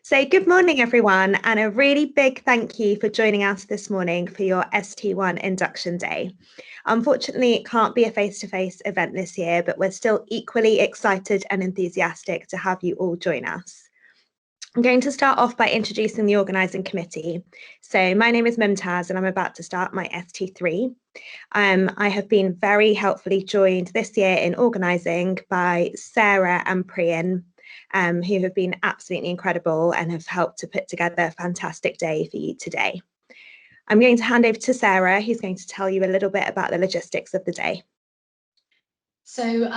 So good morning, everyone, and a really big thank you for joining us this morning for your ST1 Induction Day. Unfortunately, it can't be a face-to-face event this year, but we're still equally excited and enthusiastic to have you all join us. I'm going to start off by introducing the organising committee. So my name is Mumtaz and I'm about to start my ST3. I have been very helpfully joined this year in organising by Sarah and Priyan, who have been absolutely incredible and have helped to put together a fantastic day for you today. I'm going to hand over to Sarah, who's going to tell you a little bit about the logistics of the day. So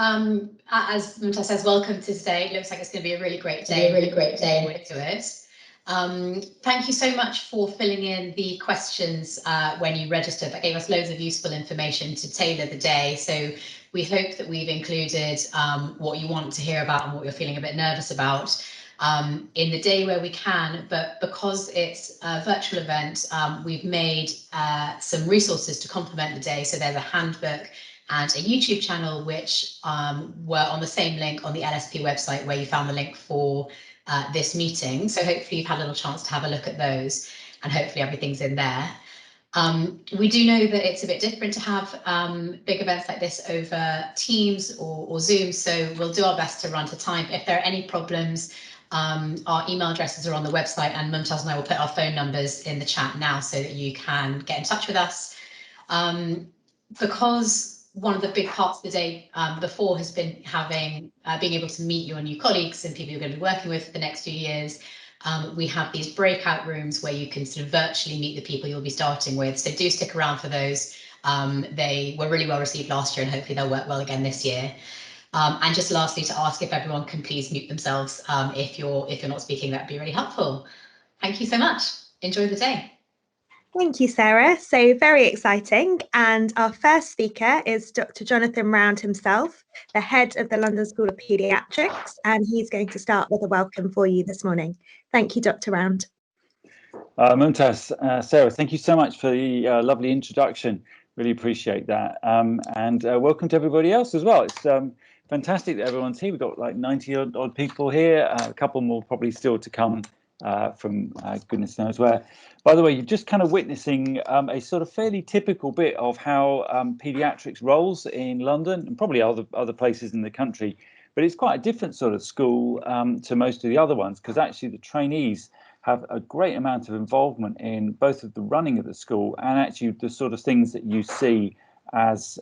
as Mumtaz says, welcome to today. It looks like it's going to be a really great day. To it. Thank you so much for filling in the questions when you registered. That gave us loads of useful information to tailor the day. So we hope that we've included what you want to hear about and what you're feeling a bit nervous about in the day where we can. But because it's a virtual event, we've made some resources to complement the day. So there's a handbook and a YouTube channel, which were on the same link on the LSP website where you found the link for this meeting. So hopefully you've had a little chance to have a look at those and hopefully everything's in there. We do know that it's a bit different to have big events like this over Teams or Zoom, so we'll do our best to run to time. If there are any problems, our email addresses are on the website and Mumtaz and I will put our phone numbers in the chat now so that you can get in touch with us. Because one of the big parts of the day before has been having being able to meet your new colleagues and people you're going to be working with for the next few years. We have these breakout rooms where you can sort of virtually meet the people you'll be starting with. So do stick around for those. They were really well received last year and hopefully they'll work well again this year. And just lastly, to ask if everyone can please mute themselves if you're not speaking, that'd be really helpful. Thank you so much. Enjoy the day. Thank you, Sarah. So very exciting. And our first speaker is Dr. Jonathan Round himself, the head of the London School of Pediatrics, and he's going to start with a welcome for you this morning. Thank you, Dr. Round. Mumtaz, Sarah, thank you so much for the lovely introduction. Really appreciate that. And welcome to everybody else as well. It's fantastic that everyone's here. We've got like 90 odd people here, a couple more probably still to come from goodness knows where. By the way, you're just kind of witnessing a sort of fairly typical bit of how paediatrics rolls in London and probably other places in the country. But it's quite a different sort of school to most of the other ones, because actually the trainees have a great amount of involvement in both of the running of the school and actually the sort of things that you see as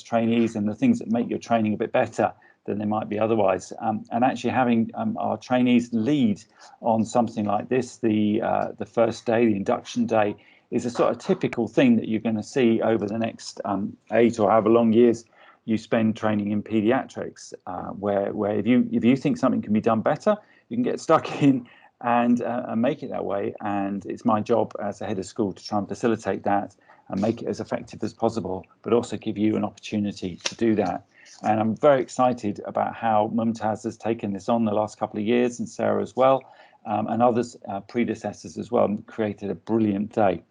trainees and the things that make your training a bit better than they might be otherwise. And actually having our trainees lead on something like this, the first day, the induction day, is a sort of typical thing that you're going to see over the next 8 or however long years you spend training in paediatrics, where if you think something can be done better, you can get stuck in and make it that way. And it's my job as a head of school to try and facilitate that and make it as effective as possible, but also give you an opportunity to do that. And I'm very excited about how Mumtaz has taken this on the last couple of years, and Sarah as well, and others predecessors as well, and created a brilliant day.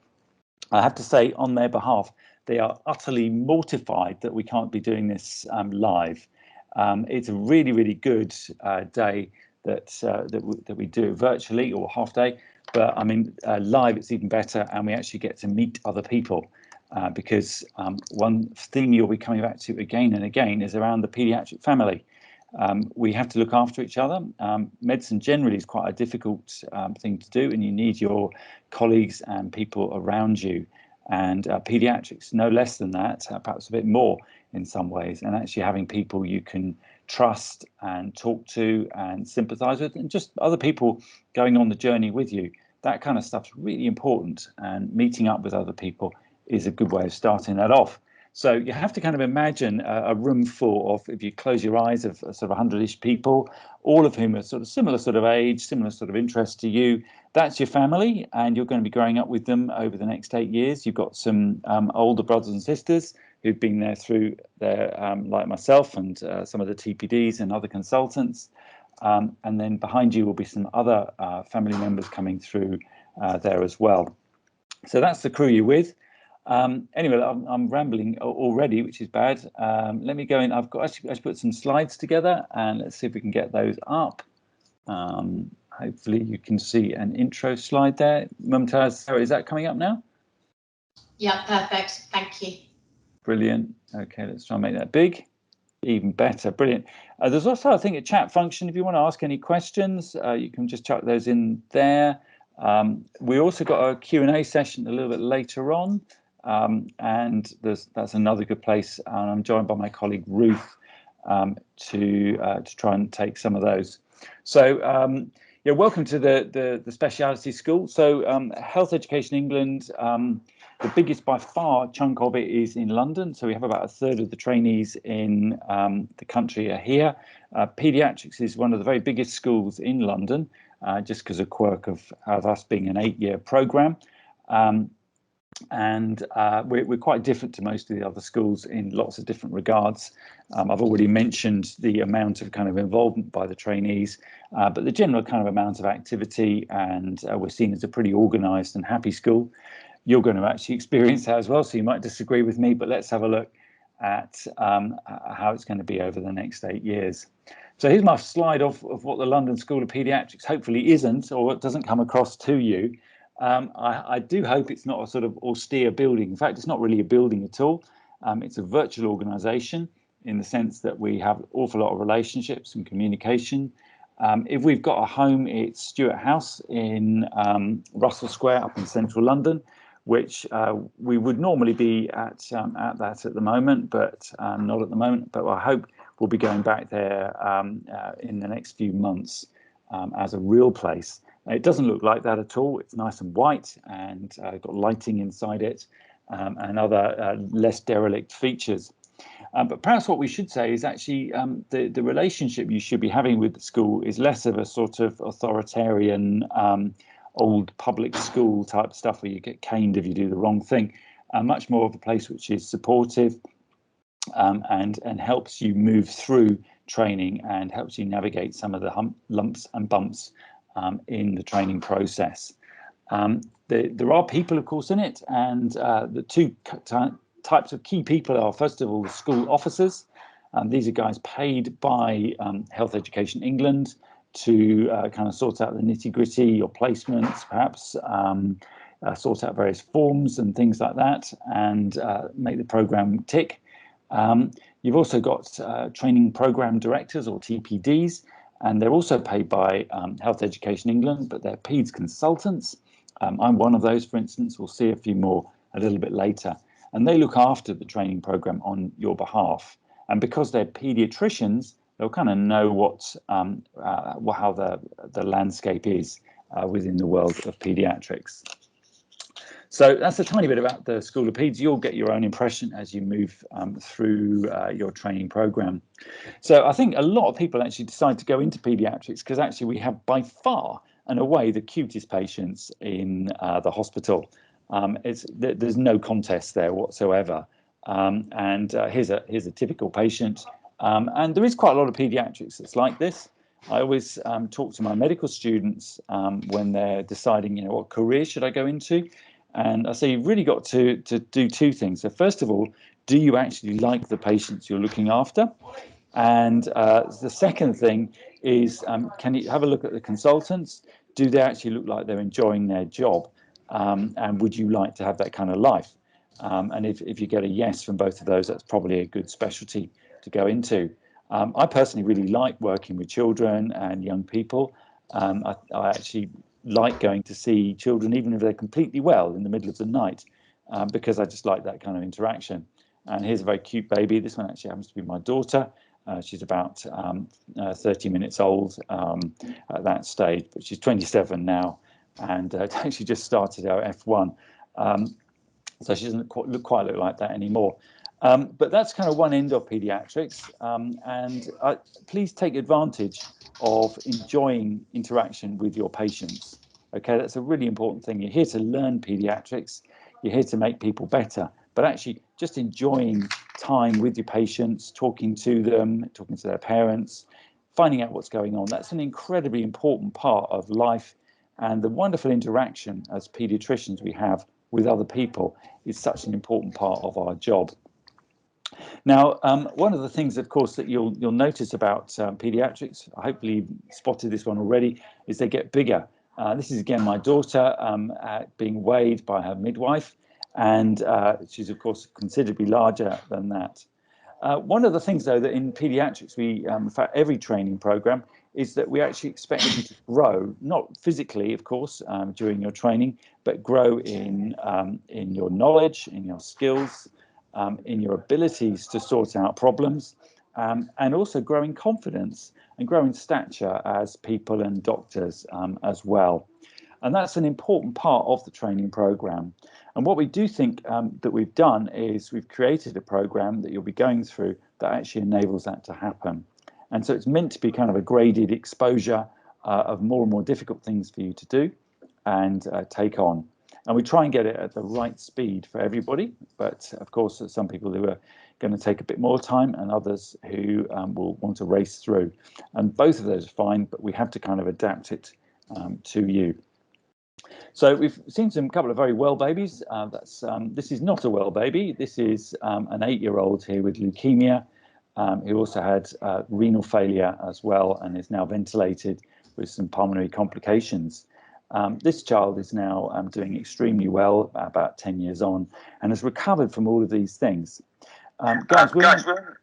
I have to say on their behalf, they are utterly mortified that we can't be doing this live. It's a really, really good day that we do virtually or half day, but I mean live it's even better, and we actually get to meet other people. Because one theme you'll be coming back to again and again is around the paediatric family. We have to look after each other. Medicine generally is quite a difficult thing to do, and you need your colleagues and people around you. And paediatrics, no less than that, perhaps a bit more in some ways. And actually having people you can trust and talk to and sympathise with, and just other people going on the journey with you, that kind of stuff's really important. And meeting up with other people is a good way of starting that off. So you have to kind of imagine a room full of, if you close your eyes, of sort of 100-ish people, all of whom are sort of similar sort of age, similar sort of interest to you. That's your family, and you're going to be growing up with them over the next 8 years. You've got some older brothers and sisters who've been there through their, like myself and some of the TPDs and other consultants. And then behind you will be some other family members coming through there as well. So that's the crew you're with. Anyway, I'm rambling already, which is bad. Let me go in. I've put some slides together, and let's see if we can get those up. hopefully you can see an intro slide there. Mumtaz, Sarah, is that coming up now? Yeah, perfect. Thank you. Brilliant. Okay, let's try and make that big. Even better. Brilliant. There's also, I think, a chat function. If you want to ask any questions, you can just chuck those in there. We also got a Q&A session a little bit later on, and that's another good place. And I'm joined by my colleague Ruth to try and take some of those. So yeah, welcome to the speciality school. So Health Education England, the biggest by far chunk of it is in London. So we have about a third of the trainees in the country are here. Pediatrics is one of the very biggest schools in London, just because of quirk of us being an 8-year programme. And we're quite different to most of the other schools in lots of different regards. I've already mentioned the amount of kind of involvement by the trainees, but the general kind of amount of activity, and we're seen as a pretty organised and happy school. You're going to actually experience that as well, so you might disagree with me, but let's have a look at how it's going to be over the next 8 years. So here's my slide of what the London School of Paediatrics hopefully isn't, or it doesn't come across to you. I do hope it's not a sort of austere building. In fact, it's not really a building at all. It's a virtual organisation in the sense that we have an awful lot of relationships and communication. If we've got a home, it's Stuart House in Russell Square up in central London, which we would normally be at that at the moment, but not at the moment. But I hope we'll be going back there in the next few months as a real place. It doesn't look like that at all. It's nice and white and got lighting inside it and other less derelict features. But perhaps what we should say is actually the relationship you should be having with the school is less of a sort of authoritarian old public school type stuff where you get caned if you do the wrong thing. Much more of a place which is supportive and helps you move through training and helps you navigate some of the lumps and bumps in the training process. There are people, of course, in it, and the two types of key people are, first of all, the school officers. These are guys paid by Health Education England to kind of sort out the nitty-gritty, your placements, perhaps, sort out various forms and things like that, and make the programme tick. You've also got training programme directors, or TPDs, and they're also paid by Health Education England, but they're PEDS consultants. I'm one of those, for instance. We'll see a few more a little bit later. And they look after the training programme on your behalf. And because they're paediatricians, they'll kind of know how the landscape is within the world of paediatrics. So that's a tiny bit about the School of Peds. You'll get your own impression as you move through your training programme. So I think a lot of people actually decide to go into paediatrics because actually we have by far and away the cutest patients in the hospital. There's no contest there whatsoever. Here's a typical patient. And there is quite a lot of paediatrics that's like this. I always talk to my medical students when they're deciding, what career should I go into? And I say you've really got to do two things. So first of all, do you actually like the patients you're looking after? And the second thing is, can you have a look at the consultants? Do they actually look like they're enjoying their job? And would you like to have that kind of life? And if you get a yes from both of those, that's probably a good specialty to go into. I personally really like working with children and young people. I actually like going to see children, even if they're completely well, in the middle of the night, because I just like that kind of interaction. And here's a very cute baby. This one actually happens to be my daughter. She's about 30 minutes old at that stage, but she's 27 now, and actually just started our F1. So she doesn't quite look like that anymore. But that's kind of one end of paediatrics. And please take advantage of enjoying interaction with your patients. Okay, that's a really important thing. You're here to learn paediatrics. You're here to make people better. But actually just enjoying time with your patients, talking to them, talking to their parents, finding out what's going on. That's an incredibly important part of life. And the wonderful interaction as paediatricians we have with other people is such an important part of our job. Now, one of the things, of course, that you'll notice about pediatrics, hopefully you've spotted this one already, is they get bigger. This is again my daughter being weighed by her midwife, and she's of course considerably larger than that. One of the things, though, that in pediatrics, in fact, every training program, is that we actually expect you to grow, not physically, of course, during your training, but grow in your knowledge, in your skills, in your abilities to sort out problems, and also growing confidence and growing stature as people and doctors as well. And that's an important part of the training program. And what we do think that we've done is we've created a program that you'll be going through that actually enables that to happen. And so it's meant to be kind of a graded exposure of more and more difficult things for you to do and take on. And we try and get it at the right speed for everybody. But of course, there's some people who are going to take a bit more time and others who will want to race through. And both of those are fine, but we have to kind of adapt it to you. So we've seen a couple of very well babies. This is not a well baby. This is an 8-year-old here with leukemia, who also had renal failure as well and is now ventilated with some pulmonary complications. This child is now doing extremely well, about 10 years on, and has recovered from all of these things. Guys, we're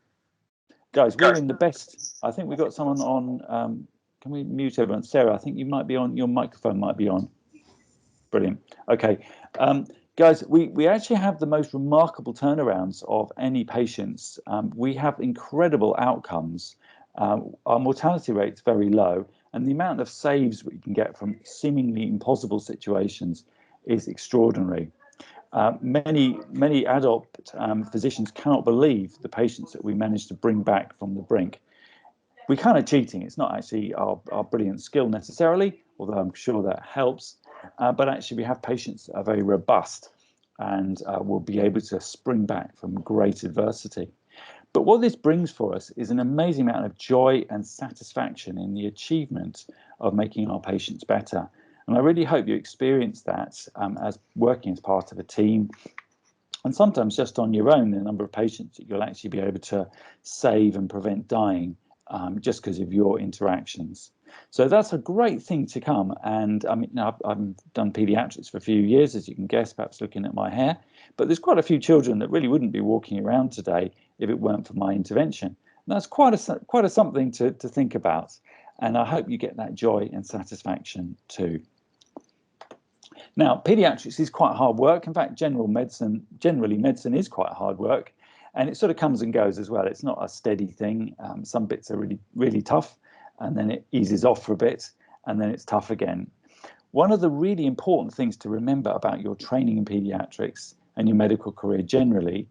in the best. I think we've got someone on. Can we mute everyone? Sarah, I think you might be on. Your microphone might be on. Brilliant. Okay. Guys, we actually have the most remarkable turnarounds of any patients. We have incredible outcomes. Our mortality rate's very low, and the amount of saves we can get from seemingly impossible situations is extraordinary. Many adult physicians cannot believe the patients that we managed to bring back from the brink. We're kind of cheating. It's not actually our brilliant skill necessarily, although I'm sure that helps. But actually, we have patients that are very robust and will be able to spring back from great adversity. But what this brings for us is an amazing amount of joy and satisfaction in the achievement of making our patients better. And I really hope you experience that as working as part of a team, and sometimes just on your own, the number of patients that you'll actually be able to save and prevent dying just because of your interactions. So that's a great thing to come. And I mean, I've done pediatrics for a few years, as you can guess, perhaps looking at my hair. But there's quite a few children that really wouldn't be walking around today if it weren't for my intervention. And that's quite a something to think about. And I hope you get that joy and satisfaction too. Now, pediatrics is quite hard work. In fact, generally medicine is quite hard work. And it sort of comes and goes as well. It's not a steady thing. Some bits are really, really tough, and then it eases off for a bit, and then it's tough again. One of the really important things to remember about your training in pediatrics and your medical career generally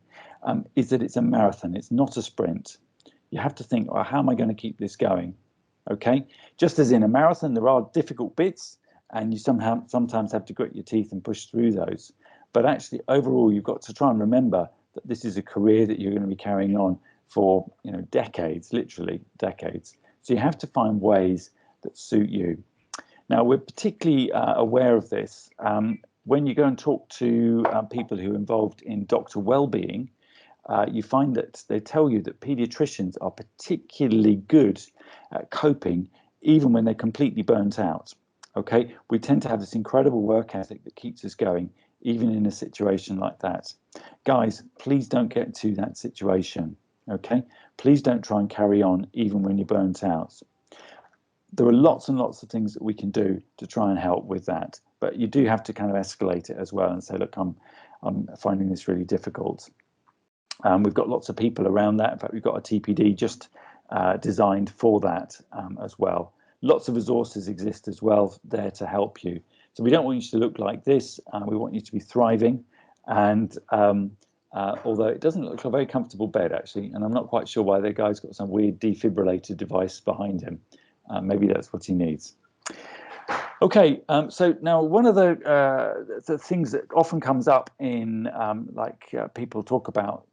is that it's a marathon. It's not a sprint. You have to think, well, how am I going to keep this going? Okay, just as in a marathon, there are difficult bits, and you sometimes have to grit your teeth and push through those. But actually, overall, you've got to try and remember that this is a career that you're going to be carrying on for, decades, literally decades. So you have to find ways that suit you. Now, we're particularly aware of this. When you go and talk to people who are involved in doctor well-being, you find that they tell you that pediatricians are particularly good at coping, even when they're completely burnt out. Okay, we tend to have this incredible work ethic that keeps us going, even in a situation like that. Guys, please don't get to that situation. Okay, please don't try and carry on even when you're burnt out. There are lots and lots of things that we can do to try and help with that, but you do have to kind of escalate it as well and say, look, I'm finding this really difficult. We've got lots of people around that. In fact, we've got a TPD just designed for that as well. Lots of resources exist as well there to help you. So we don't want you to look like this. We want you to be thriving. And although it doesn't look like a very comfortable bed, actually, and I'm not quite sure why the guy's got some weird defibrillator device behind him. Maybe that's what he needs. Okay, so now one of the things that often comes up in people talk about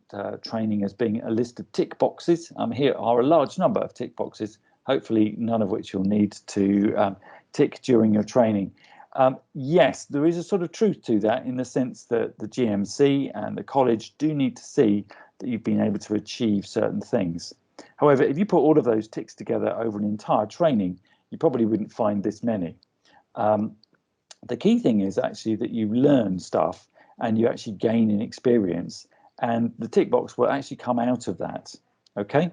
training as being a list of tick boxes. Here are a large number of tick boxes, hopefully none of which you'll need to tick during your training. Yes, there is a sort of truth to that in the sense that the GMC and the college do need to see that you've been able to achieve certain things. However, if you put all of those ticks together over an entire training, you probably wouldn't find this many. The key thing is actually that you learn stuff and you actually gain in experience, and the tick box will actually come out of that. Okay.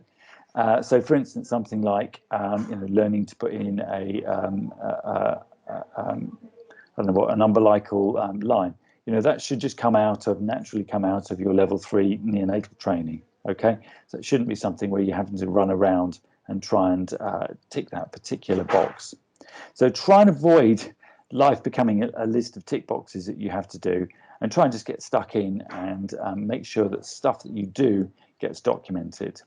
So, for instance, something like learning to put in I don't know what, an umbilical line. That should just naturally come out of your level 3 neonatal training. Okay, so it shouldn't be something where you're having to run around and try and tick that particular box. So try and avoid life becoming a list of tick boxes that you have to do, and try and just get stuck in and make sure that stuff that you do gets documented.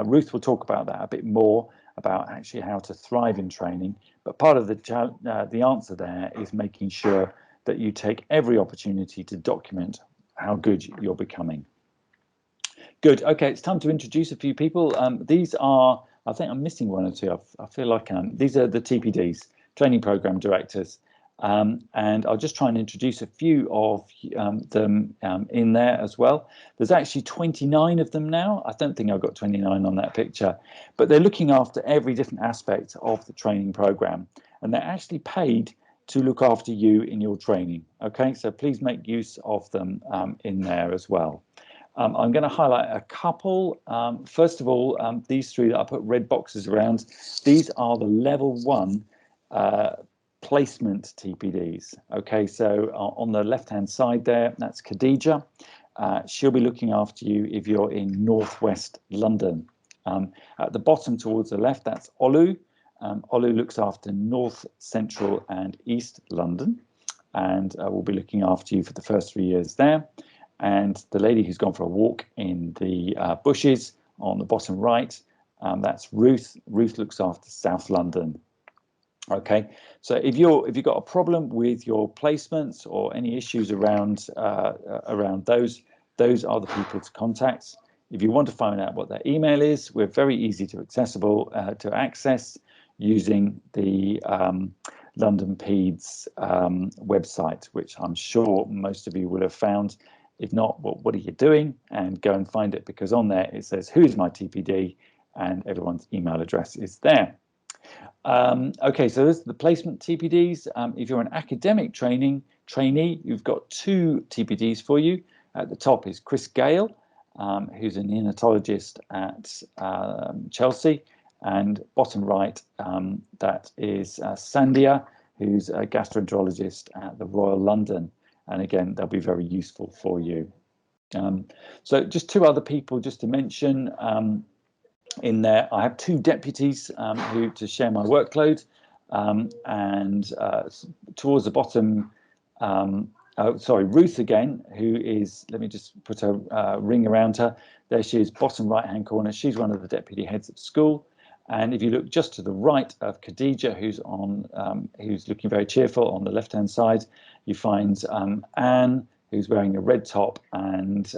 Ruth will talk about that a bit more, about actually how to thrive in training. But part of the answer there is making sure that you take every opportunity to document how good you're becoming. Good. Okay, it's time to introduce a few people. These are, I think I'm missing one or two. I feel like these are the TPDs, Training Program Directors. And I'll just try and introduce a few of them in there as well. There's actually 29 of them now. I don't think I've got 29 on that picture, but they're looking after every different aspect of the training program, and they're actually paid to look after you in your training. Okay, so please make use of them in there as well. I'm going to highlight a couple. First of all, these three that I put red boxes around, these are the level 1 placement TPDs. Okay, so on the left hand side there, that's Khadija. She'll be looking after you if you're in northwest London. At the bottom towards the left, that's Olu. Olu looks after north, central and east London, and will be looking after you for the first 3 years there. And the lady who's gone for a walk in the bushes on the bottom right, that's Ruth. Ruth looks after South London. Okay, so if you've got a problem with your placements or any issues around those are the people to contact. If you want to find out what their email is, we're very easy to access using the London Peds website, which I'm sure most of you will have found. If not, well, what are you doing? And go and find it, because on there it says who's my TPD and everyone's email address is there. Okay, so this is the placement TPDs. If you're an academic trainee, you've got 2 TPDs for you. At the top is Chris Gale, who's a neonatologist at Chelsea, and bottom right, that is Sandia, who's a gastroenterologist at the Royal London. And again, they'll be very useful for you. So just 2 other people just to mention. In there, I have 2 deputies who to share my workload, and towards the bottom, Ruth again, who is, let me just put a ring around her. There she is, bottom right-hand corner. She's one of the deputy heads of school. And if you look just to the right of Khadija, who's looking very cheerful on the left-hand side, you find Anne, who's wearing a red top and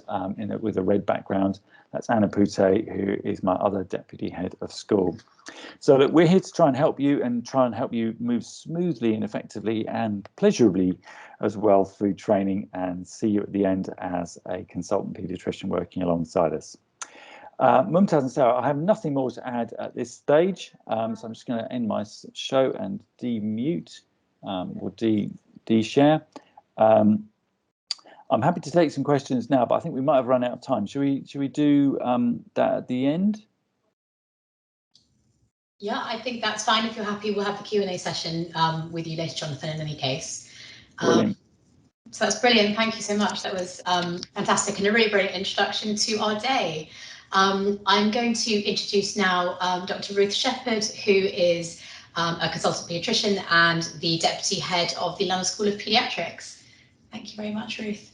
with a red background. That's Anna Pute, who is my other deputy head of school. So look, we're here to try and help you move smoothly and effectively and pleasurably as well through training, and see you at the end as a consultant paediatrician working alongside us. Mumtaz and Sarah, I have nothing more to add at this stage, so I'm just going to end my show and demute or de-share. I'm happy to take some questions now, but I think we might have run out of time. Should we do that at the end? Yeah, I think that's fine. If you're happy, we'll have the Q&A session with you later, Jonathan, in any case. Brilliant. So that's brilliant. Thank you so much. That was fantastic and a really brilliant introduction to our day. I'm going to introduce now Dr. Ruth Shepherd, who is a consultant paediatrician and the deputy head of the London School of Pediatrics. Thank you very much, Ruth.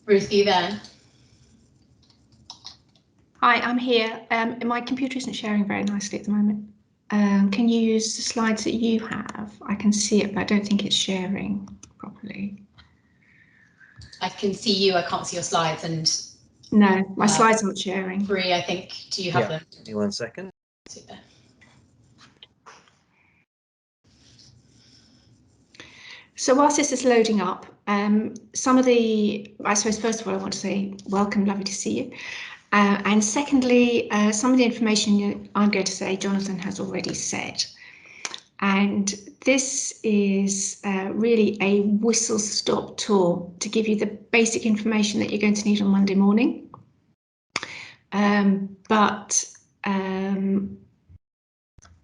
Ruth, are you there? Hi, I'm here. My computer isn't sharing very nicely at the moment. Can you use the slides that you have? I can see it, but I don't think it's sharing properly. I can see you, I can't see your slides, and no, my slides aren't sharing. Bree, I think, do you have them? Give me 1 second. Super. So whilst this is loading up, some of the, I suppose first of all I want to say welcome, lovely to see you. And secondly, some of the information I'm going to say Jonathan has already said. And this is really a whistle-stop tour to give you the basic information that you're going to need on Monday morning.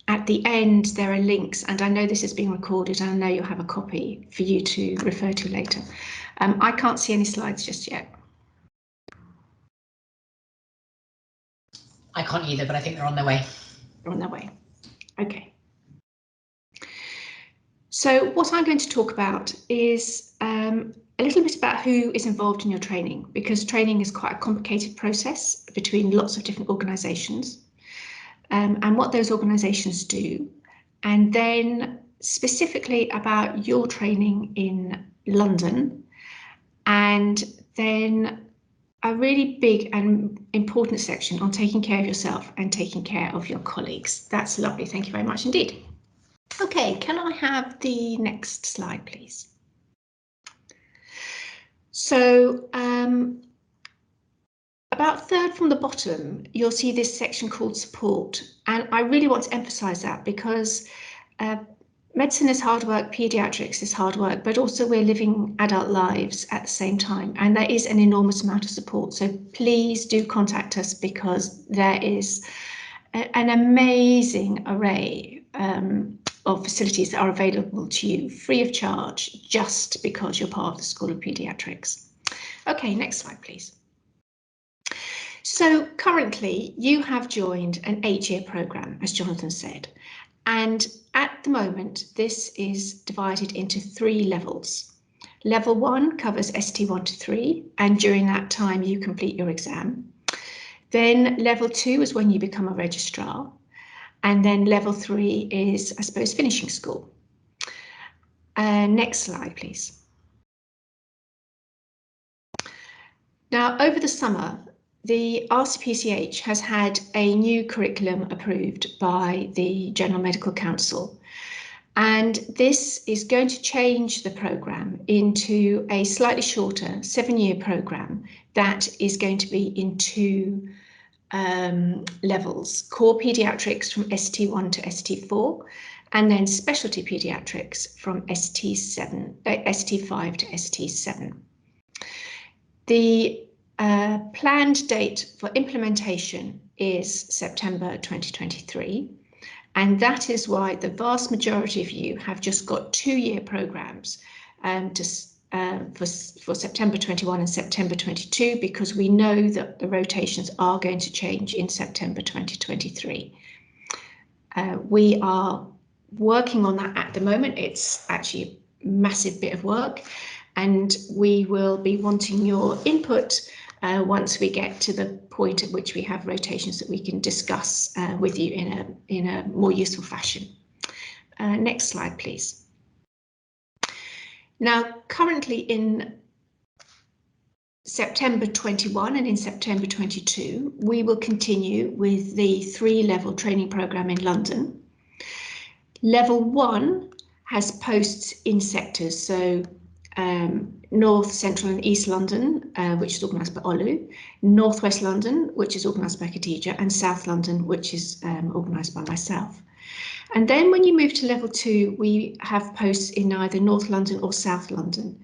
At the end, there are links, and I know this is being recorded, and I know you'll have a copy for you to refer to later. I can't see any slides just yet. I can't either, but I think they're on their way. They're on their way. Okay. So what I'm going to talk about is a little bit about who is involved in your training, because training is quite a complicated process between lots of different organisations, and what those organisations do, and then specifically about your training in London, and then a really big and important section on taking care of yourself and taking care of your colleagues. That's lovely. Thank you very much indeed. Okay, can I have the next slide, please? So about third from the bottom, you'll see this section called support. And I really want to emphasize that because medicine is hard work, pediatrics is hard work, but also we're living adult lives at the same time. And there is an enormous amount of support. So please do contact us, because there is an amazing array of facilities that are available to you free of charge, just because you're part of the School of Pediatrics. Okay, next slide, please. So currently you have joined an 8-year programme, as Jonathan said, and at the moment this is divided into 3 levels. Level 1 covers ST1 to 3, and during that time you complete your exam. Then level 2 is when you become a registrar, and then level 3 is, I suppose, finishing school. Next slide, please. Now, over the summer, the RCPCH has had a new curriculum approved by the General Medical Council, and this is going to change the programme into a slightly shorter 7-year programme that is going to be in 2 levels: core paediatrics from ST1 to ST4, and then specialty paediatrics from ST5 to ST7. The planned date for implementation is September 2023, and that is why the vast majority of you have just got 2-year programmes for September 21 and September 22, because we know that the rotations are going to change in September 2023. We are working on that at the moment. It's actually a massive bit of work, and we will be wanting your input once we get to the point at which we have rotations that we can discuss with you in a more useful fashion. Next slide, please. Now, currently in September 21 and in September 22, we will continue with the 3-level training programme in London. Level 1 has posts in sectors, so North, Central and East London, which is organised by Olu, North West London, which is organised by Khadija, and South London, which is organised by myself. And then when you move to level 2, we have posts in either North London or South London.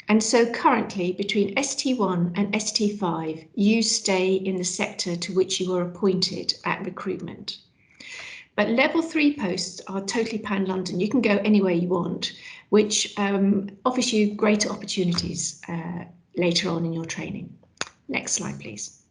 And so currently between ST1 and ST5, you stay in the sector to which you are appointed at recruitment. But level 3 posts are totally pan-London. You can go anywhere you want, which offers you greater opportunities later on in your training. Next slide, please.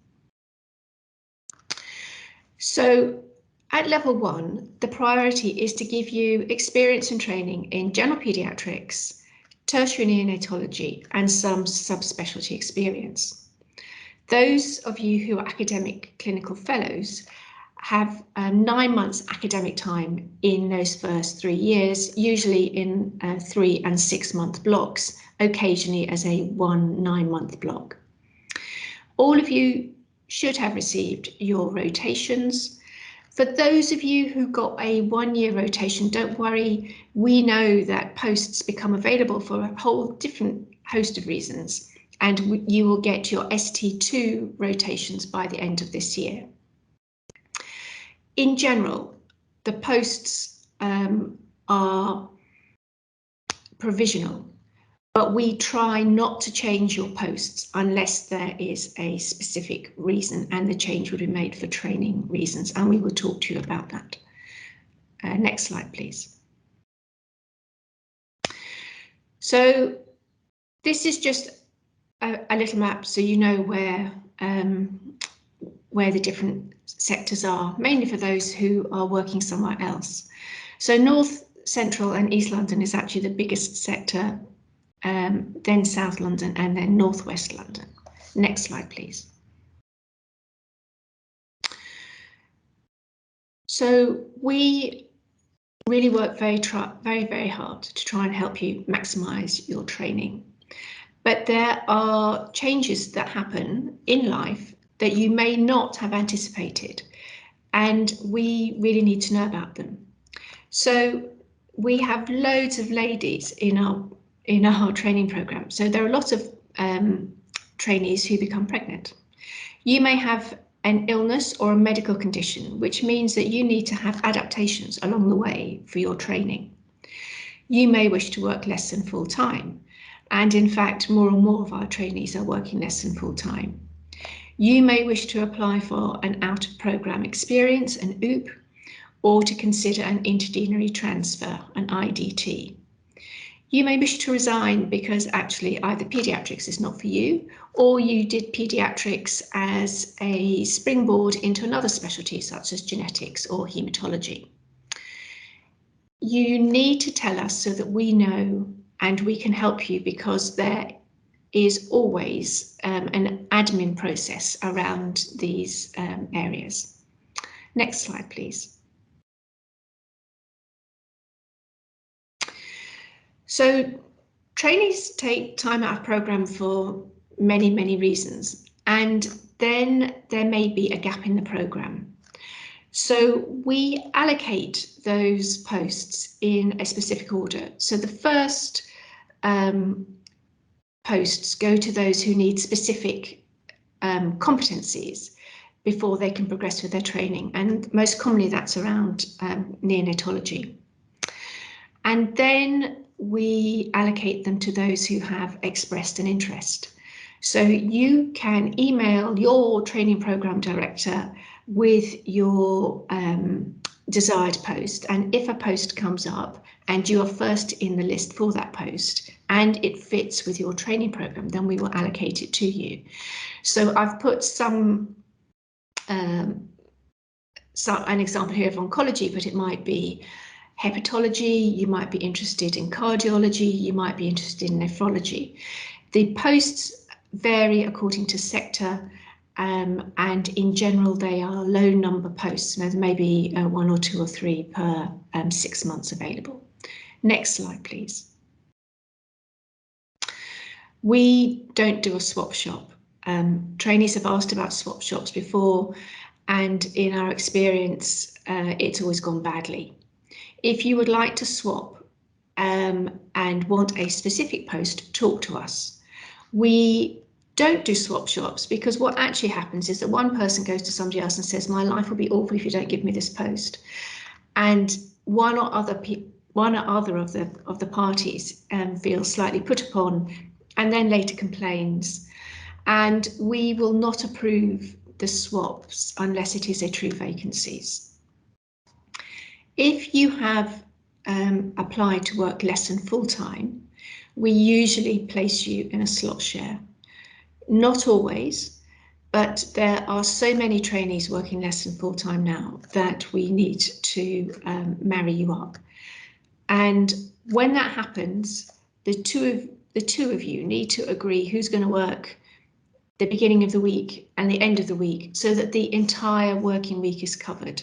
So at level 1, the priority is to give you experience and training in general paediatrics, tertiary neonatology, and some subspecialty experience. Those of you who are academic clinical fellows have 9 months academic time in those first 3 years, usually in 3 and 6 month blocks, occasionally as a 1 9-month block. All of you should have received your rotations. For those of you who got a 1-year rotation, don't worry, we know that posts become available for a whole different host of reasons, and you will get your ST2 rotations by the end of this year. In general, the posts are provisional, but we try not to change your posts unless there is a specific reason, and the change would be made for training reasons, and we will talk to you about that. Next slide, please. So this is just a little map so you know where the different sectors are, mainly for those who are working somewhere else. So North, Central and East London is actually the biggest sector, then South London and then North West London. Next slide, please. So we really work very hard to try and help you maximise your training. But there are changes that happen in life that you may not have anticipated, and we really need to know about them. So we have loads of ladies in our training program. So there are a lot of trainees who become pregnant. You may have an illness or a medical condition, which means that you need to have adaptations along the way for your training. You may wish to work less than full time, and in fact, more and more of our trainees are working less than full time. You may wish to apply for an out-of-programme experience, an OOP, or to consider an interdeanery transfer, an IDT. You may wish to resign because actually either paediatrics is not for you, or you did paediatrics as a springboard into another specialty such as genetics or haematology. You need to tell us so that we know and we can help you, because there is always an admin process around these areas. Next slide, please. So trainees take time out of programme for many reasons, and then there may be a gap in the programme. So we allocate those posts in a specific order. So the first posts go to those who need specific competencies before they can progress with their training, and most commonly that's around neonatology. And then we allocate them to those who have expressed an interest. So you can email your training program director with your desired post, and if a post comes up and you are first in the list for that post and it fits with your training program, then we will allocate it to you. So I've put an example here of oncology, but it might be hepatology, you might be interested in cardiology, you might be interested in nephrology. The posts vary according to sector, and in general they are low number posts. There may be 1 or 2 or 3 per 6 months available. Next slide, please. We don't do a swap shop. Trainees have asked about swap shops before, and in our experience it's always gone badly. If you would like to swap and want a specific post, talk to us. We don't do swap shops because what actually happens is that one person goes to somebody else and says, my life will be awful if you don't give me this post. And one or other of the parties feels slightly put upon and then later complains. And we will not approve the swaps unless it is a true vacancies. If you have applied to work less than full time, we usually place you in a slot share. Not always, but there are so many trainees working less than full time now that we need to marry you up. And when that happens, the two of you need to agree who's going to work the beginning of the week and the end of the week, so that the entire working week is covered.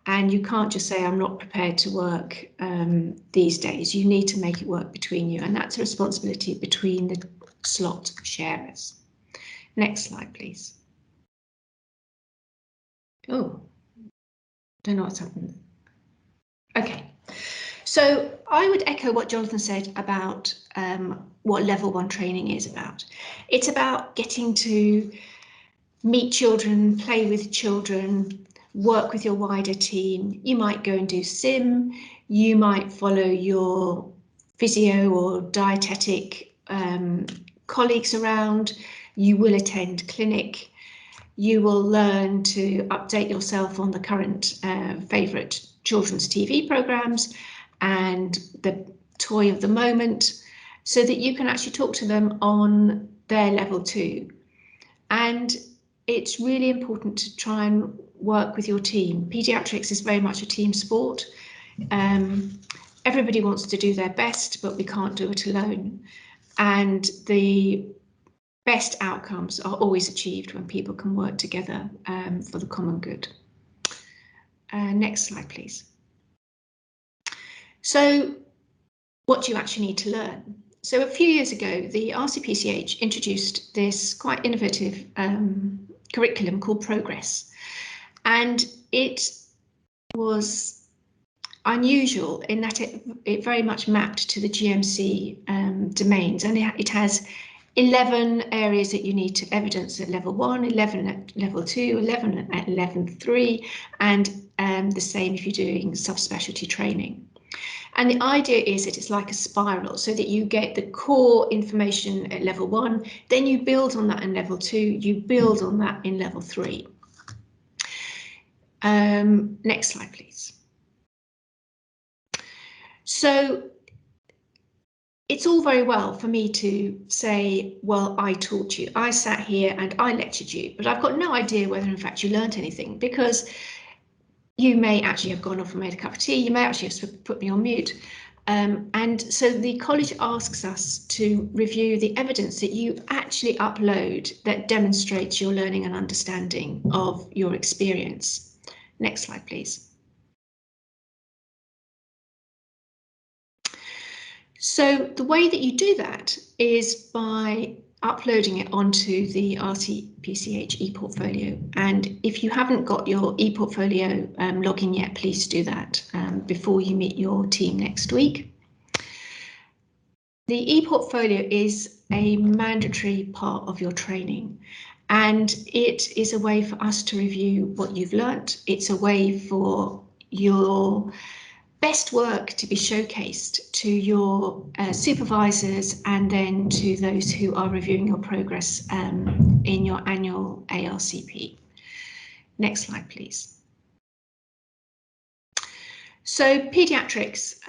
And you can't just say, I'm not prepared to work these days. You need to make it work between you, and that's a responsibility between the slot sharers. Next slide, please. Oh, don't know what's happened. Okay, so I would echo what Jonathan said about what level 1 training is about. It's about getting to meet children, play with children, work with your wider team. You might go and do sim, you might follow your physio or dietetic colleagues around, you will attend clinic, you will learn to update yourself on the current favourite children's TV programmes and the toy of the moment, so that you can actually talk to them on their level 2. And it's really important to try and work with your team. Paediatrics is very much a team sport. Everybody wants to do their best, but we can't do it alone. And the best outcomes are always achieved when people can work together for the common good. Next slide, please. So what do you actually need to learn? So a few years ago, the RCPCH introduced this quite innovative curriculum called Progress. And it was unusual in that it very much mapped to the GMC domains, and it has 11 areas that you need to evidence at level 1, 11 at level 2, 11 at level 3, and the same if you're doing subspecialty training. And the idea is that it's like a spiral, so that you get the core information at level 1, then you build on that in level 2, you build on that in level 3. Next slide, please. So it's all very well for me to say, well, I taught you, I sat here and I lectured you, but I've got no idea whether in fact you learned anything, because you may actually have gone off and made a cup of tea, you may actually have put me on mute. And so the college asks us to review the evidence that you actually upload that demonstrates your learning and understanding of your experience. Next slide, please. So the way that you do that is by uploading it onto the RCPCH ePortfolio. And if you haven't got your ePortfolio login yet, please do that before you meet your team next week. The ePortfolio is a mandatory part of your training, and it is a way for us to review what you've learnt. It's a way for your best work to be showcased to your supervisors and then to those who are reviewing your progress in your annual ARCP. Next slide, please. So paediatrics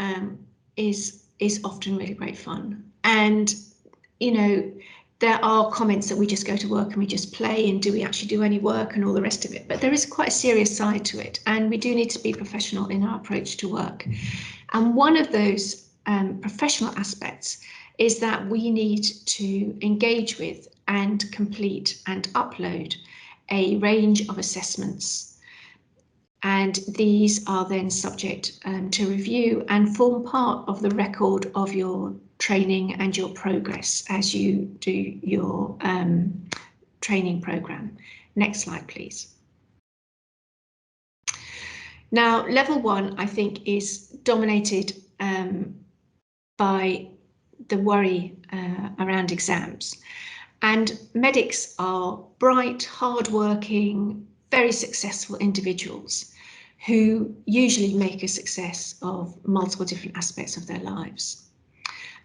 is often really great fun, and you know, there are comments that we just go to work and we just play, and do we actually do any work and all the rest of it, but there is quite a serious side to it, and we do need to be professional in our approach to work. And one of those professional aspects is that we need to engage with and complete and upload a range of assessments, and these are then subject to review and form part of the record of your training and your progress as you do your training program. Next slide, please. Now, level 1, I think, is dominated by the worry around exams. And medics are bright, hardworking, very successful individuals who usually make a success of multiple different aspects of their lives.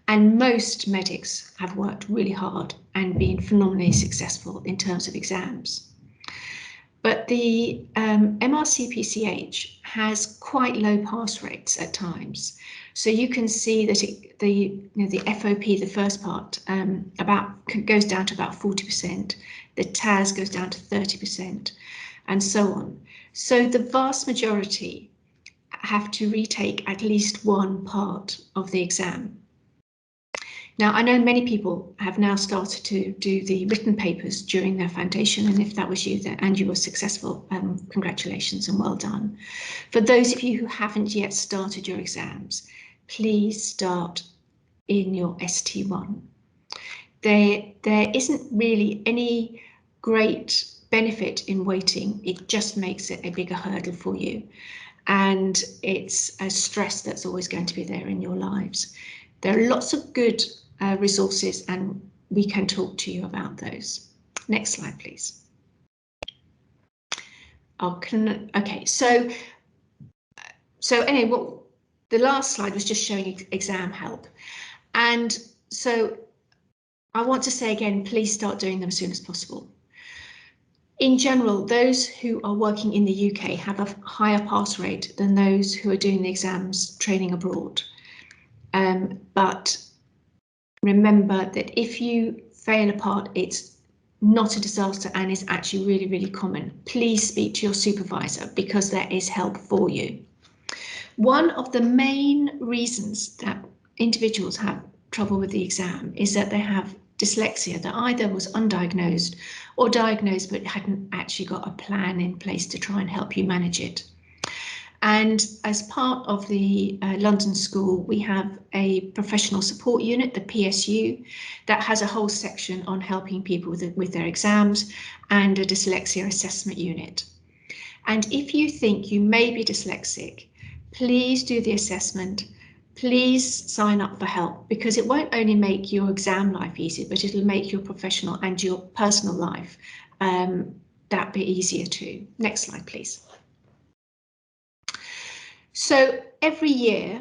And most medics have worked really hard and been phenomenally successful in terms of exams. But the MRCPCH has quite low pass rates at times. So you can see that the FOP, the first part, goes down to about 40%. The TAS goes down to 30%, and so on. So the vast majority have to retake at least one part of the exam. Now, I know many people have now started to do the written papers during their foundation, and if that was you and you were successful, congratulations and well done. For those of you who haven't yet started your exams, please start in your ST1. There isn't really any great benefit in waiting. It just makes it a bigger hurdle for you, and it's a stress that's always going to be there in your lives. There are lots of good resources, and we can talk to you about those. Next slide, please. Okay, so anyway, the last slide was just showing exam help, and so I want to say again, please start doing them as soon as possible. In general, those who are working in the UK have a higher pass rate than those who are doing the exams training abroad. But remember that if you fail a part, it's not a disaster and is actually really, really common. Please speak to your supervisor because there is help for you. One of the main reasons that individuals have trouble with the exam is that they have dyslexia that either was undiagnosed or diagnosed but hadn't actually got a plan in place to try and help you manage it. And as part of the London School, we have a professional support unit, the PSU, that has a whole section on helping people with their exams, and a dyslexia assessment unit. And if you think you may be dyslexic, please do the assessment. Please sign up for help, because it won't only make your exam life easier, but it'll make your professional and your personal life that bit easier too. Next slide, please. So every year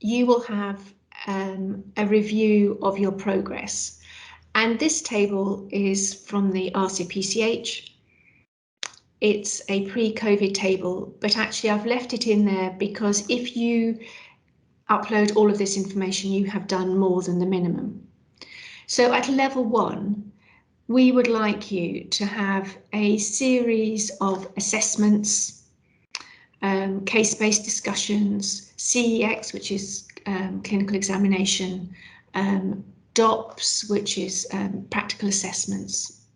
you will have a review of your progress, and this table is from the RCPCH. It's a pre-COVID table, but actually I've left it in there because if you upload all of this information, you have done more than the minimum. So at level 1, we would like you to have a series of assessments, case-based discussions, CEX, which is clinical examination, DOPS, which is practical assessments,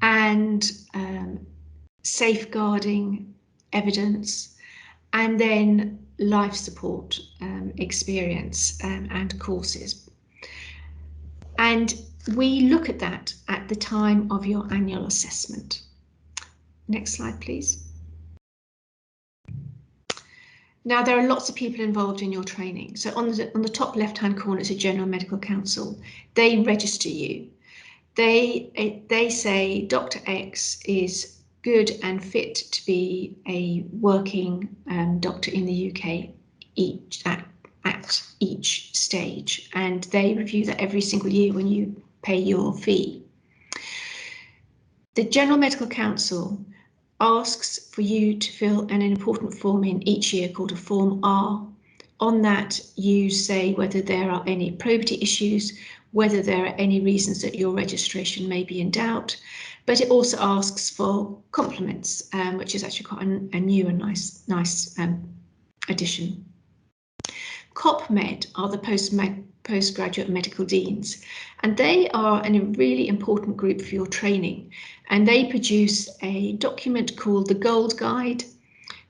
and safeguarding evidence, and then life support experience and courses. And we look at that at the time of your annual assessment. Next slide, please. Now, there are lots of people involved in your training. So on the top left-hand corner is a General Medical Council. They register you. They say Dr. X is good and fit to be a working doctor in the UK at each stage, and they review that every single year when you pay your fee. The General Medical Council asks for you to fill an important form in each year called a Form R. On that, you say whether there are any probity issues, whether there are any reasons that your registration may be in doubt, but it also asks for compliments, which is actually quite a new and nice addition. COPMed are the postgraduate medical deans, and they are a really important group for your training, and they produce a document called the Gold Guide.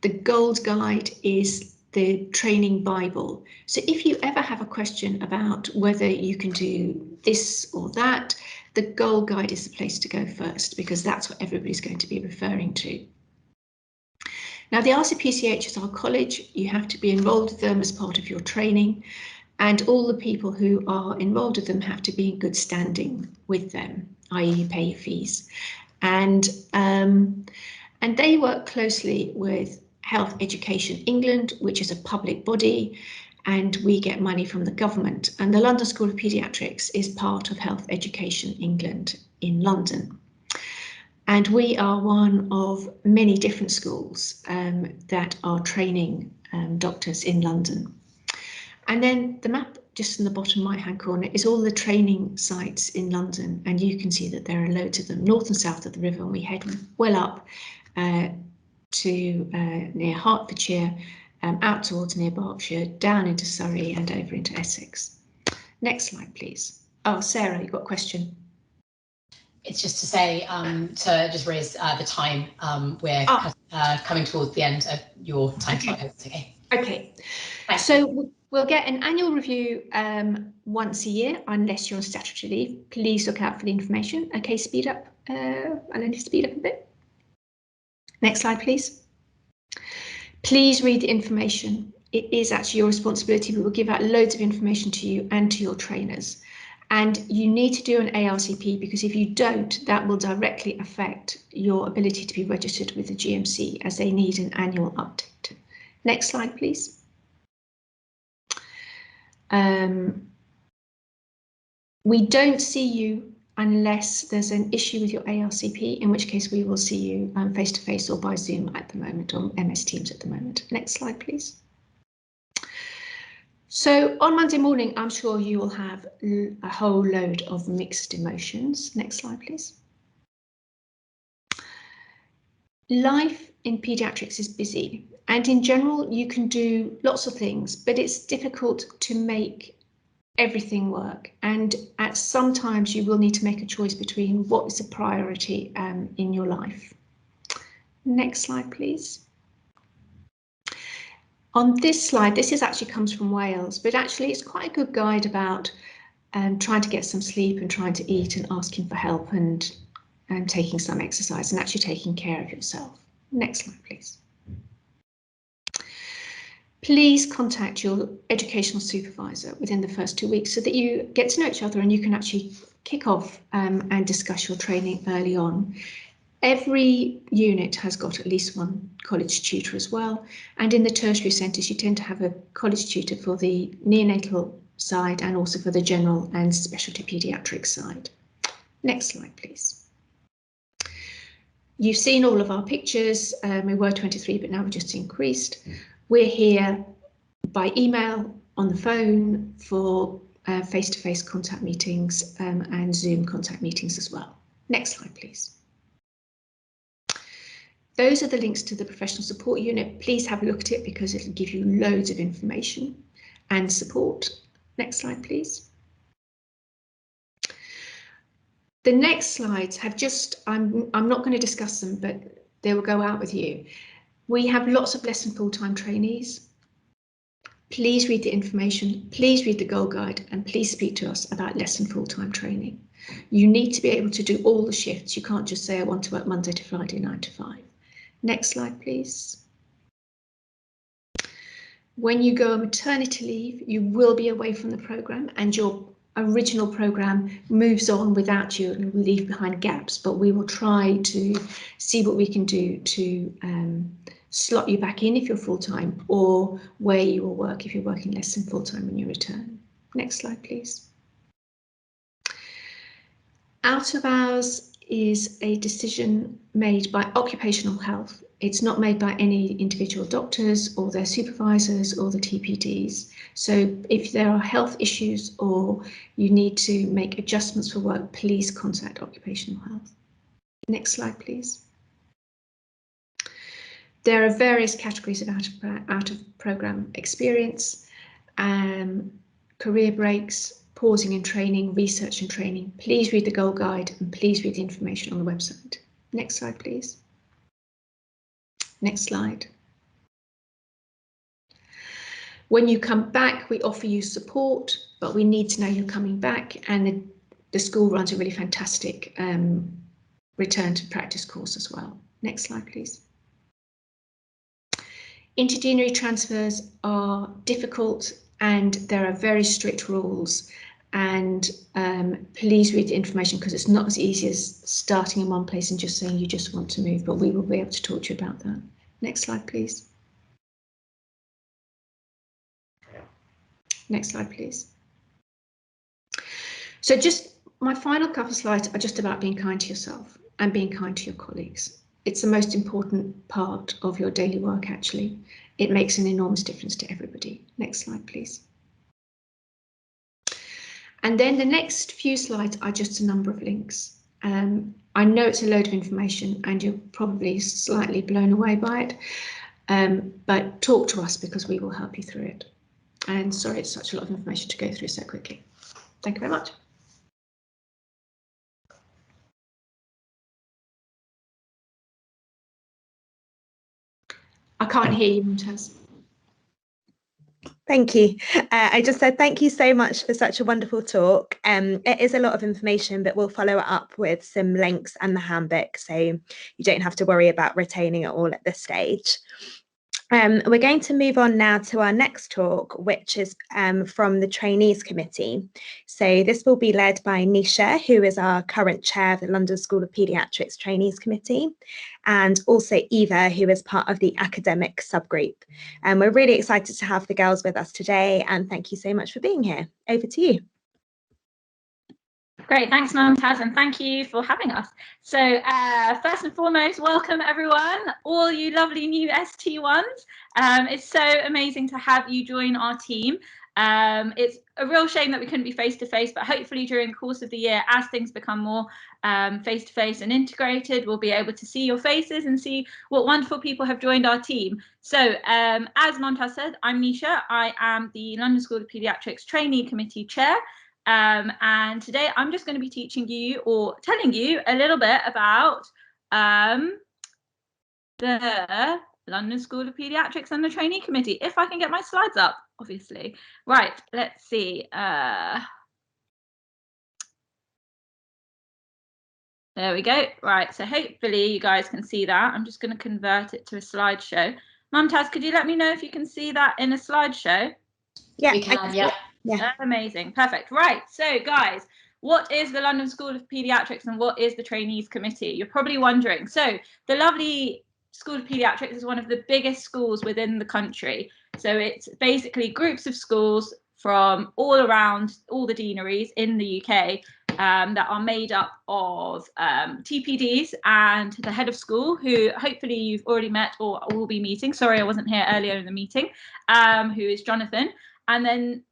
The Gold Guide is the training Bible. So if you ever have a question about whether you can do this or that, the Gold Guide is the place to go first, because that's what everybody's going to be referring to. Now, the RCPCH is our college. You have to be enrolled with them as part of your training, and all the people who are enrolled with them have to be in good standing with them, i.e. you pay your fees. And they work closely with Health Education England, which is a public body, and we get money from the government. And the London School of Pediatrics is part of Health Education England in London. And we are one of many different schools that are training doctors in London. And then the map just in the bottom right-hand corner is all the training sites in London, and you can see that there are loads of them, north and south of the river, and we head well up to near Hertfordshire, out towards near Berkshire, down into Surrey and over into Essex. Next slide, please. Oh, Sarah, you've got a question. It's just to say, to just raise the time. We're coming towards the end of your time slot. Okay. Okay. Thanks. So we'll get an annual review once a year, unless you're on statutory leave. Please look out for the information. Okay, speed up. I need to speed up a bit. Next slide, please. Please read the information. It is actually your responsibility. We will give out loads of information to you and to your trainers. And you need to do an ARCP, because if you don't, that will directly affect your ability to be registered with the GMC, as they need an annual update. Next slide, please. We don't see you unless there's an issue with your ARCP, in which case we will see you face-to-face or by Zoom at the moment, or MS Teams at the moment. Next slide, please. So on Monday morning, I'm sure you will have a whole load of mixed emotions. Next slide, please. Life in paediatrics is busy, and in general, you can do lots of things, but it's difficult to make everything work. And at sometimes you will need to make a choice between what is a priority in your life. Next slide, please. On this slide, this actually comes from Wales, but actually it's quite a good guide about trying to get some sleep and trying to eat and asking for help and taking some exercise and actually taking care of yourself. Next slide, please. Please contact your educational supervisor within the first 2 weeks so that you get to know each other and you can actually kick off and discuss your training early on. Every unit has got at least one college tutor as well, and in the tertiary centres you tend to have a college tutor for the neonatal side and also for the general and specialty paediatric side. Next slide, please. You've seen all of our pictures. We were 23, but now we've just increased. We're here by email, on the phone, for face-to-face contact meetings and Zoom contact meetings as well. Next slide, please. Those are the links to the professional support unit. Please have a look at it because it'll give you loads of information and support. Next slide, please. The next slides have just, I'm not going to discuss them, but they will go out with you. We have lots of less than full-time trainees. Please read the information, please read the goal guide, and please speak to us about less than full-time training. You need to be able to do all the shifts. You can't just say, I want to work Monday to Friday, 9 to 5. Next slide, please. When you go on maternity leave, you will be away from the programme and your original programme moves on without you and will leave behind gaps, but we will try to see what we can do to slot you back in if you're full-time, or where you will work if you're working less than full-time when you return. Next slide, please. Out of hours is a decision made by occupational health. It's not made by any individual doctors or their supervisors or the TPDs. So if there are health issues or you need to make adjustments for work, please contact occupational health. Next slide, please. There are various categories of out of programme experience, career breaks, pausing in training, research and training. Please read the goal guide and please read the information on the website. Next slide, please. Next slide. When you come back, we offer you support, but we need to know you're coming back, and the school runs a really fantastic return to practice course as well. Next slide, please. Intergeneric transfers are difficult and there are very strict rules, and please read the information because it's not as easy as starting in one place and just saying you just want to move, but we will be able to talk to you about that. Next slide, please. Next slide, please. So just my final couple of slides are just about being kind to yourself and being kind to your colleagues. It's the most important part of your daily work, actually. It makes an enormous difference to everybody. Next slide, please. And then the next few slides are just a number of links. I know it's a load of information and you're probably slightly blown away by it, but talk to us because we will help you through it. And sorry, it's such a lot of information to go through so quickly. Thank you very much. I can't hear you, Mumtaz. Thank you. I just said thank you so much for such a wonderful talk. It is a lot of information, but we'll follow it up with some links and the handbook, so you don't have to worry about retaining it all at this stage. We're going to move on now to our next talk, which is from the Trainees Committee. So this will be led by Nisha, who is our current chair of the London School of Pediatrics Trainees Committee, and also Eva, who is part of the academic subgroup. And we're really excited to have the girls with us today, and thank you so much for being here. Over to you. Great, thanks Mumtaz, and thank you for having us. So first and foremost, welcome everyone, all you lovely new ST1s. It's so amazing to have you join our team. It's a real shame that we couldn't be face-to-face, but hopefully during the course of the year, as things become more face-to-face and integrated, we'll be able to see your faces and see what wonderful people have joined our team. So as Mumtaz said, I'm Nisha. I am the London School of Pediatrics Trainee Committee Chair. And today I'm just going to be teaching you or telling you a little bit about the London School of Pediatrics and the Trainee Committee, if I can get my slides up, obviously. Right, let's see. There we go. Right, so hopefully you guys can see that. I'm just going to convert it to a slideshow. Mumtaz, could you let me know if you can see that in a slideshow? Yeah, we can, yeah. Yeah. Amazing, perfect. Right, so guys, what is the London School of Pediatrics and what is the Trainees Committee? You're probably wondering. So the lovely School of Pediatrics is one of the biggest schools within the country. So it's basically groups of schools from all around all the deaneries in the UK that are made up of TPDs and the head of school, who hopefully you've already met or will be meeting. Sorry, I wasn't here earlier in the meeting, who is Jonathan. And then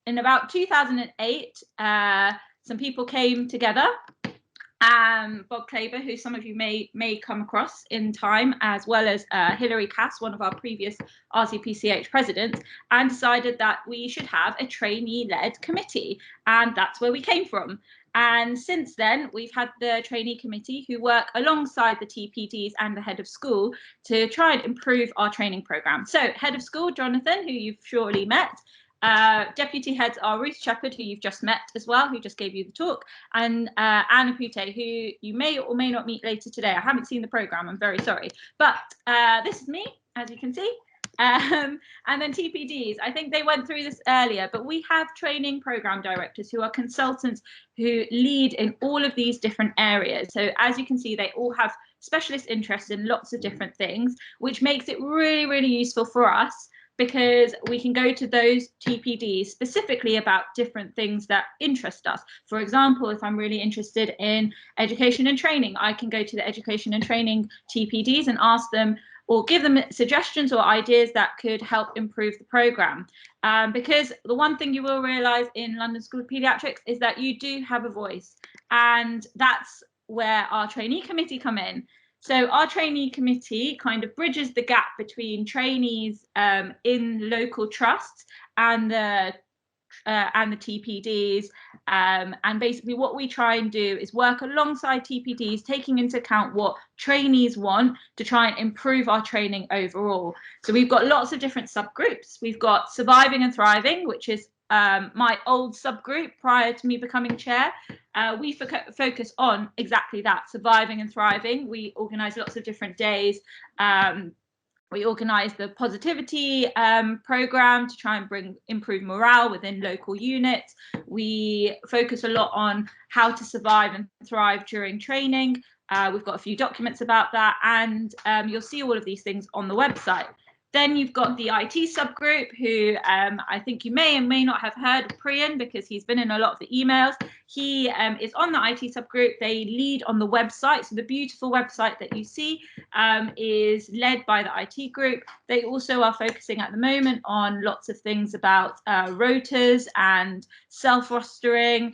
in about 2008, some people came together. Bob Claver, who some of you may come across in time, as well as Hilary Cass, one of our previous RCPCH presidents, and decided that we should have a trainee-led committee, and that's where we came from. And since then, we've had the trainee committee who work alongside the TPDs and the head of school to try and improve our training program. So head of school, Jonathan, who you've surely met. Deputy heads are Ruth Shepherd, who you've just met as well, who just gave you the talk, and Anna Pute, who you may or may not meet later today. I haven't seen the programme, I'm very sorry. But this is me, as you can see. And then TPDs, I think they went through this earlier, but we have training programme directors who are consultants who lead in all of these different areas. So as you can see, they all have specialist interests in lots of different things, which makes it really, really useful for us, because we can go to those TPDs specifically about different things that interest us. For example, if I'm really interested in education and training, I can go to the education and training TPDs and ask them or give them suggestions or ideas that could help improve the programme. Because the one thing you will realise in London School of Pediatrics is that you do have a voice, and that's where our trainee committee come in. So our trainee committee kind of bridges the gap between trainees in local trusts and the TPDs, and basically what we try and do is work alongside TPDs, taking into account what trainees want to try and improve our training overall. So we've got lots of different subgroups. We've got Surviving and Thriving, which is my old subgroup prior to me becoming chair. We focus on exactly that, surviving and thriving. We organise lots of different days. We organise the positivity programme to try and improve morale within local units. We focus a lot on how to survive and thrive during training. We've got a few documents about that, and you'll see all of these things on the website. Then you've got the IT subgroup, who I think you may and may not have heard of Priyan, because he's been in a lot of the emails. He is on the IT subgroup. They lead on the website. So the beautiful website that you see is led by the IT group. They also are focusing at the moment on lots of things about rotas and self-rostering.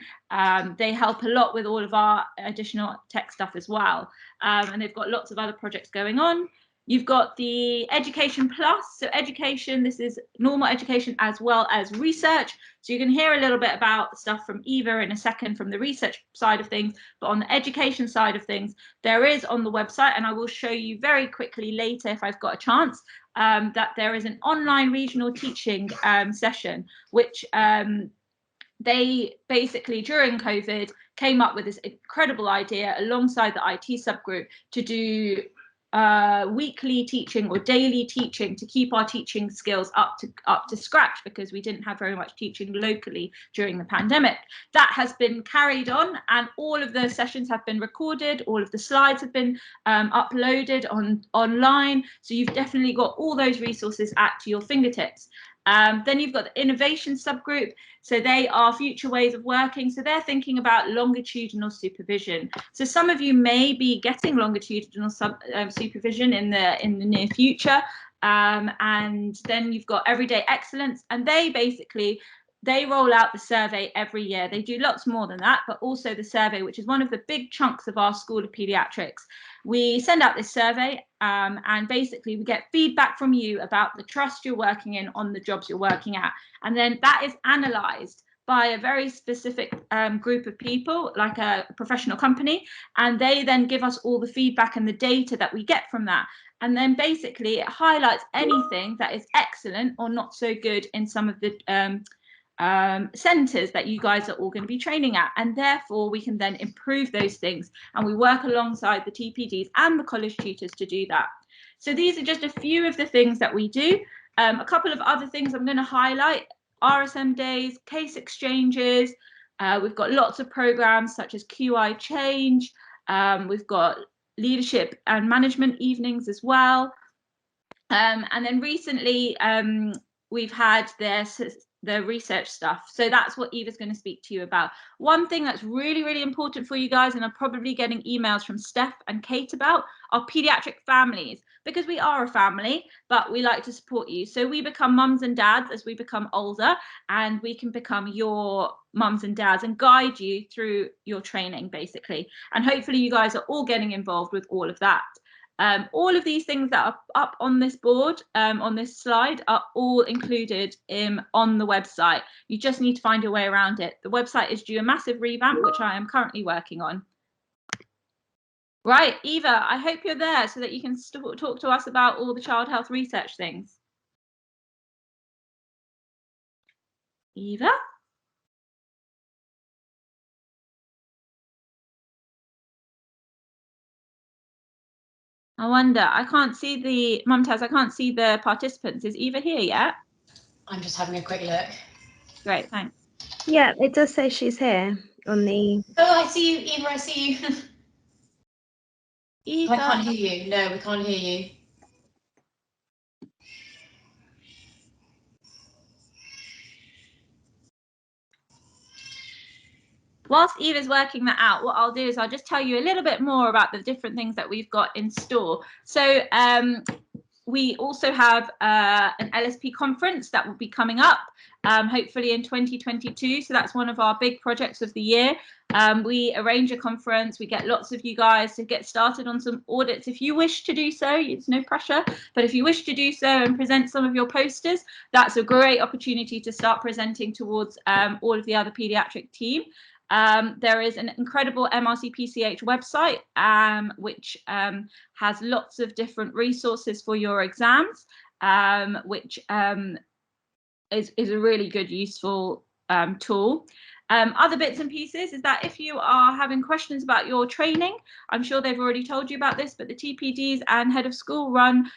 They help a lot with all of our additional tech stuff as well. And they've got lots of other projects going on. You've got the Education Plus. So education, this is normal education as well as research. So you can hear a little bit about the stuff from Eva in a second from the research side of things, but on the education side of things, there is on the website, and I will show you very quickly later if I've got a chance, that there is an online regional teaching session, which they basically during COVID came up with this incredible idea alongside the IT subgroup to do weekly teaching or daily teaching to keep our teaching skills up to scratch, because we didn't have very much teaching locally during the pandemic. That has been carried on, and all of the sessions have been recorded, all of the slides have been uploaded online, so you've definitely got all those resources at your fingertips. Then you've got the innovation subgroup. So they are future ways of working. So they're thinking about longitudinal supervision. So some of you may be getting longitudinal supervision in the near future. And then you've got everyday excellence, and they roll out the survey every year. They do lots more than that, but also the survey, which is one of the big chunks of our School of Pediatrics. We send out this survey and basically we get feedback from you about the trust you're working in on the jobs you're working at. And then that is analysed by a very specific group of people, like a professional company, and they then give us all the feedback and the data that we get from that. And then basically it highlights anything that is excellent or not so good in some of the centres that you guys are all going to be training at, and therefore we can then improve those things, and we work alongside the TPDs and the college tutors to do that. So these are just a few of the things that we do. A couple of other things I'm going to highlight: RSM days, case exchanges, we've got lots of programs such as QI Change, we've got leadership and management evenings as well, and then recently we've had the research stuff. So that's what Eva's going to speak to you about. One thing that's really, really important for you guys, and I'm probably getting emails from Steph and Kate about, are paediatric families, because we are a family, but we like to support you. So we become mums and dads as we become older, and we can become your mums and dads and guide you through your training, basically. And hopefully you guys are all getting involved with all of that. All of these things that are up on this board, on this slide, are all included on the website. You just need to find your way around it. The website is due a massive revamp, which I am currently working on. Right, Eva, I hope you're there so that you can talk to us about all the child health research things. Eva? I wonder, I can't see the, Mumtaz, I can't see the participants. Is Eva here yet? I'm just having a quick look. Great, thanks. Yeah, it does say she's here on the... Oh, I see you, Eva, I see you. Eva. I can't hear you. No, we can't hear you. Whilst Eva's working that out, what I'll do is I'll just tell you a little bit more about the different things that we've got in store. So we also have an LSP conference that will be coming up, hopefully in 2022. So that's one of our big projects of the year. We arrange a conference, we get lots of you guys to get started on some audits if you wish to do so. It's no pressure, but if you wish to do so and present some of your posters, that's a great opportunity to start presenting towards all of the other paediatric team. There is an incredible MRC PCH website, which has lots of different resources for your exams, which is a really good, useful tool. Other bits and pieces is that if you are having questions about your training, I'm sure they've already told you about this, but the TPDs and head of school run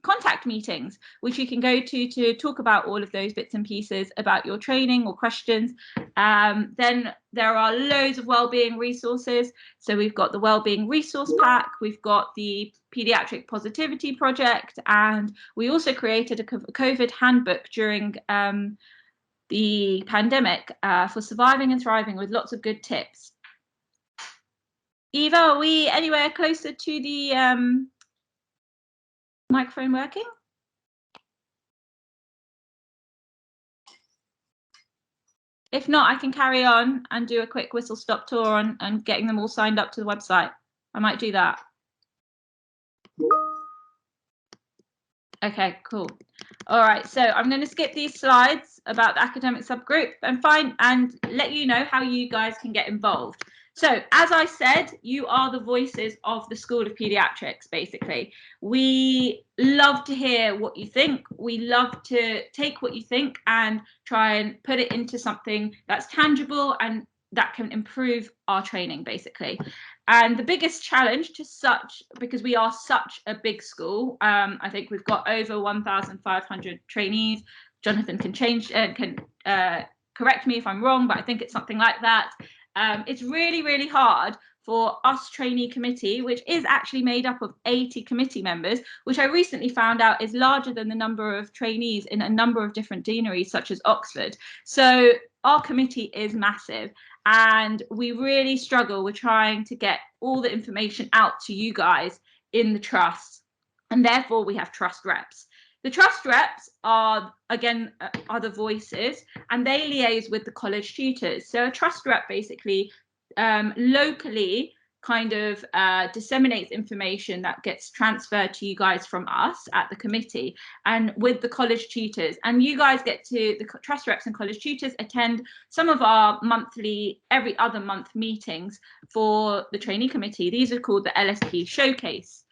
contact meetings, which you can go to talk about all of those bits and pieces about your training or questions. Then there are loads of wellbeing resources. So we've got the wellbeing resource pack, we've got the pediatric positivity project, and we also created a COVID handbook during the pandemic for surviving and thriving, with lots of good tips. Eva, are we anywhere closer to the microphone working? If not, I can carry on and do a quick whistle stop tour on getting them all signed up to the website. I might do that. Okay, cool. All right, so I'm going to skip these slides about the academic subgroup and let you know how you guys can get involved. So, as I said, you are the voices of the School of Pediatrics, basically. We love to hear what you think. We love to take what you think and try and put it into something that's tangible and that can improve our training, basically. And the biggest challenge to because we are such a big school, I think we've got over 1,500 trainees. Jonathan can correct me if I'm wrong, but I think it's something like that. It's really, really hard for us trainee committee, which is actually made up of 80 committee members, which I recently found out is larger than the number of trainees in a number of different deaneries, such as Oxford. So our committee is massive, and we really struggle with trying to get all the information out to you guys in the trust, and therefore we have trust reps. The trust reps are, again, other voices, and they liaise with the college tutors. So a trust rep basically locally kind of disseminates information that gets transferred to you guys from us at the committee and with the college tutors. And you guys get to, the trust reps and college tutors attend some of our monthly, every other month meetings for the trainee committee. These are called the LSP Showcase.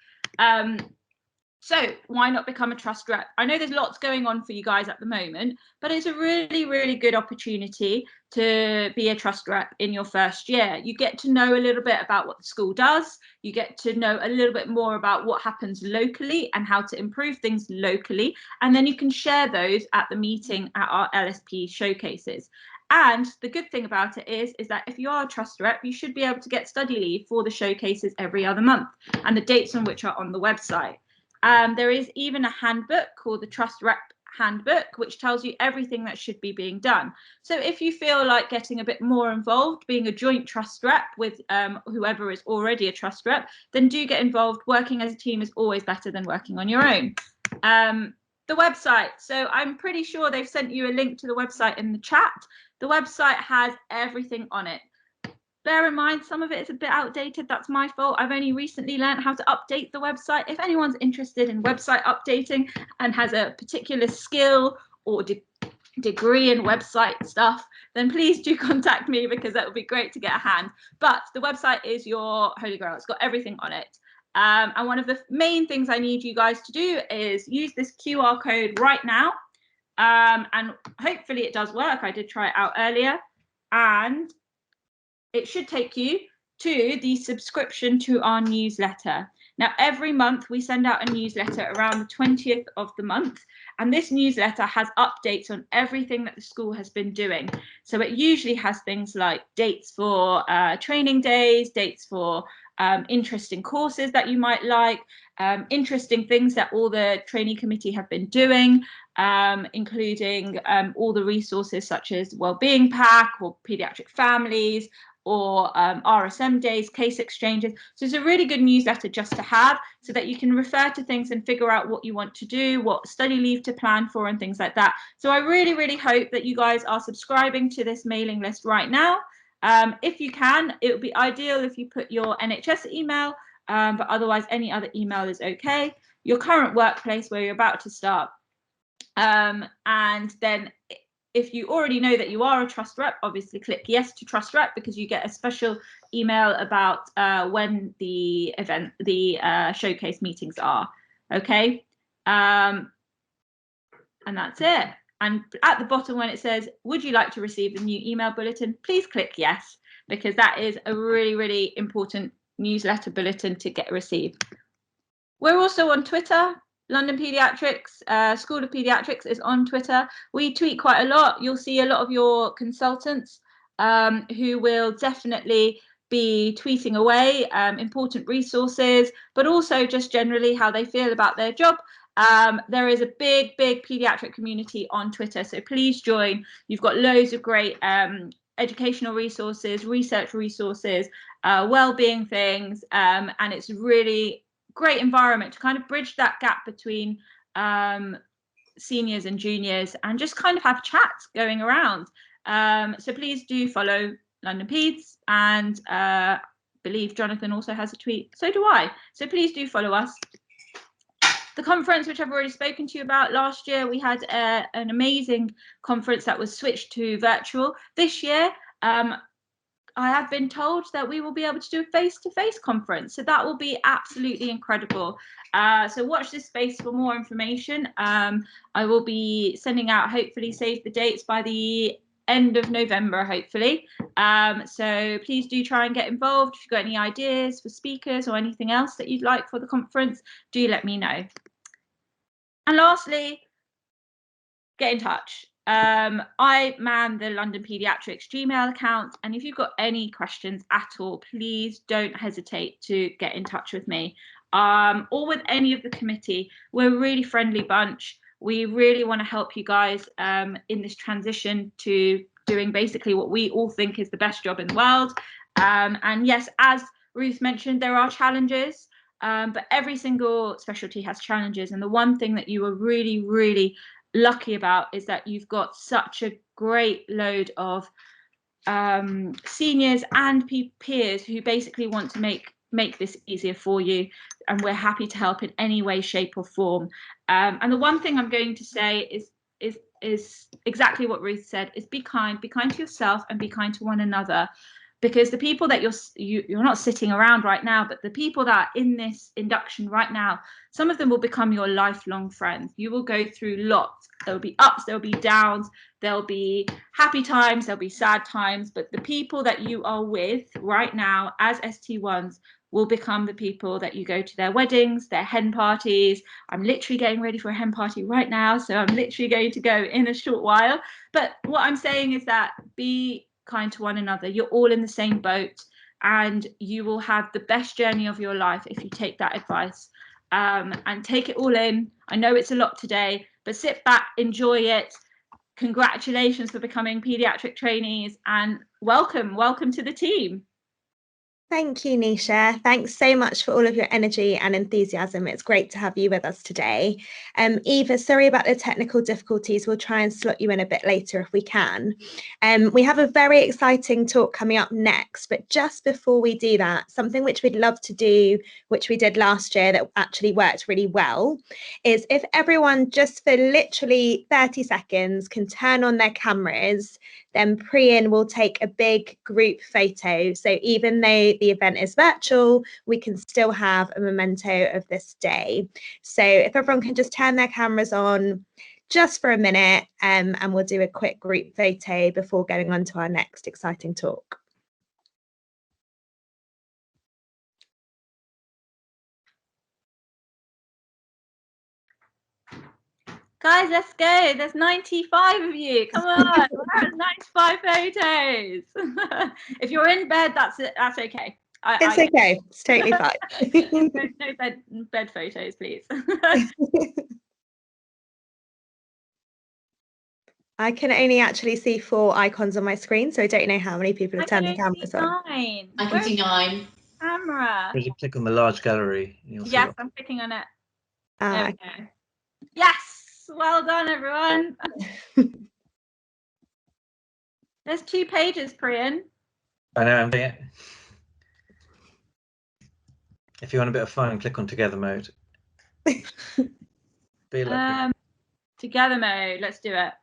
So why not become a trust rep? I know there's lots going on for you guys at the moment, but it's a really, really good opportunity to be a trust rep in your first year. You get to know a little bit about what the school does. You get to know a little bit more about what happens locally and how to improve things locally. And then you can share those at the meeting at our LSP showcases. And the good thing about it is that if you are a trust rep, you should be able to get study leave for the showcases every other month, and the dates on which are on the website. There is even a handbook called the Trust Rep Handbook, which tells you everything that should be being done. So if you feel like getting a bit more involved, being a joint trust rep with whoever is already a trust rep, then do get involved. Working as a team is always better than working on your own. The website. So I'm pretty sure they've sent you a link to the website in the chat. The website has everything on it. Bear in mind, some of it is a bit outdated. That's my fault. I've only recently learned how to update the website. If anyone's interested in website updating and has a particular skill or degree in website stuff, then please do contact me, because that would be great to get a hand. But the website is your holy grail. It's got everything on it. And one of the main things I need you guys to do is use this QR code right now. And hopefully it does work. I did try it out earlier. And it should take you to the subscription to our newsletter. Now, every month we send out a newsletter around the 20th of the month, and this newsletter has updates on everything that the school has been doing. So it usually has things like dates for training days, dates for interesting courses that you might like, interesting things that all the trainee committee have been doing, including all the resources such as wellbeing pack or pediatric families, or RSM days, case exchanges. So it's a really good newsletter just to have, so that you can refer to things and figure out what you want to do, what study leave to plan for, and things like that. So I really, really hope that you guys are subscribing to this mailing list right now. If you can, it would be ideal if you put your NHS email, but otherwise any other email is okay. Your current workplace where you're about to start. And then if you already know that you are a trust rep, obviously click yes to trust rep, because you get a special email about when the showcase meetings are. Okay. And that's it. And at the bottom, when it says, would you like to receive the new email bulletin, please click yes, because that is a really, really important newsletter bulletin to get received. We're also on Twitter. London Pediatrics, School of Pediatrics is on Twitter. We tweet quite a lot. You'll see a lot of your consultants who will definitely be tweeting away important resources, but also just generally how they feel about their job. There is a big, big pediatric community on Twitter, so please join. You've got loads of great educational resources, research resources, well-being things, and it's really great environment to kind of bridge that gap between seniors and juniors, and just kind of have chats going around. So please do follow London Peds, and believe Jonathan also has a tweet, so do I. So please do follow us. The conference, which I've already spoken to you about, last year we had an amazing conference that was switched to virtual. This year, I have been told that we will be able to do a face-to-face conference, so that will be absolutely incredible. So watch this space for more information. I will be sending out, hopefully, save the dates by the end of November, hopefully. So please do try and get involved. If you've got any ideas for speakers or anything else that you'd like for the conference, do let me know. And lastly, get in touch. I man the London Pediatrics Gmail account, and if you've got any questions at all, please don't hesitate to get in touch with me, or with any of the committee. We're a really friendly bunch. We really want to help you guys in this transition to doing basically what we all think is the best job in the world. And yes, as Ruth mentioned, there are challenges, but every single specialty has challenges. And the one thing that you are really, really lucky about is that you've got such a great load of seniors and peers who basically want to make this easier for you, and we're happy to help in any way, shape or form. And the one thing I'm going to say is exactly what Ruth said, is be kind to yourself and be kind to one another, because the people that you're not sitting around right now, but the people that are in this induction right now, some of them will become your lifelong friends. You will go through lots. There'll be ups, there'll be downs, there'll be happy times, there'll be sad times, but the people that you are with right now as ST1s will become the people that you go to their weddings, their hen parties. I'm literally getting ready for a hen party right now, so I'm literally going to go in a short while. But what I'm saying is that be kind to one another. You're all in the same boat, and you will have the best journey of your life if you take that advice, and take it all in. I know it's a lot today, but sit back, enjoy it. Congratulations for becoming paediatric trainees, and welcome to the team. Thank you, Nisha. Thanks so much for all of your energy and enthusiasm. It's great to have you with us today. Eva, sorry about the technical difficulties. We'll try and slot you in a bit later if we can. We have a very exciting talk coming up next, but just before we do that, something which we'd love to do, which we did last year that actually worked really well, is if everyone just for literally 30 seconds can turn on their cameras, then Priyan will take a big group photo. So even though the event is virtual, we can still have a memento of this day. So if everyone can just turn their cameras on just for a minute, and we'll do a quick group photo before going on to our next exciting talk. Guys, let's go. There's 95 of you. Come on. We're at 95 photos. If you're in bed, that's it. That's okay. It's okay. It's totally fine. No bed photos, please. I can only actually see 4 icons on my screen, so I don't know how many people have turned their cameras on. 9. I can see 9. Camera. You click on the large gallery. You'll see yes, I'm clicking on it. There we go. Yes. Well done, everyone. There's 2 pages, Priyan. I know, I'm doing it. If you want a bit of fun, click on together mode. Be lucky. Together mode. Let's do it.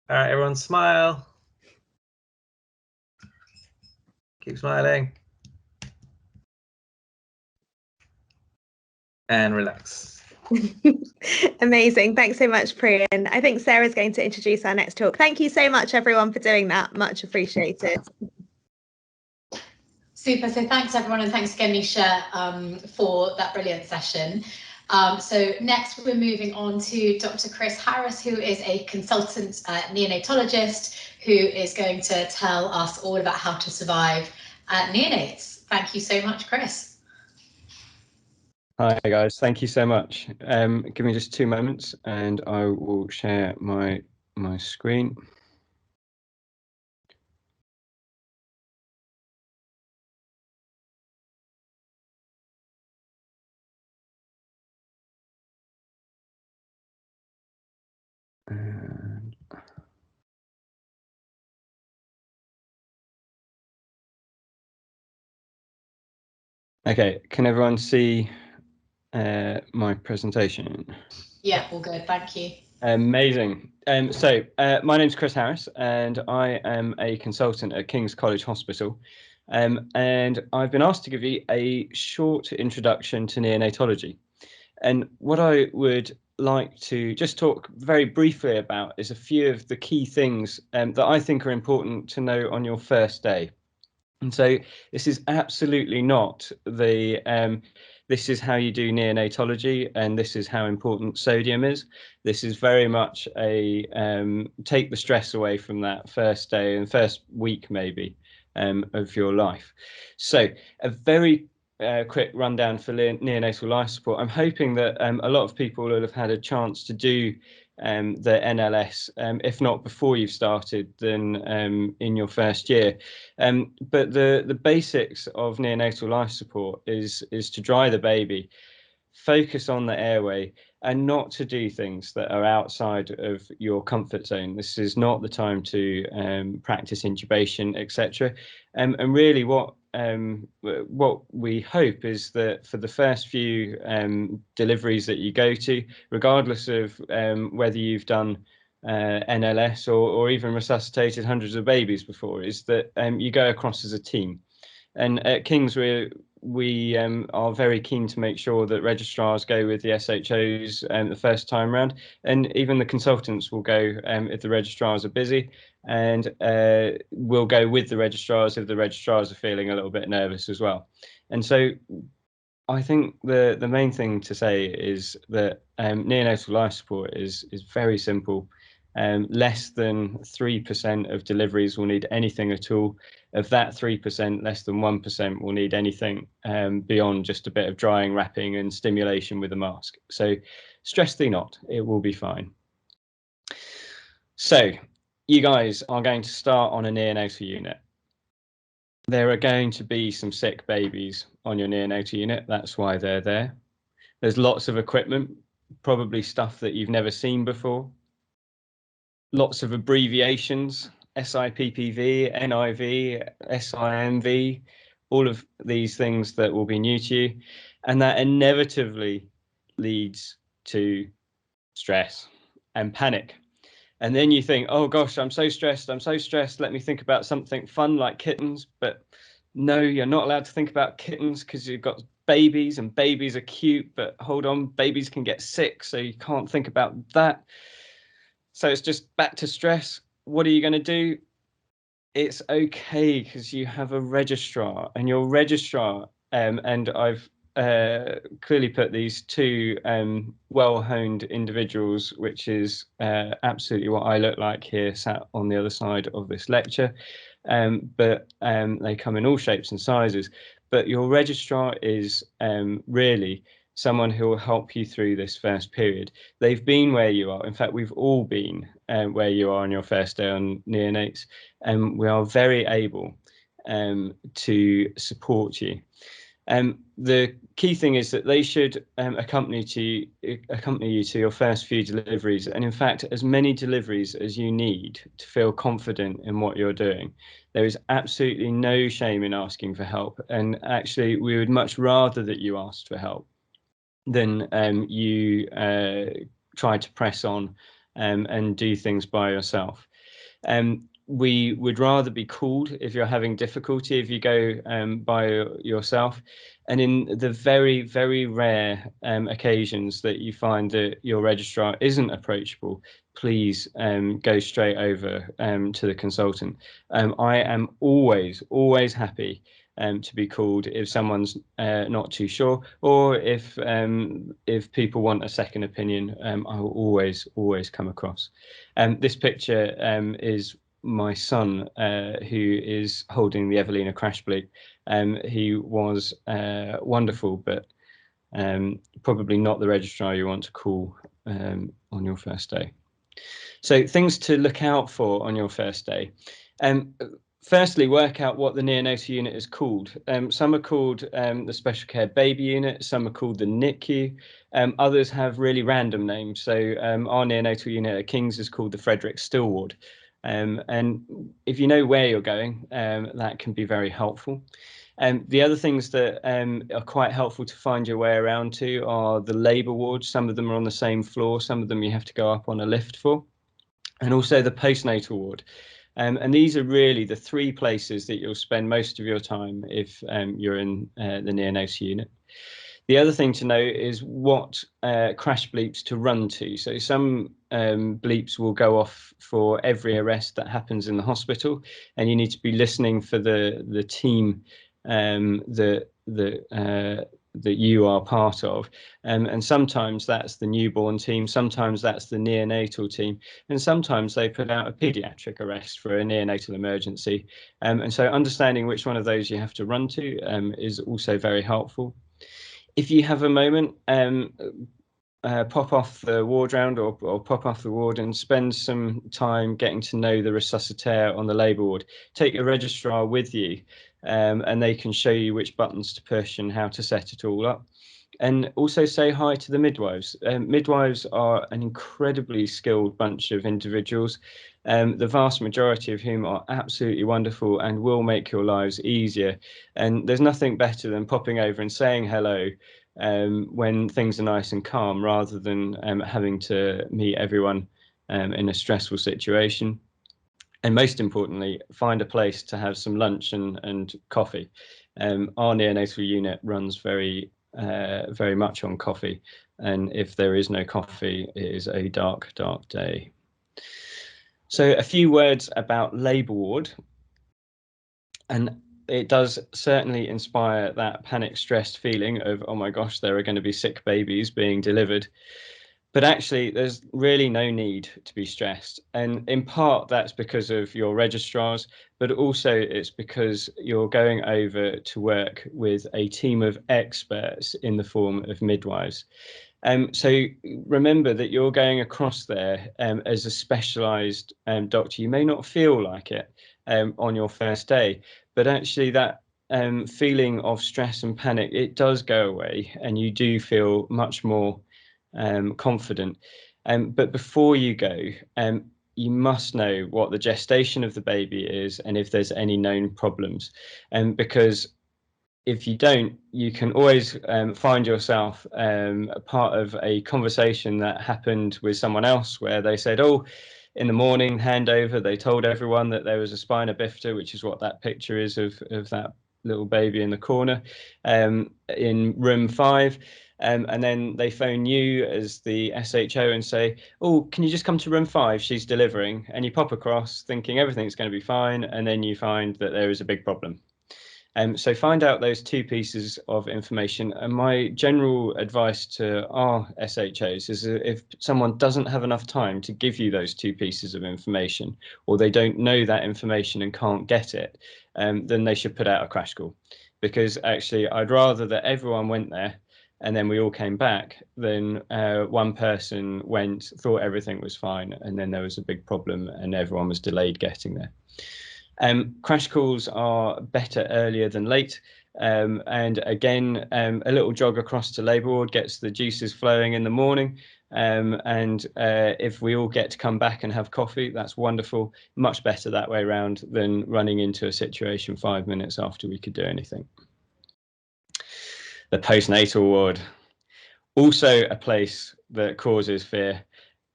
All right, everyone smile. Keep smiling. And relax. Amazing. Thanks so much, Priyan. I think Sarah's going to introduce our next talk. Thank you so much, everyone, for doing that. Much appreciated. Super. So thanks, everyone, and thanks again, Nisha, for that brilliant session. So next we're moving on to Dr. Chris Harris, who is a consultant neonatologist, who is going to tell us all about how to survive neonates. Thank you so much, Chris. Hi guys, thank you so much. Give me just 2 moments and I will share my screen. And Okay, can everyone see my presentation? Yeah, all good, thank you. Amazing. My name's Chris Harris, and I am a consultant at King's College Hospital. And I've been asked to give you a short introduction to neonatology. And what I would like to just talk very briefly about is a few of the key things that I think are important to know on your first day. And so this is absolutely not this is how you do neonatology, and this is how important sodium is. This is very much a take the stress away from that first day and first week maybe of your life. So a very quick rundown for neonatal life support. I'm hoping that a lot of people will have had a chance to do the NLS, if not before you've started, then in your first year. But the basics of neonatal life support is to dry the baby, focus on the airway, and not to do things that are outside of your comfort zone. This is not the time to practice intubation, etc. And really what we hope is that for the first few deliveries that you go to, regardless of whether you've done NLS or even resuscitated hundreds of babies before, is that you go across as a team. And at King's, we are very keen to make sure that registrars go with the SHOs the first time round, and even the consultants will go if the registrars are busy, and we'll go with the registrars if the registrars are feeling a little bit nervous as well. And so I think the main thing to say is that neonatal life support is very simple. Less than 3% of deliveries will need anything at all. Of that 3%, less than 1% will need anything beyond just a bit of drying, wrapping and stimulation with a mask. So stress thee not, it will be fine. So you guys are going to start on a neonatal unit. There are going to be some sick babies on your neonatal unit. That's why they're there. There's lots of equipment, probably stuff that you've never seen before. Lots of abbreviations, SIPPV, NIV, SIMV, all of these things that will be new to you. And that inevitably leads to stress and panic. And then you think, oh gosh, I'm so stressed. Let me think about something fun like kittens. But no, you're not allowed to think about kittens because you've got babies, and babies are cute. But hold on, babies can get sick, so you can't think about that. So it's just back to stress. What are you going to do? It's okay because you have a registrar, and your registrar, and I've clearly put these two well-honed individuals, which is absolutely what I look like here, sat on the other side of this lecture. But they come in all shapes and sizes. But your registrar is really someone who will help you through this first period. They've been where you are. In fact, we've all been where you are on your first day on neonates, and we are very able to support you. The key thing is that they should accompany you to your first few deliveries, and in fact, as many deliveries as you need to feel confident in what you're doing. There is absolutely no shame in asking for help, and actually, we would much rather that you asked for help than you try to press on and do things by yourself. We would rather be called if you're having difficulty if you go by yourself. And in the very, very rare occasions that you find that your registrar isn't approachable, please go straight over to the consultant. I am always happy to be called if someone's not too sure, or if people want a second opinion. I will always come across. This picture is my son, who is holding the Evelina crash bleep. He was wonderful, but probably not the registrar you want to call on your first day. So things to look out for on your first day. Firstly, work out what the neonatal unit is called. Some are called the special care baby unit, some are called the NICU, others have really random names. So our neonatal unit at King's is called the Frederick Still Ward. And if you know where you're going, that can be very helpful. The other things that are quite helpful to find your way around to are the labour wards. Some of them are on the same floor, some of them you have to go up on a lift for, and also the postnatal ward. And these are really the three places that you'll spend most of your time if you're in the neonatal unit. The other thing to note is what crash bleeps to run to. So some bleeps will go off for every arrest that happens in the hospital, and you need to be listening for the team that you are part of. And sometimes that's the newborn team, sometimes that's the neonatal team, and sometimes they put out a paediatric arrest for a neonatal emergency. And so understanding which one of those you have to run to is also very helpful. If you have a moment, pop off the ward round or pop off the ward and spend some time getting to know the resuscitator on the labour ward. Take your registrar with you, and they can show you which buttons to push and how to set it all up. And also say hi to the midwives. Midwives are an incredibly skilled bunch of individuals, the vast majority of whom are absolutely wonderful and will make your lives easier. And there's nothing better than popping over and saying hello when things are nice and calm, rather than having to meet everyone in a stressful situation. And most importantly, find a place to have some lunch and coffee. Our neonatal unit runs very much on coffee, and if there is no coffee, it is a dark, dark day. So a few words about labour ward, and it does certainly inspire that panic stressed feeling of, oh my gosh, there are going to be sick babies being delivered. But actually, there's really no need to be stressed. And in part, that's because of your registrars, but also it's because you're going over to work with a team of experts in the form of midwives. So remember that you're going across there as a specialised doctor. You may not feel like it on your first day, but actually that feeling of stress and panic, it does go away, and you do feel much more confident. But before you go, you must know what the gestation of the baby is and if there's any known problems. Because if you don't, you can always find yourself a part of a conversation that happened with someone else where they said, oh, in the morning handover, they told everyone that there was a spina bifida, which is what that picture is of that little baby in the corner in room 5. And then they phone you as the SHO and say, oh, can you just come to room 5? She's delivering. And you pop across thinking everything's going to be fine. And then you find that there is a big problem. So find out those 2 pieces of information. And my general advice to our SHOs is that if someone doesn't have enough time to give you those 2 pieces of information, or they don't know that information and can't get it, then they should put out a crash call. Because actually, I'd rather that everyone went there and then we all came back than one person went, thought everything was fine, and then there was a big problem and everyone was delayed getting there. Crash calls are better earlier than late. And again, a little jog across to labour ward gets the juices flowing in the morning. And if we all get to come back and have coffee, that's wonderful. Much better that way around than running into a situation 5 minutes after we could do anything. The postnatal ward, also a place that causes fear.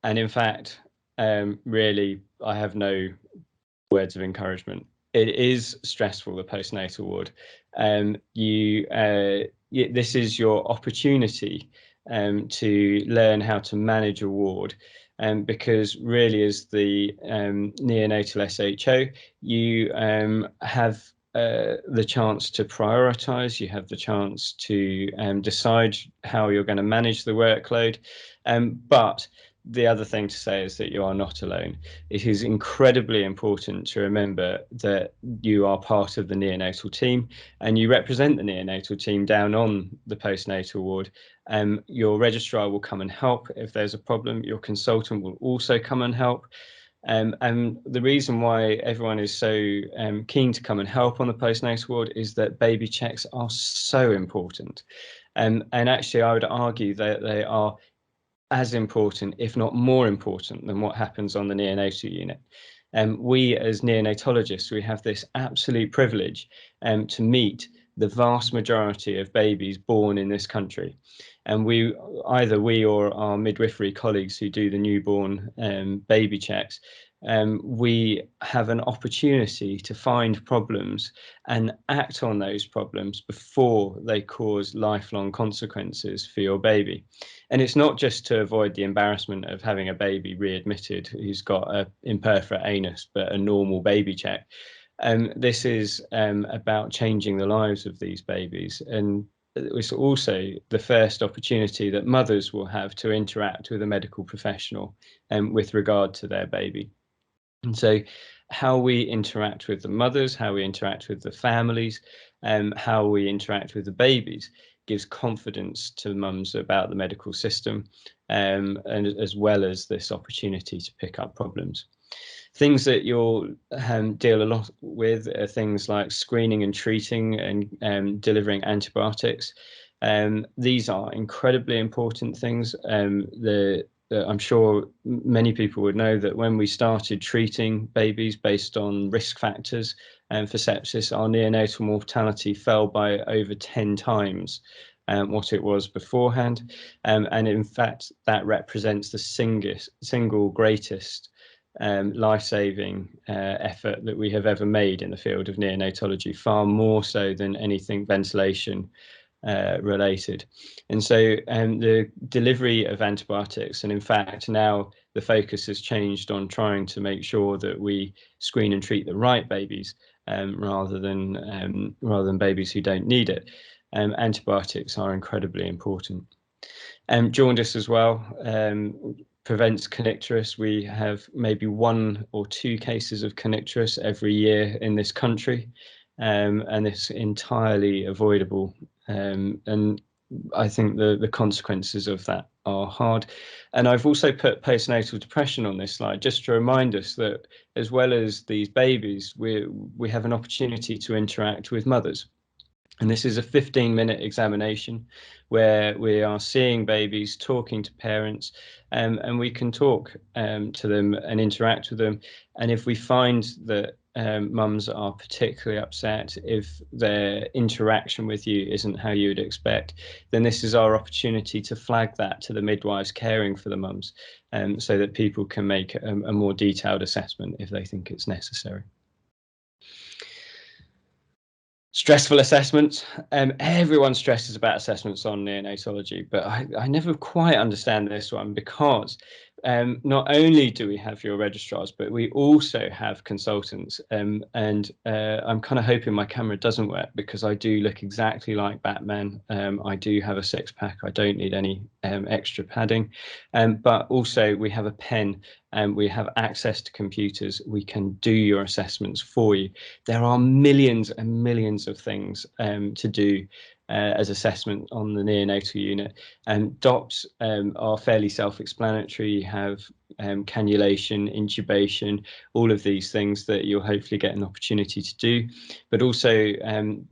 And in fact, really, I have no words of encouragement. It is stressful, the postnatal ward. This is your opportunity to learn how to manage a ward, because really as the neonatal SHO, you have the chance to prioritise, you have the chance to decide how you're going to manage the workload, but the other thing to say is that you are not alone. It is incredibly important to remember that you are part of the neonatal team and you represent the neonatal team down on the postnatal ward. Your registrar will come and help if there's a problem. Your consultant will also come and help. And the reason why everyone is so keen to come and help on the postnatal ward is that baby checks are so important. And actually, I would argue that they are as important, if not more important, than what happens on the neonatal unit. We as neonatologists, we have this absolute privilege to meet the vast majority of babies born in this country. And either we or our midwifery colleagues who do the newborn baby checks, we have an opportunity to find problems and act on those problems before they cause lifelong consequences for your baby. And it's not just to avoid the embarrassment of having a baby readmitted who's got an imperforate anus but a normal baby check. This is about changing the lives of these babies, and it's also the first opportunity that mothers will have to interact with a medical professional with regard to their baby. And so how we interact with the mothers, how we interact with the families, how we interact with the babies gives confidence to mums about the medical system, and as well as this opportunity to pick up problems. Things that you'll deal a lot with are things like screening and treating and delivering antibiotics. These are incredibly important things. I'm sure many people would know that when we started treating babies based on risk factors for sepsis, our neonatal mortality fell by over 10 times what it was beforehand. And in fact, that represents the single greatest life-saving effort that we have ever made in the field of neonatology, far more so than anything ventilation related. And so the delivery of antibiotics, and in fact now the focus has changed on trying to make sure that we screen and treat the right babies rather than babies who don't need it. Antibiotics are incredibly important. Jaundice as well prevents kernicterus. We have maybe 1 or 2 cases of kernicterus every year in this country, and it's entirely avoidable. And I think the consequences of that are hard. And I've also put postnatal depression on this slide just to remind us that as well as these babies, we have an opportunity to interact with mothers. And this is a 15-minute examination where we are seeing babies, talking to parents, and we can talk to them and interact with them. And if we find that mums are particularly upset, if their interaction with you isn't how you would expect, then this is our opportunity to flag that to the midwives caring for the mums, so that people can make a more detailed assessment if they think it's necessary. Stressful assessments. Everyone stresses about assessments on neonatology, but I never quite understand this one, because not only do we have your registrars, but we also have consultants. And I'm kind of hoping my camera doesn't work, because I do look exactly like Batman. I do have a 6-pack. I don't need any extra padding. But also we have a pen, and we have access to computers. We can do your assessments for you. There are millions and millions of things to do as assessment on the neonatal unit. And DOPS are fairly self-explanatory. You have cannulation, intubation, all of these things that you'll hopefully get an opportunity to do, but also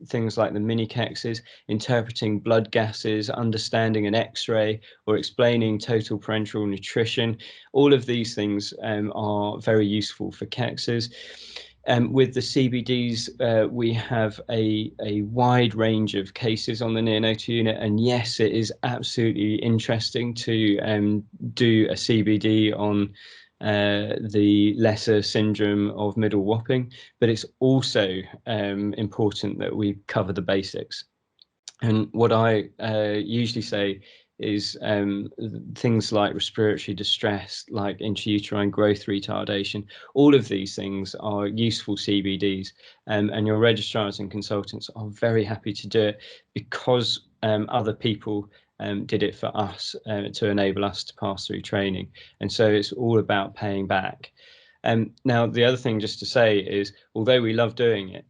things like the mini kexes, interpreting blood gases, understanding an X-ray, or explaining total parenteral nutrition. All of these things are very useful for kexes. With the CBDs, we have a wide range of cases on the neonatal unit, and yes, it is absolutely interesting to do a CBD on the lesser syndrome of middle whopping, but it's also important that we cover the basics. And what I usually say is things like respiratory distress, like intrauterine growth retardation. All of these things are useful CBDs, and your registrars and consultants are very happy to do it, because other people did it for us to enable us to pass through training. And so it's all about paying back. Now, the other thing just to say is, although we love doing it,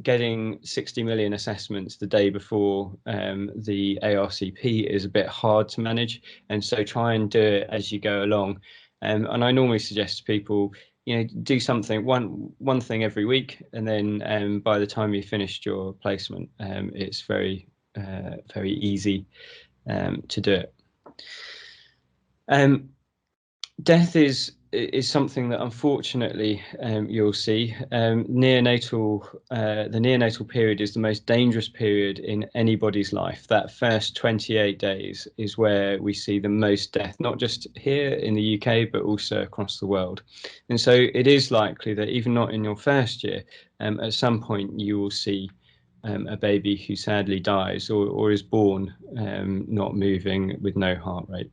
getting 60 million assessments the day before the ARCP is a bit hard to manage, and so try and do it as you go along. And I normally suggest to people, do something, one thing every week, and then by the time you've finished your placement, it's very easy to do it. Death is is something that unfortunately you'll see. The neonatal period is the most dangerous period in anybody's life. That first 28 days is where we see the most death, not just here in the UK, but also across the world. And so it is likely that even not in your first year, at some point you will see a baby who sadly dies or is born not moving with no heart rate.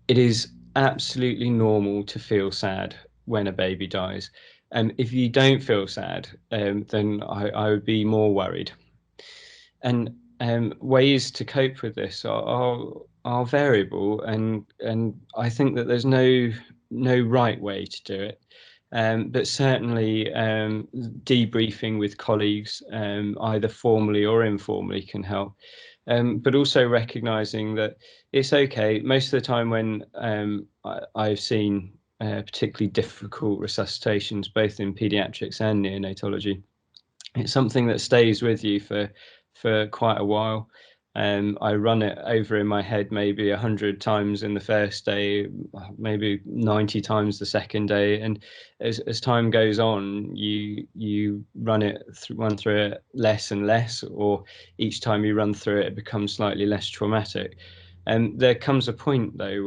It is absolutely normal to feel sad when a baby dies. If you don't feel sad, then I would be more worried. And ways to cope with this are variable, and I think that there's no right way to do it. But certainly debriefing with colleagues, either formally or informally, can help. But also recognizing that it's okay. Most of the time when I've seen particularly difficult resuscitations, both in pediatrics and neonatology, it's something that stays with you for quite a while. I run it over in my head maybe 100 times in the first day, maybe 90 times the second day, and as time goes on, you run through it less and less, or each time you run through it, it becomes slightly less traumatic. And there comes a point though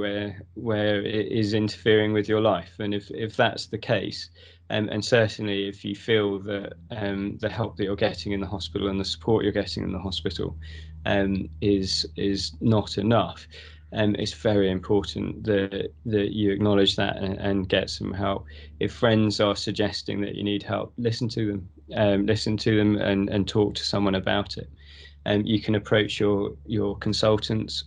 where it is interfering with your life, and if that's the case, and certainly if you feel that the help that you're getting in the hospital and the support you're getting in the hospital is not enough, it's very important that you acknowledge that and get some help. If friends are suggesting that you need help, listen to them and talk to someone about it. You can approach your consultants.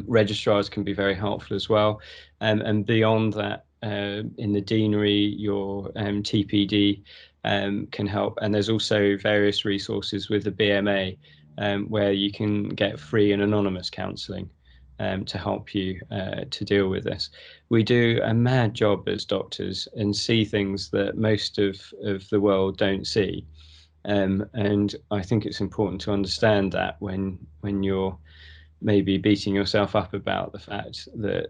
Registrars can be very helpful as well, and beyond that, in the deanery, your TPD can help, and there's also various resources with the BMA where you can get free and anonymous counselling to help you to deal with this. We do a mad job as doctors and see things that most of the world don't see, and I think it's important to understand that when you're maybe beating yourself up about the fact that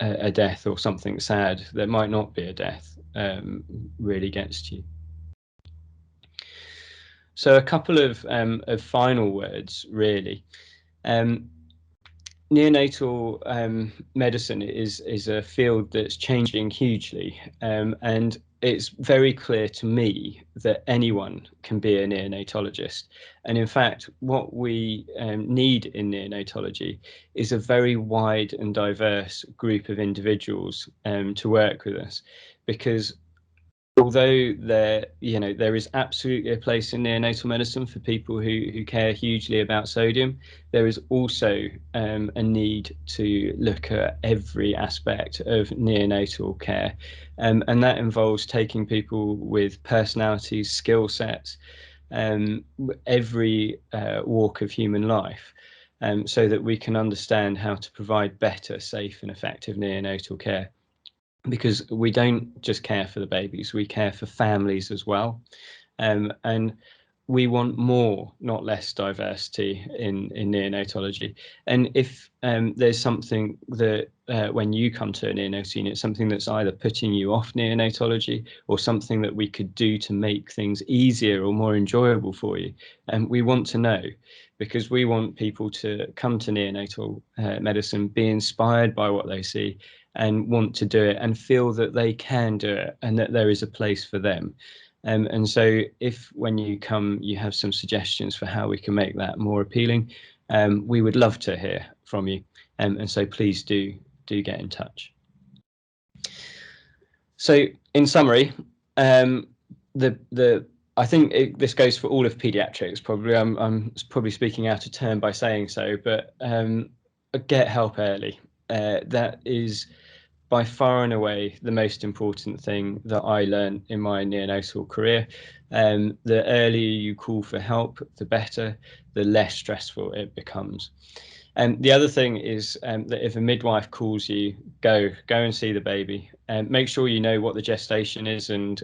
a death or something sad that might not be a death really gets to you. So a couple of final words, really. Neonatal medicine is a field that's changing hugely, and it's very clear to me that anyone can be a neonatologist. And in fact, what we need in neonatology is a very wide and diverse group of individuals to work with us, because although there is absolutely a place in neonatal medicine for people who care hugely about sodium, there is also a need to look at every aspect of neonatal care, and that involves taking people with personalities, skill sets, every walk of human life, so that we can understand how to provide better, safe and effective neonatal care. Because we don't just care for the babies, we care for families as well. And we want more, not less, diversity in neonatology. And if there's something that when you come to a neonatal unit, something that's either putting you off neonatology or something that we could do to make things easier or more enjoyable for you, we want to know, because we want people to come to neonatal medicine, be inspired by what they see, and want to do it and feel that they can do it and that there is a place for them. And so if when you come you have some suggestions for how we can make that more appealing, we would love to hear from you, and so please do get in touch. So in summary, I think this goes for all of pediatrics. Probably I'm probably speaking out of turn by saying so, but get help early. That is by far and away the most important thing that I learned in my neonatal career. The earlier you call for help, the better, the less stressful it becomes. And the other thing is that if a midwife calls you, go and see the baby, and make sure you know what the gestation is and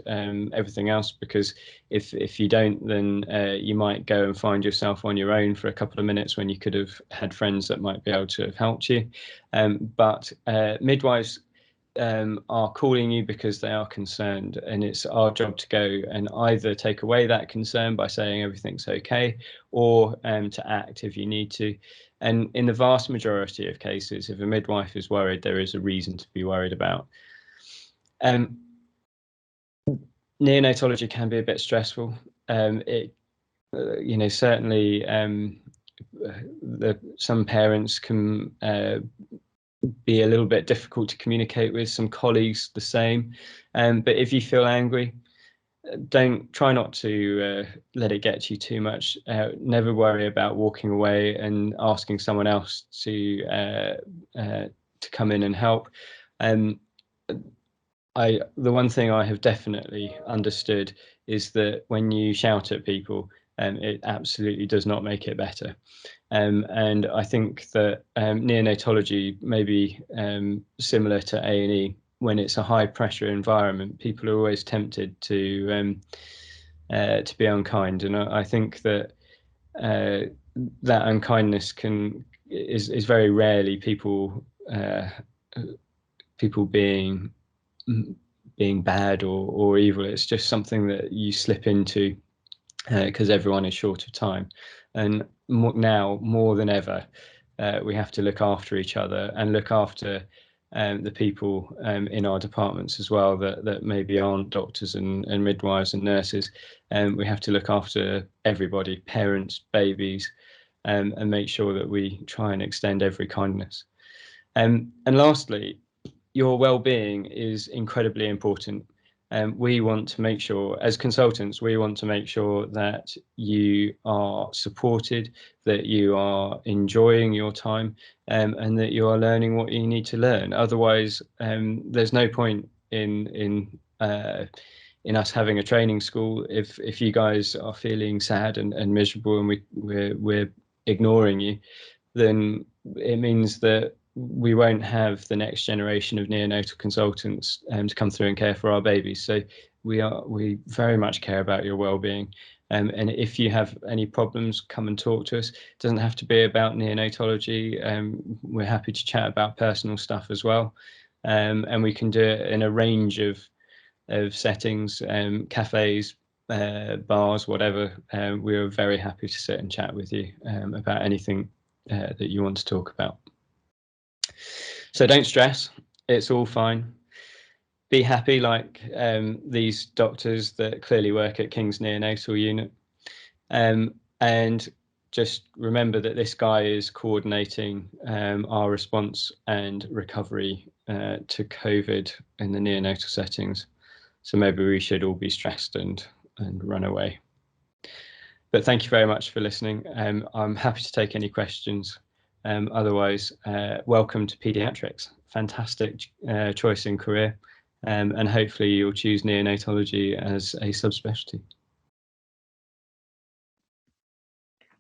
everything else, because if you don't, then you might go and find yourself on your own for a couple of minutes when you could have had friends that might be able to have helped you. But midwives are calling you because they are concerned, and it's our job to go and either take away that concern by saying everything's okay, or to act if you need to. And in the vast majority of cases, if a midwife is worried, there is a reason to be worried about. Neonatology can be a bit stressful. Certainly some parents can be a little bit difficult to communicate with, some colleagues the same. But if you feel angry, try not to let it get to you too much. Never worry about walking away and asking someone else to come in and help. The one thing I have definitely understood is that when you shout at people, it absolutely does not make it better. And I think that neonatology may be similar to A&E. When it's a high pressure environment, people are always tempted to be unkind. And I think that that unkindness is very rarely people being bad or evil. It's just something that you slip into because everyone is short of time. And now more than ever, we have to look after each other and look after the people in our departments as well that maybe aren't doctors and midwives and nurses. We have to look after everybody, parents, babies, and make sure that we try and extend every kindness. And lastly, your well-being is incredibly important. We want to make sure, as consultants, we want to make sure that you are supported, that you are enjoying your time, and that you are learning what you need to learn. Otherwise, there's no point in us having a training school if you guys are feeling sad and miserable and we're ignoring you. Then it means that we won't have the next generation of neonatal consultants to come through and care for our babies. So we very much care about your well-being. And if you have any problems, come and talk to us. It doesn't have to be about neonatology. We're happy to chat about personal stuff as well. And we can do it in a range of settings, cafes, bars, whatever. We are very happy to sit and chat with you about anything that you want to talk about. So don't stress, it's all fine. Be happy like these doctors that clearly work at King's Neonatal Unit. And just remember that this guy is coordinating our response and recovery to COVID in the neonatal settings. So maybe we should all be stressed and run away. But thank you very much for listening. I'm happy to take any questions. Otherwise, welcome to Pediatrics. Fantastic choice in career, and hopefully you'll choose neonatology as a subspecialty.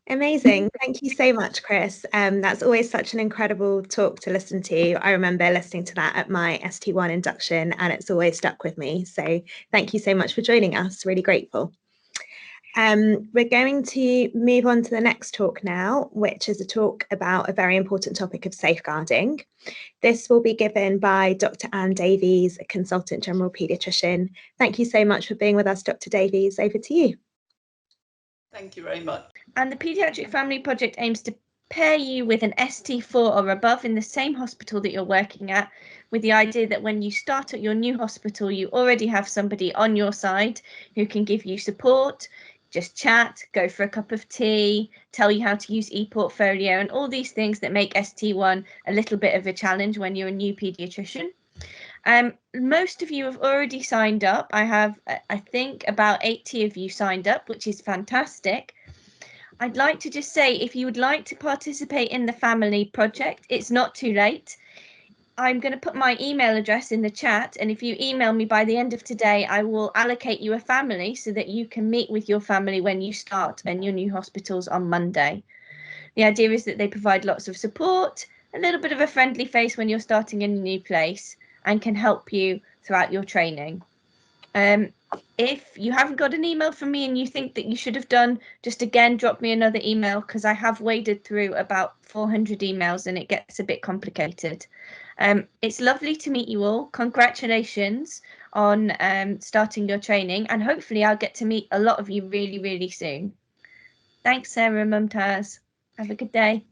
Amazing. Thank you so much, Chris. That's always such an incredible talk to listen to. I remember listening to that at my ST1 induction, and it's always stuck with me. So thank you so much for joining us. Really grateful. We're going to move on to the next talk now, which is a talk about a very important topic of safeguarding. This will be given by Dr. Anne Davies, a Consultant General Pediatrician. Thank you so much for being with us, Dr. Davies. Over to you. Thank you very much. And the Paediatric Family Project aims to pair you with an ST4 or above in the same hospital that you're working at, with the idea that when you start at your new hospital, you already have somebody on your side who can give you support, just chat, go for a cup of tea, tell you how to use ePortfolio and all these things that make ST1 a little bit of a challenge when you're a new paediatrician. Most of you have already signed up. I have, I think, about 80 of you signed up, which is fantastic. I'd like to just say, if you would like to participate in the family project, it's not too late. I'm going to put my email address in the chat, and if you email me by the end of today, I will allocate you a family so that you can meet with your family when you start in your new hospitals on Monday. The idea is that they provide lots of support, a little bit of a friendly face when you're starting in a new place, and can help you throughout your training. If you haven't got an email from me and you think that you should have done, just again drop me another email, because I have waded through about 400 emails and it gets a bit complicated. It's lovely to meet you all. Congratulations on starting your training, and hopefully I'll get to meet a lot of you really, really soon. Thanks, Sarah and Mumtaz. Have a good day.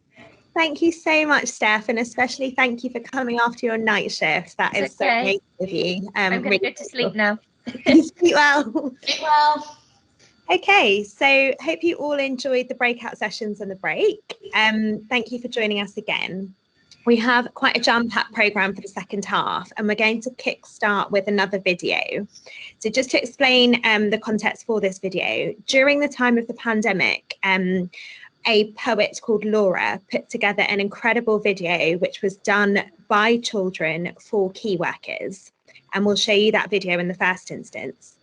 Thank you so much, Steph, and especially thank you for coming after your night shift. That is so amazing of you. I'm going to go to sleep now. Sleep well. Sleep well. Okay, so hope you all enjoyed the breakout sessions and the break. Thank you for joining us again. We have quite a jam-packed programme for the second half, and we're going to kickstart with another video. So just to explain the context for this video, during the time of the pandemic, a poet called Laura put together an incredible video which was done by children for key workers, and we'll show you that video in the first instance.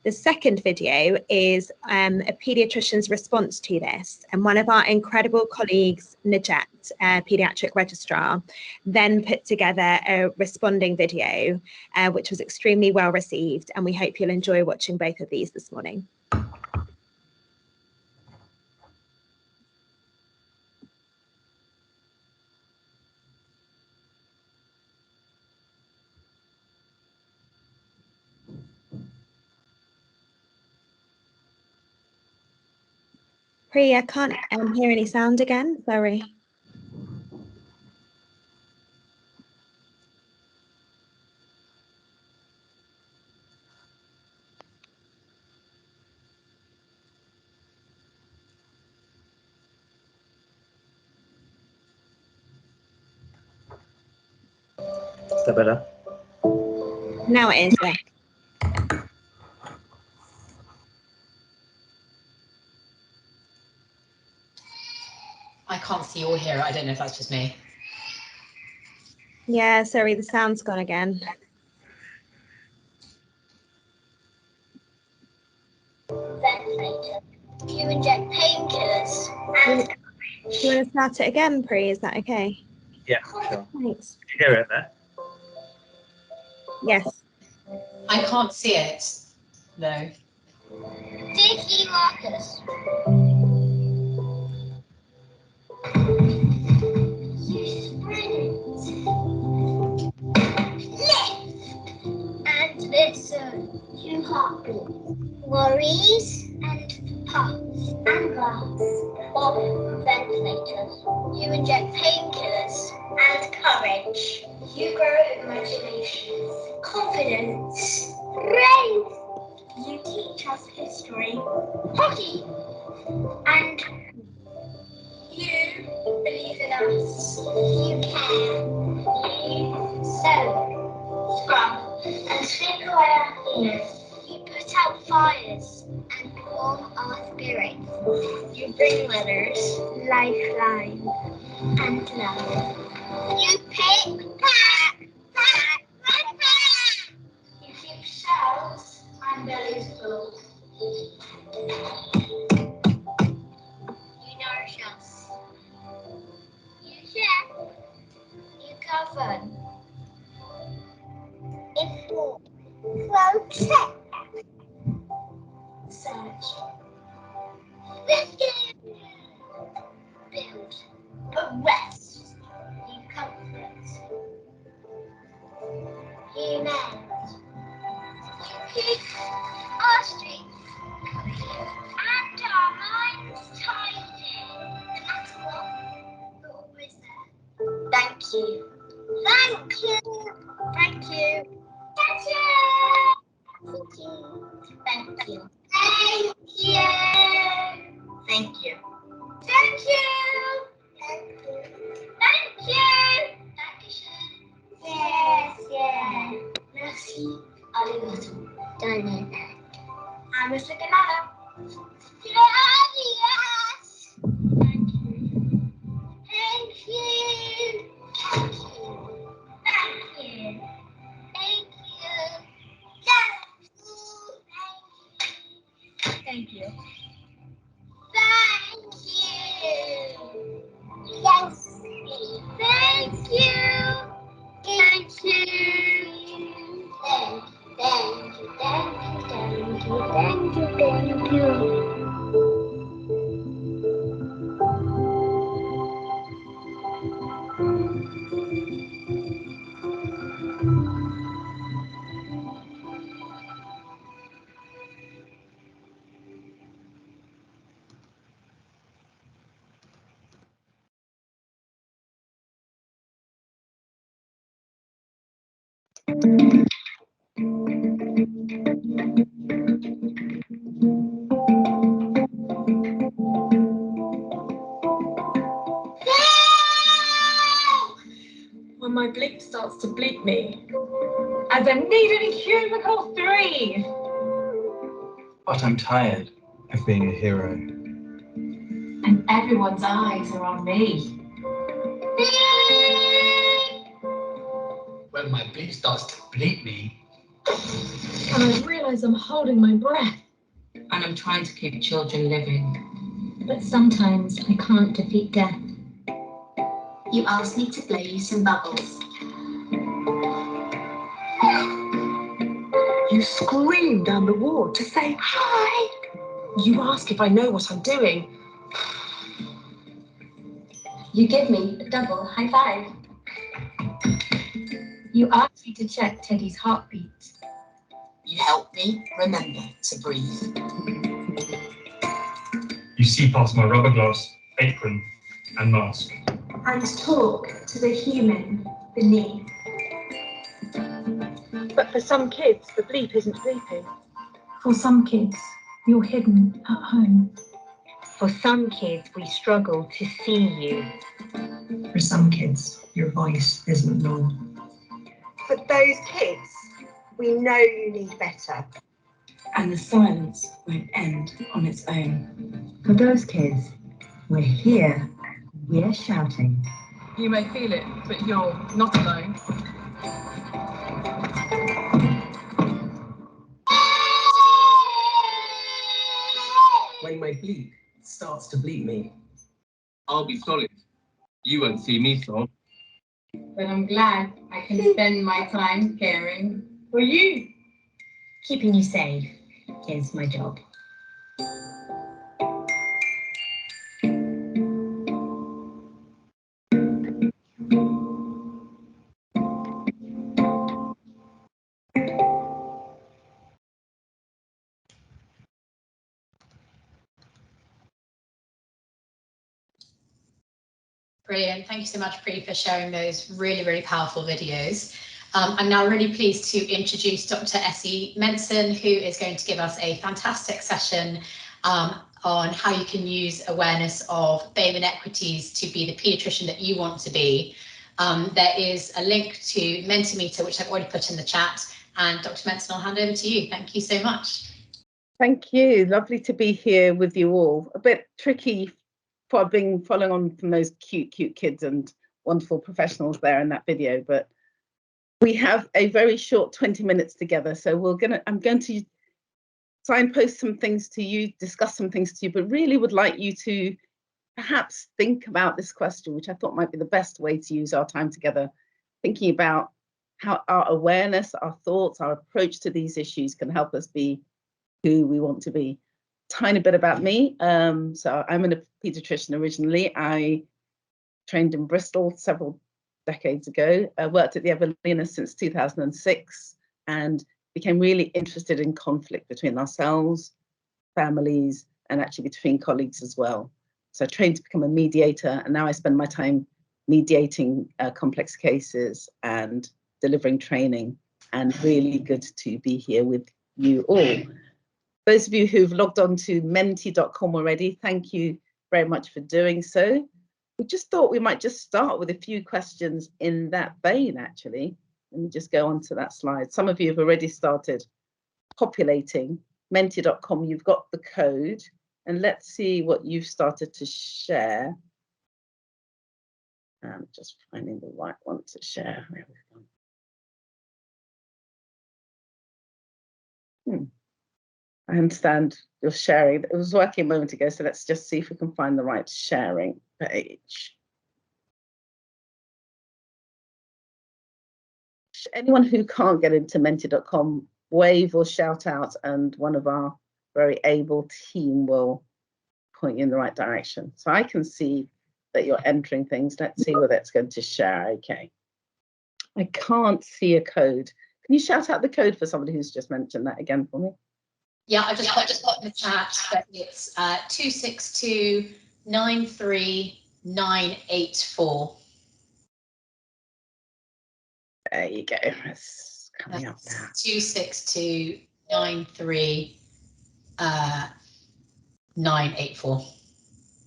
The second video is a paediatrician's response to this, and one of our incredible colleagues, Najat, paediatric registrar, then put together a responding video, which was extremely well received, and we hope you'll enjoy watching both of these this morning. Priya, I can't hear any sound again, sorry. Is that better? Now it is, yeah. I can't see or hear it. I don't know if that's just me. Yeah, sorry, the sound's gone again. Ventilator. You inject painkillers. Do you want to start it again, Pri? Is that okay? Yeah, sure. Thanks. Did you hear it there? Yes. I can't see it. No. Dear key workers. You sprint. Lift. And listen. You heartbeat. Worries and puffs and glass of ventilators. You inject painkillers and courage. You grow imaginations, confidence, brave. You teach us history, hockey, and you believe in us. You care. You sew, scrub, and sweep away our fears. You put out fires and warm our spirits. You bring letters, lifeline, and love. You pick, pack, pack. You keep shells and bellies full. You nourish us. You share. You govern. Inform. Protect. Search. Rescue. Build. Arrest. You comfort. You mend. You keep our streets and our minds tidy. No matter what, you're always there. Thank you. Thank you. Thank you. Thank you. Thank you. Thank you. Thank you. Thank you. Thank you. Thank you. Dankeschön. Yes, yes. Merci. Arigato. Don't know that. I'm Mr. Ganado. Yes. Thank you. Thank you. Thank you. Thank you. Thank you. Thank you. Thank you. Yes. Thank you. Thank you. Thank you. Thank you. When my bleep starts to bleep me, as I need in cubicle 3. But I'm tired of being a hero. And everyone's eyes are on me. When my bleep starts to bleep me. And I realise I'm holding my breath. And I'm trying to keep children living. But sometimes I can't defeat death. You asked me to blow you some bubbles. You scream down the ward to say hi. You ask if I know what I'm doing. You give me a double high five. You ask me to check Teddy's heartbeat. You help me remember to breathe. You see past my rubber gloves, apron, and mask. And talk to the human beneath. But for some kids, the bleep isn't bleeping. For some kids, you're hidden at home. For some kids, we struggle to see you. For some kids, your voice isn't known. For those kids, we know you need better. And the silence won't end on its own. For those kids, we're here, we're shouting. You may feel it, but you're not alone. When my bleep starts to bleep me. I'll be solid. You won't see me sob. But I'm glad I can spend my time caring for you. Keeping you safe is my job. Brilliant. Thank you so much, Pri, for sharing those really, really powerful videos. I'm now really pleased to introduce Dr. Essie Menson, who is going to give us a fantastic session on how you can use awareness of BAME inequities to be the paediatrician that you want to be. There is a link to Mentimeter, which I've already put in the chat. And Dr. Menson, I'll hand over to you. Thank you so much. Thank you. Lovely to be here with you all. A bit tricky for being following on from those cute kids and wonderful professionals there in that video, but we have a very short 20 minutes together, so I'm going to signpost some things to you, discuss some things to you, but really would like you to perhaps think about this question, which I thought might be the best way to use our time together, thinking about how our awareness, our thoughts, our approach to these issues can help us be who we want to be. Tiny bit about me. So I'm a paediatrician originally. I trained in Bristol several decades ago. I worked at the Evelina since 2006 and became really interested in conflict between ourselves, families, and actually between colleagues as well. So I trained to become a mediator, and now I spend my time mediating complex cases and delivering training, and really good to be here with you all. Those of you who've logged on to menti.com already, thank you very much for doing so. We just thought we might just start with a few questions in that vein, actually. Let me just go on to that slide. Some of you have already started populating menti.com. You've got the code, and let's see what you've started to share. I'm just finding the right one to share. There we go. I understand you're sharing. It was working a moment ago, so let's just see if we can find the right sharing page. Anyone who can't get into menti.com, wave or shout out, and one of our very able team will point you in the right direction. So I can see that you're entering things. Let's see whether it's going to share. Okay. I can't see a code. Can you shout out the code for somebody who's just mentioned that again for me? Yeah, I just put in the chat, but it's 262-93984. There you go. Let's coming up now. 26293 984.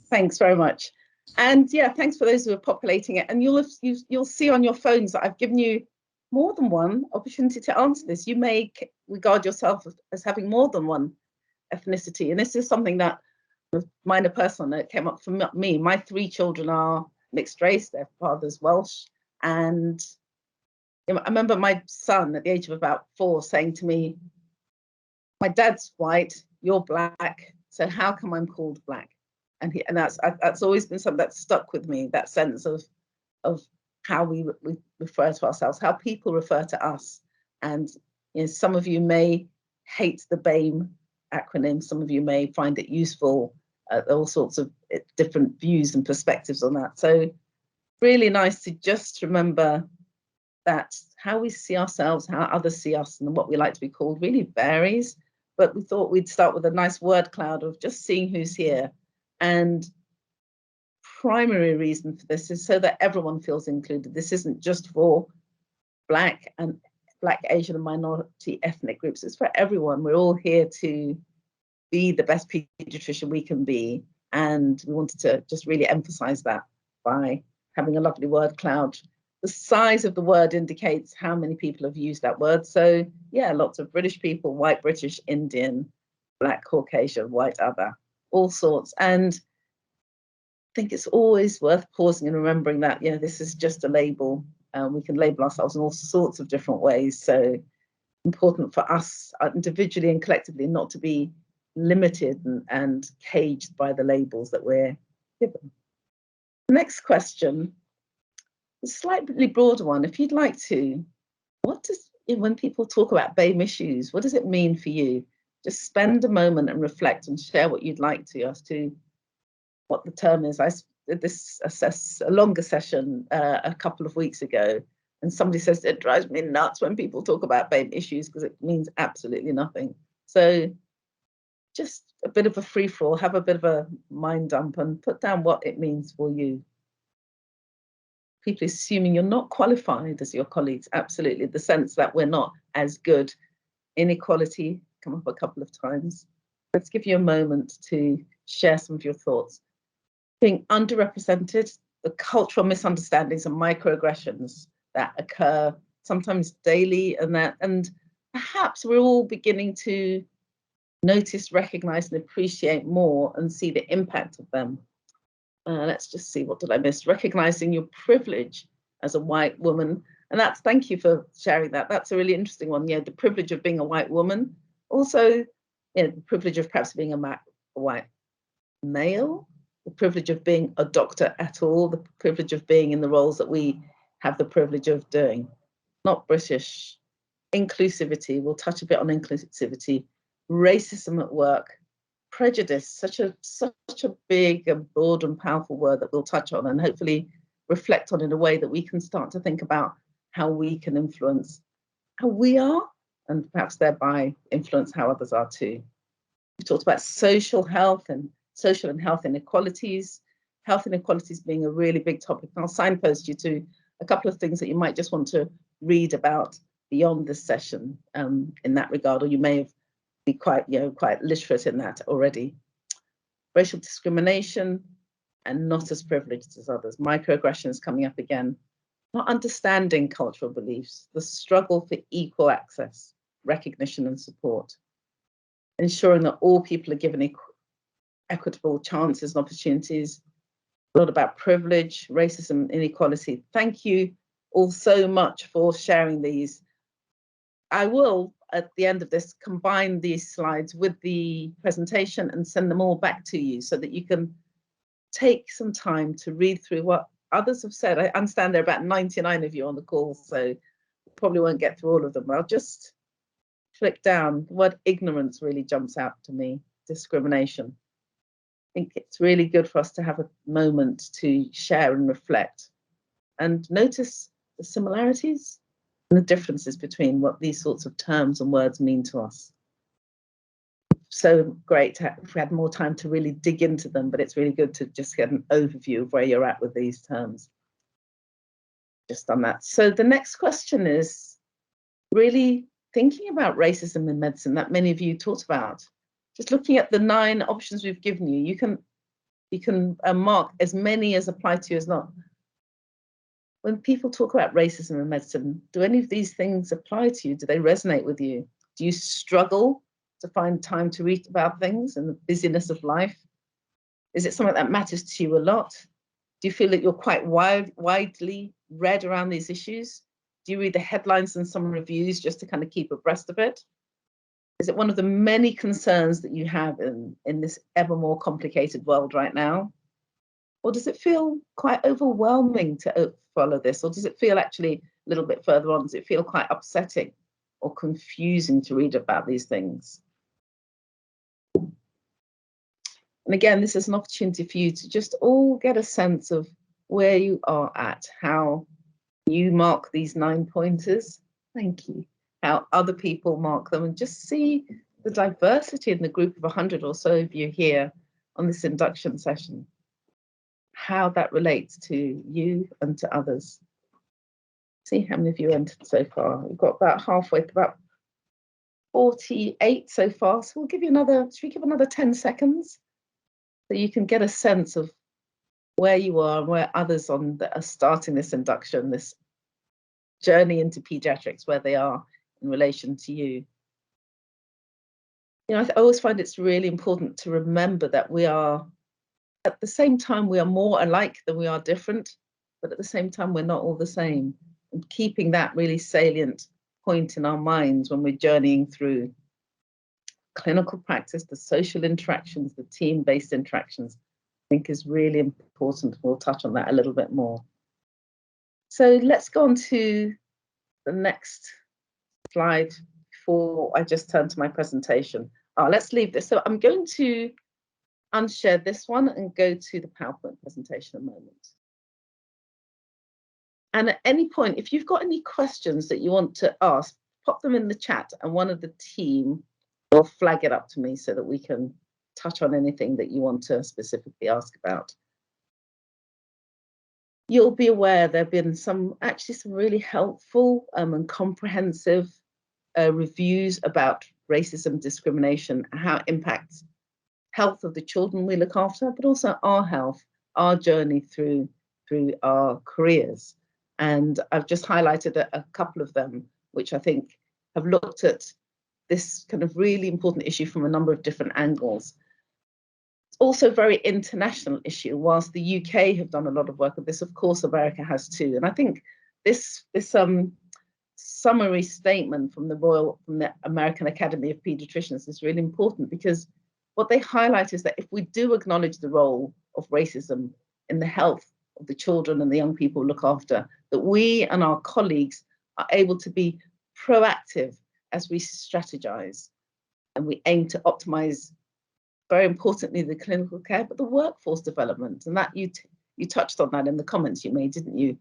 Thanks very much. And yeah, thanks for those who are populating it. And you'll see on your phones that I've given you more than one opportunity to answer this. You may regard yourself as having more than one ethnicity. And this is something that, minor personal note, came up for me. My 3 children are mixed race, their father's Welsh. And I remember my son at the age of about 4 saying to me, my dad's white, you're black, so how come I'm called black? And that's always been something that's stuck with me, that sense of how we refer to ourselves, how people refer to us. And some of you may hate the BAME acronym, some of you may find it useful, all sorts of different views and perspectives on that. So really nice to just remember that how we see ourselves, how others see us, and what we like to be called really varies. But we thought we'd start with a nice word cloud of just seeing who's here. And primary reason for this is so that everyone feels included. This isn't just for Black, Asian and minority ethnic groups. It's for everyone. We're all here to be the best pediatrician we can be. And we wanted to just really emphasize that by having a lovely word cloud. The size of the word indicates how many people have used that word. So yeah, lots of British people, white British, Indian, Black, Caucasian, white other, all sorts. And I think it's always worth pausing and remembering that, this is just a label. We can label ourselves in all sorts of different ways. So important for us individually and collectively not to be limited and caged by the labels that we're given. Next question, a slightly broader one. If you'd like to, when people talk about BAME issues, what does it mean for you? Just spend a moment and reflect and share what you'd like to as to what the term is. I did a longer session a couple of weeks ago, and somebody says it drives me nuts when people talk about BAME issues because it means absolutely nothing. So just a bit of a free-for-all, have a bit of a mind dump and put down what it means for you. People assuming you're not qualified as your colleagues, absolutely, the sense that we're not as good. Inequality, come up a couple of times. Let's give you a moment to share some of your thoughts. Being underrepresented, the cultural misunderstandings and microaggressions that occur sometimes daily, and perhaps we're all beginning to notice, recognize, and appreciate more and see the impact of them. Let's just see, what did I miss? Recognizing your privilege as a white woman. And thank you for sharing that. That's a really interesting one. The privilege of being a white woman. Also, the privilege of perhaps being a white male, the privilege of being a doctor at all, the privilege of being in the roles that we have the privilege of doing. Not British. Inclusivity, we'll touch a bit on inclusivity. Racism at work. Prejudice, such a big and broad and powerful word that we'll touch on and hopefully reflect on in a way that we can start to think about how we can influence how we are and perhaps thereby influence how others are too. We talked about social health and health inequalities. Health inequalities being a really big topic. And I'll signpost you to a couple of things that you might just want to read about beyond this session in that regard, or you may have be quite literate in that already. Racial discrimination and not as privileged as others. Microaggressions coming up again. Not understanding cultural beliefs. The struggle for equal access, recognition and support. Ensuring that all people are given equitable chances and opportunities. A lot about privilege, racism, inequality. Thank you all so much for sharing these. I will, at the end of this, combine these slides with the presentation and send them all back to you so that you can take some time to read through what others have said. I understand there are about 99 of you on the call, so probably won't get through all of them. I'll just flick down. The word ignorance really jumps out to me. Discrimination. I think it's really good for us to have a moment to share and reflect and notice the similarities and the differences between what these sorts of terms and words mean to us. So great if we had more time to really dig into them, but it's really good to just get an overview of where you're at with these terms. Just on that. So the next question is, really thinking about racism in medicine that many of you talked about. Just looking at the 9 options we've given you, you can mark as many as apply to you as not. When people talk about racism in medicine, do any of these things apply to you? Do they resonate with you? Do you struggle to find time to read about things and the busyness of life? Is it something that matters to you a lot? Do you feel that you're quite widely read around these issues? Do you read the headlines and some reviews just to kind of keep abreast of it? Is it one of the many concerns that you have in this ever more complicated world right now? Or does it feel quite overwhelming to follow this? Or does it feel actually a little bit further on? Does it feel quite upsetting or confusing to read about these things? And again, this is an opportunity for you to just all get a sense of where you are at, how you mark these 9 pointers. Thank you. How other people mark them, and just see the diversity in the group of 100 or so of you here on this induction session. How that relates to you and to others. See how many of you entered so far. We've got about halfway, about 48 so far. So we'll give you another, should we give another 10 seconds? So you can get a sense of where you are and where others are starting this induction, this journey into pediatrics, where they are in relation to you. You know, I always find it's really important to remember that we are, at the same time, we are more alike than we are different, but at the same time, we're not all the same. And keeping that really salient point in our minds when we're journeying through clinical practice, the social interactions, the team-based interactions, I think is really important. We'll touch on that a little bit more. So let's go on to the next slide before I just turn to my presentation. Let's leave this. So I'm going to unshare this one and go to the PowerPoint presentation in a moment. And at any point, if you've got any questions that you want to ask, pop them in the chat and one of the team will flag it up to me so that we can touch on anything that you want to specifically ask about. You'll be aware there have been some really helpful and comprehensive reviews about racism, discrimination, how it impacts health of the children we look after, but also our health, our journey through our careers. And I've just highlighted a couple of them, which I think have looked at this kind of really important issue from a number of different angles. It's also a very international issue. Whilst the UK have done a lot of work on this, of course, America has too. And I think this summary statement from the American Academy of Pediatricians is really important, because what they highlight is that if we do acknowledge the role of racism in the health of the children and the young people we look after, that we and our colleagues are able to be proactive as we strategize, and we aim to optimize, very importantly, the clinical care, but the workforce development. And that you touched on that in the comments you made, didn't you?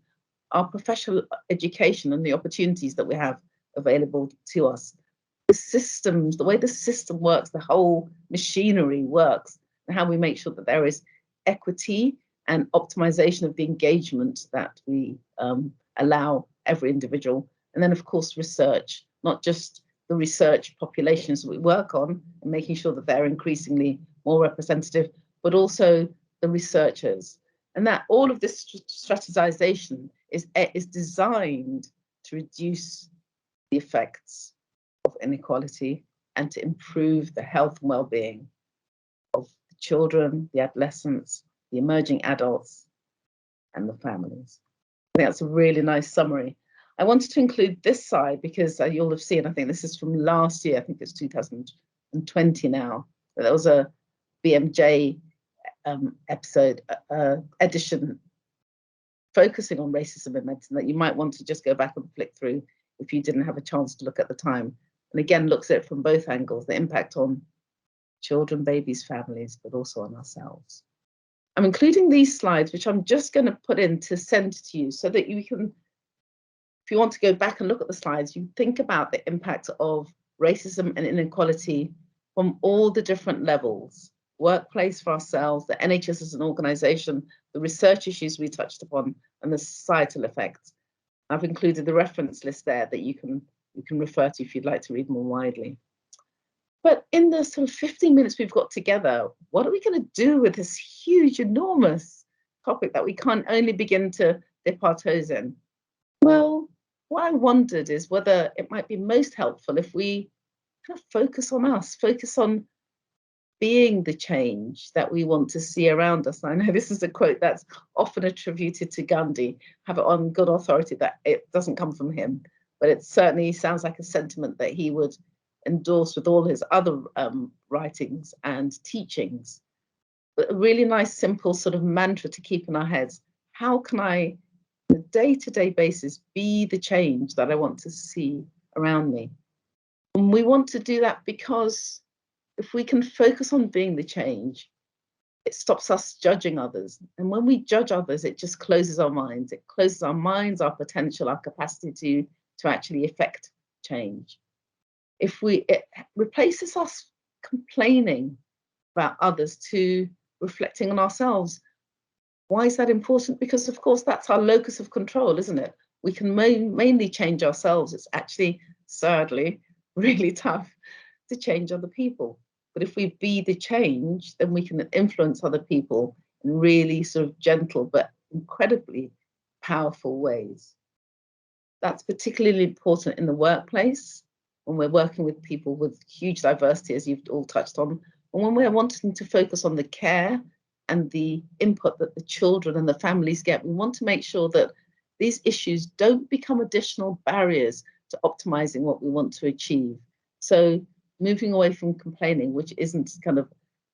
Our professional education and the opportunities that we have available to us. The systems, the way the system works, the whole machinery works, and how we make sure that there is equity and optimization of the engagement that we allow every individual. And then, of course, research, not just the research populations that we work on and making sure that they're increasingly more representative, but also the researchers. And that all of this strategization is designed to reduce the effects of inequality and to improve the health and well-being of the children, the adolescents, the emerging adults, and the families. I think that's a really nice summary. I wanted to include this slide because you'll have seen, I think this is from last year, I think it's 2020 now. There was a BMJ episode, edition focusing on racism in medicine that you might want to just go back and flick through if you didn't have a chance to look at the time. And again, looks at it from both angles, the impact on children, babies, families, but also on ourselves. I'm including these slides, which I'm just going to put in to send to you so that you can, if you want to go back and look at the slides, you think about the impact of racism and inequality from all the different levels, workplace for ourselves, the NHS as an organisation, the research issues we touched upon, and the societal effects. I've included the reference list there that you can you can refer to if you'd like to read more widely. But in the sort of 15 minutes we've got together, what are we going to do with this huge, enormous topic that we can't only begin to dip our toes in? Well, what I wondered is whether it might be most helpful if we kind of focus on us, focus on being the change that we want to see around us. And I know this is a quote that's often attributed to Gandhi, have it on good authority that it doesn't come from him, but it certainly sounds like a sentiment that he would endorse with all his other writings and teachings. But a really nice, simple sort of mantra to keep in our heads. How can I, on a day-to-day basis, be the change that I want to see around me? And we want to do that because if we can focus on being the change, it stops us judging others. And when we judge others, it just closes our minds. It closes our minds, our potential, our capacity to actually effect change. It replaces us complaining about others to reflecting on ourselves. Why is that important? Because of course that's our locus of control, isn't it? We can mainly change ourselves. It's actually, sadly, really tough to change other people. But if we be the change, then we can influence other people in really sort of gentle but incredibly powerful ways. That's particularly important in the workplace when we're working with people with huge diversity, as you've all touched on, and when we're wanting to focus on the care and the input that the children and the families get. We want to make sure that these issues don't become additional barriers to optimizing what we want to achieve. So moving away from complaining, which isn't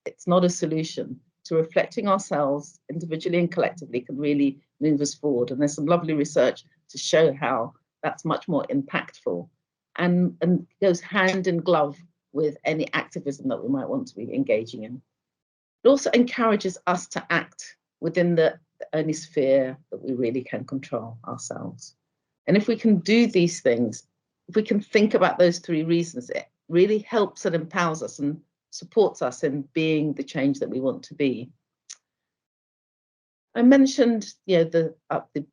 it's not a solution, to reflecting ourselves individually and collectively can really move us forward. And there's some lovely research to show how that's much more impactful and goes hand in glove with any activism that we might want to be engaging in. It also encourages us to act within the only sphere that we really can control, ourselves. And if we can do these things, if we can think about those three reasons, it really helps and empowers us and supports us in being the change that we want to be. I mentioned, the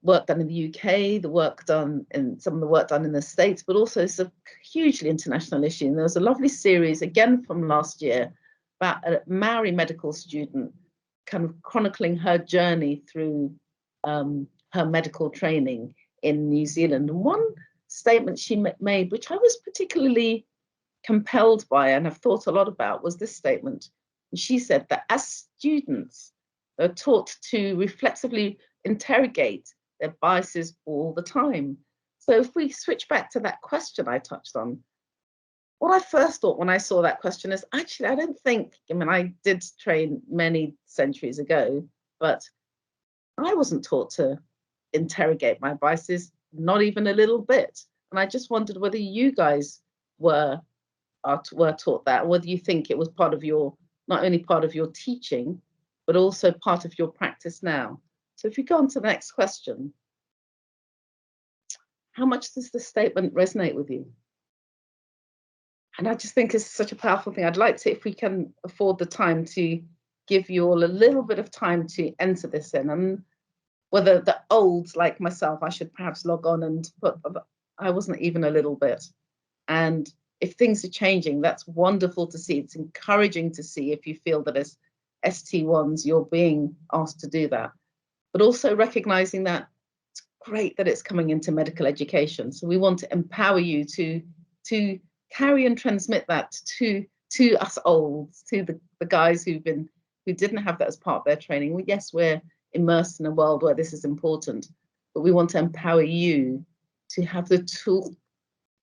work done in the UK, the work done in some of the work done in the States, but also it's a hugely international issue. And there was a lovely series again from last year about a Maori medical student kind of chronicling her journey through her medical training in New Zealand. And one statement she made, which I was particularly compelled by and have thought a lot about, was this statement. And she said that as students are taught to reflexively interrogate their biases all the time. So if we switch back to that question I touched on, what I first thought when I saw that question is, actually, I don't think, I did train many centuries ago, but I wasn't taught to interrogate my biases, not even a little bit. And I just wondered whether you guys were taught that, whether you think it was part of your, not only part of your teaching, but also part of your practice now. So if you go on to the next question, how much does this statement resonate with you? And I just think it's such a powerful thing. I'd like to, if we can afford the time, to give you all a little bit of time to enter this in. And whether the olds like myself, I should perhaps log on and put, I wasn't even a little bit. And if things are changing, that's wonderful to see. It's encouraging to see if you feel that as ST1s, you're being asked to do that. But also recognizing that it's great that it's coming into medical education. So we want to empower you to carry and transmit that to us olds, to the guys who didn't have that as part of their training. Well, yes, we're immersed in a world where this is important, but we want to empower you to have the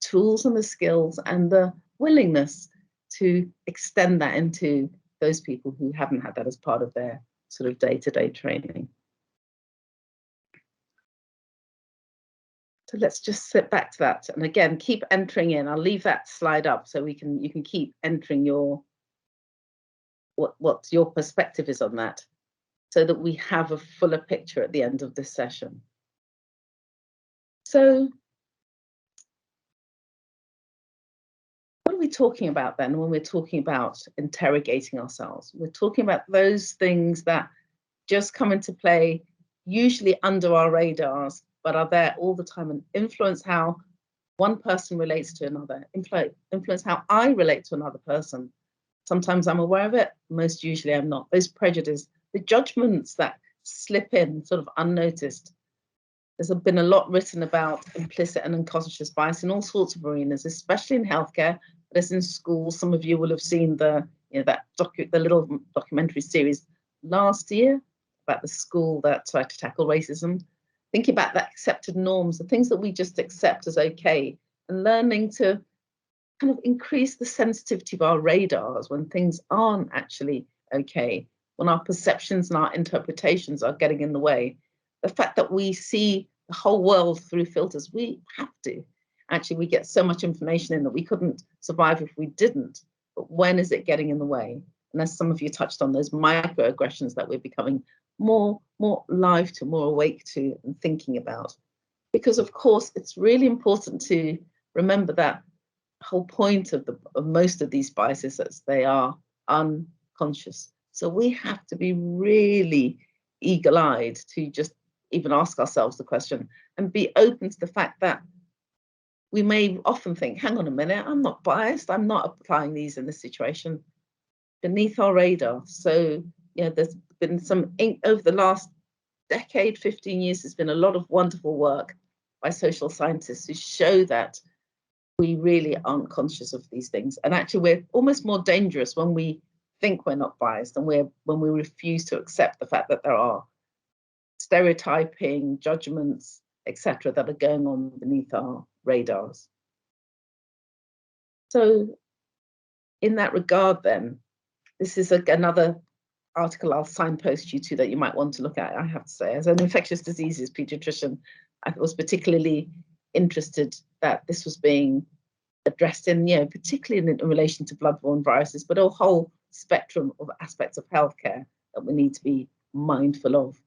tools and the skills and the willingness to extend that into those people who haven't had that as part of their sort of day-to-day training. So let's just sit back to that. And again, keep entering in. I'll leave that slide up so you can keep entering what your perspective is on that, so that we have a fuller picture at the end of this session. So what are we talking about then when we're talking about interrogating ourselves? We're talking about those things that just come into play, usually under our radars, but are there all the time and influence how one person relates to another, influence how I relate to another person. Sometimes I'm aware of it, most usually I'm not. Those prejudices, the judgments that slip in sort of unnoticed. There's been a lot written about implicit and unconscious bias in all sorts of arenas, especially in healthcare, but as in schools. Some of you will have seen the little documentary series last year about the school that tried to tackle racism. Thinking about the accepted norms, the things that we just accept as okay, and learning to kind of increase the sensitivity of our radars when things aren't actually okay, when our perceptions and our interpretations are getting in the way. The fact that we see the whole world through filters, we have to. Actually, we get so much information in that we couldn't survive if we didn't. But when is it getting in the way? And as some of you touched on, those microaggressions that we're becoming more live to, more awake to, and thinking about. Because of course, it's really important to remember that the whole point of most of these biases is they are unconscious. So we have to be really eagle-eyed to just even ask ourselves the question and be open to the fact that we may often think, hang on a minute, I'm not biased, I'm not applying these in this situation, beneath our radar. So, you know, there's been some over the last decade, 15 years, there's been a lot of wonderful work by social scientists who show that we really aren't conscious of these things. And actually, we're almost more dangerous when we think we're not biased and when we refuse to accept the fact that there are stereotyping, judgments, etc., that are going on beneath our radars. So in that regard, then, this is another article I'll signpost you to that you might want to look at. I have to say, as an infectious diseases pediatrician, I was particularly interested that this was being addressed in, you know, particularly in relation to bloodborne viruses, but a whole spectrum of aspects of healthcare that we need to be mindful of.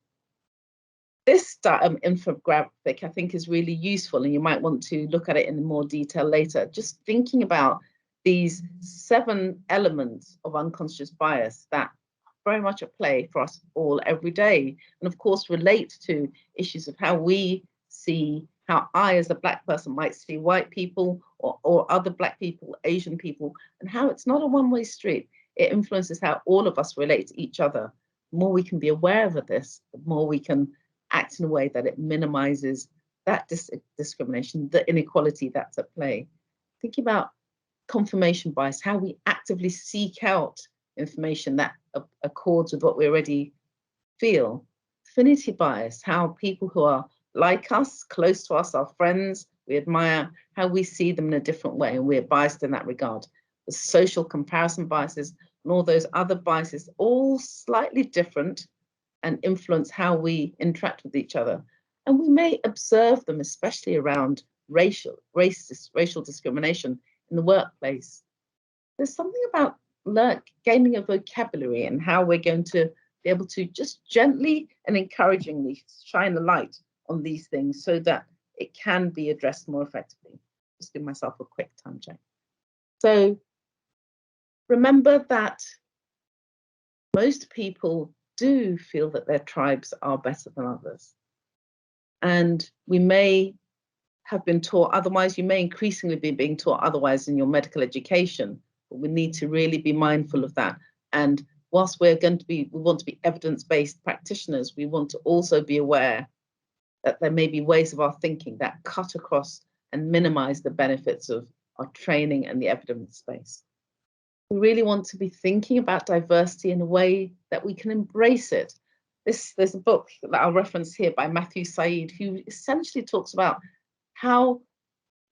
This infographic, I think, is really useful, and you might want to look at it in more detail later. Just thinking about these 7 elements of unconscious bias that are very much at play for us all every day, and of course relate to issues of how we see, how I as a Black person might see white people or other Black people, Asian people, and how it's not a one-way street. It influences how all of us relate to each other. The more we can be aware of this, the more we can act in a way that it minimizes that discrimination, the inequality that's at play. Thinking about confirmation bias, how we actively seek out information that accords with what we already feel. Affinity bias, how people who are like us, close to us, our friends, we admire, how we see them in a different way, and we're biased in that regard. The social comparison biases and all those other biases, all slightly different, and influence how we interact with each other. And we may observe them, especially around racial discrimination in the workplace. There's something about gaining a vocabulary and how we're going to be able to just gently and encouragingly shine a light on these things so that it can be addressed more effectively. Just give myself a quick time check. So remember that most people do feel that their tribes are better than others. And we may have been taught otherwise, you may increasingly be being taught otherwise in your medical education, but we need to really be mindful of that. And whilst we want to be evidence-based practitioners, we want to also be aware that there may be ways of our thinking that cut across and minimize the benefits of our training and the evidence space. We really want to be thinking about diversity in a way that we can embrace it. There's a book that I'll reference here by Matthew Said, who essentially talks about how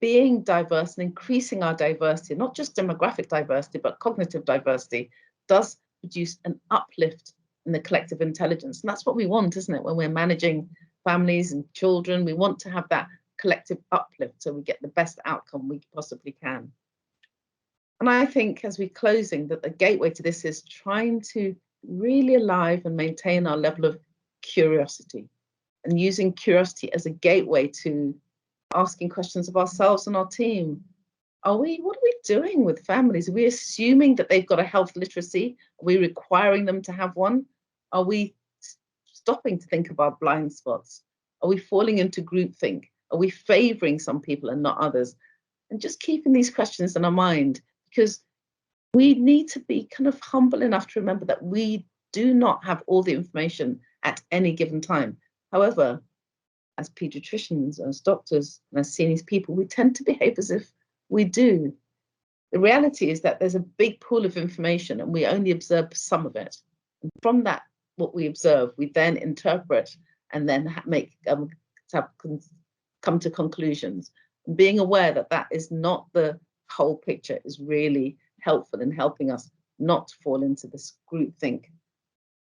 being diverse and increasing our diversity, not just demographic diversity, but cognitive diversity, does produce an uplift in the collective intelligence. And that's what we want, isn't it? When we're managing families and children, we want to have that collective uplift so we get the best outcome we possibly can. And I think as we're closing, that the gateway to this is trying to really alive and maintain our level of curiosity, and using curiosity as a gateway to asking questions of ourselves and our team. What are we doing with families? Are we assuming that they've got a health literacy? Are we requiring them to have one? Are we stopping to think of our blind spots? Are we falling into groupthink? Are we favouring some people and not others? And just keeping these questions in our mind, because we need to be kind of humble enough to remember that we do not have all the information at any given time. However, as paediatricians, as doctors, and as seeing these people, we tend to behave as if we do. The reality is that there's a big pool of information and we only observe some of it. And from that, what we observe, we then interpret and then come to conclusions. And being aware that that is not the whole picture is really helpful in helping us not to fall into this groupthink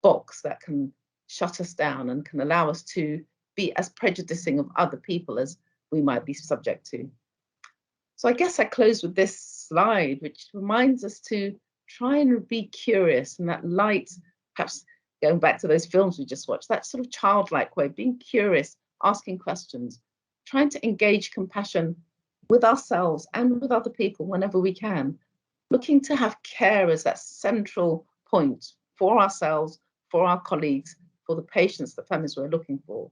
box that can shut us down and can allow us to be as prejudicing of other people as we might be subject to. So I guess I close with this slide, which reminds us to try and be curious, and that light, perhaps going back to those films we just watched, that sort of childlike way, being curious, asking questions, trying to engage compassion with ourselves and with other people whenever we can, looking to have care as that central point for ourselves, for our colleagues, for the patients, the families we're looking for,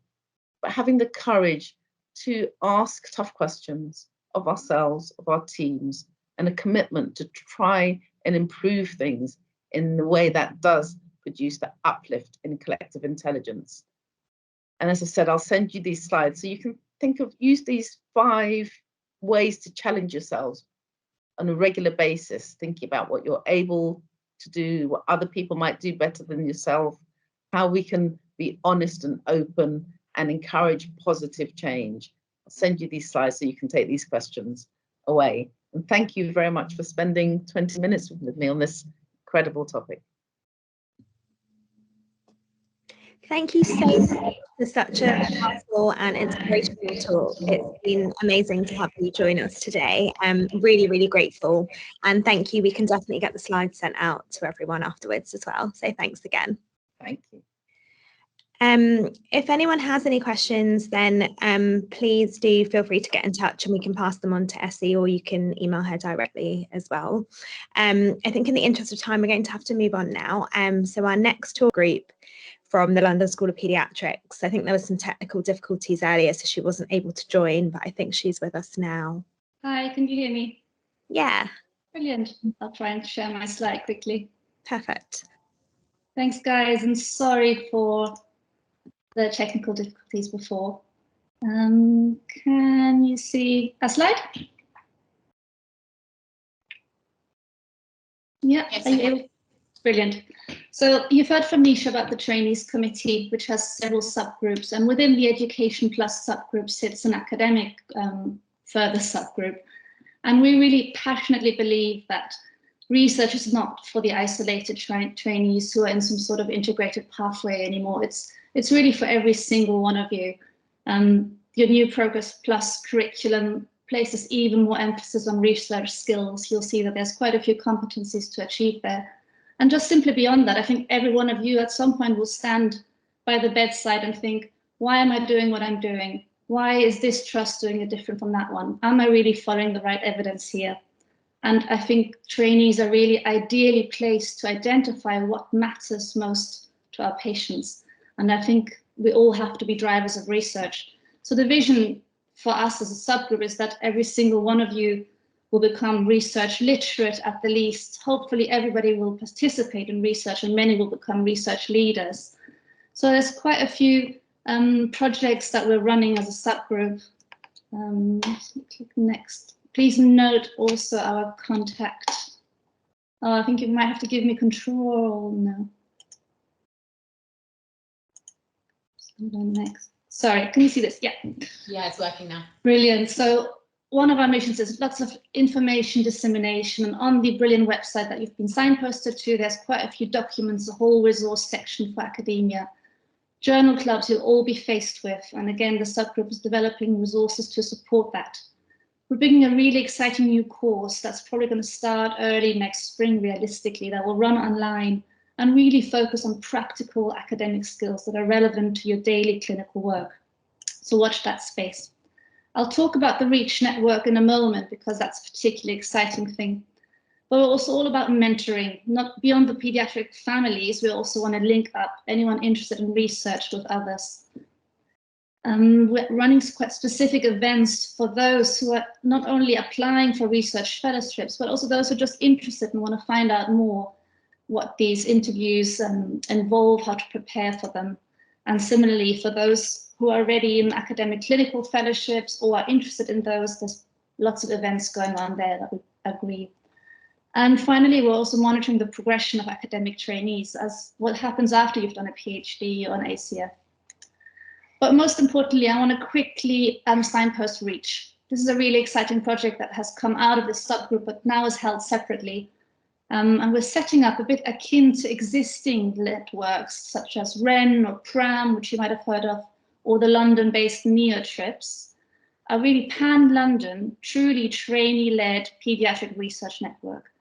but having the courage to ask tough questions of ourselves, of our teams, and a commitment to try and improve things in the way that does produce that uplift in collective intelligence. And as I said, I'll send you these slides so you can use these 5 ways to challenge yourselves on a regular basis, thinking about what you're able to do, what other people might do better than yourself, how we can be honest and open and encourage positive change. I'll send you these slides so you can take these questions away. And thank you very much for spending 20 minutes with me on this incredible topic. Thank you so much for such a powerful and inspirational talk. It's been amazing to have you join us today. I'm really, really grateful. And thank you. We can definitely get the slides sent out to everyone afterwards as well. So thanks again. Thank you. If anyone has any questions, then please do feel free to get in touch and we can pass them on to Essie, or you can email her directly as well. I think in the interest of time, we're going to have to move on now. So our next talk group from the London School of Pediatrics, I think there were some technical difficulties earlier, so she wasn't able to join, but I think she's with us now. Hi, can you hear me? Yeah. Brilliant. I'll try and share my slide quickly. Perfect. Thanks, guys, and sorry for the technical difficulties before. Can you see a slide? Yeah, yes, are you able? Brilliant. So you've heard from Nisha about the Trainees Committee, which has several subgroups, and within the Education Plus subgroup sits an academic further subgroup. And we really passionately believe that research is not for the isolated trainees who are in some sort of integrated pathway anymore. It's really for every single one of you. Your new Progress Plus curriculum places even more emphasis on research skills. You'll see that there's quite a few competencies to achieve there. And just simply beyond that, I think every one of you at some point will stand by the bedside and think, why am I doing what I'm doing? Why is this trust doing it different from that one? Am I really following the right evidence here? And I think trainees are really ideally placed to identify what matters most to our patients. And I think we all have to be drivers of research. So the vision for us as a subgroup is that every single one of you will become research literate at the least. Hopefully everybody will participate in research and many will become research leaders. So there's quite a few projects that we're running as a subgroup. Click next. Please note also our contact. Oh, I think you might have to give me control now. Next. Sorry, can you see this? Yeah. Yeah, it's working now. Brilliant. So one of our missions is lots of information dissemination, and on the brilliant website that you've been signposted to, there's quite a few documents, a whole resource section for academia. Journal clubs you'll all be faced with, and again, the subgroup is developing resources to support that. We're bringing a really exciting new course that's probably going to start early next spring, realistically, that will run online and really focus on practical academic skills that are relevant to your daily clinical work. So watch that space. I'll talk about the REACH network in a moment because that's a particularly exciting thing. But we're also all about mentoring, not beyond the pediatric families. We also want to link up anyone interested in research with others. We're running quite specific events for those who are not only applying for research fellowships, but also those who are just interested and want to find out more what these interviews involve, how to prepare for them. And similarly, for those who are already in academic clinical fellowships or are interested in those, there's lots of events going on there that we agree. And finally, we're also monitoring the progression of academic trainees as what happens after you've done a PhD or an ACF. But most importantly, I want to quickly signpost REACH. This is a really exciting project that has come out of this subgroup, but now is held separately. And we're setting up a bit akin to existing networks such as REN or PRAM, which you might have heard of, or the London-based NeoTrips, a really pan-London, truly trainee-led pediatric research network,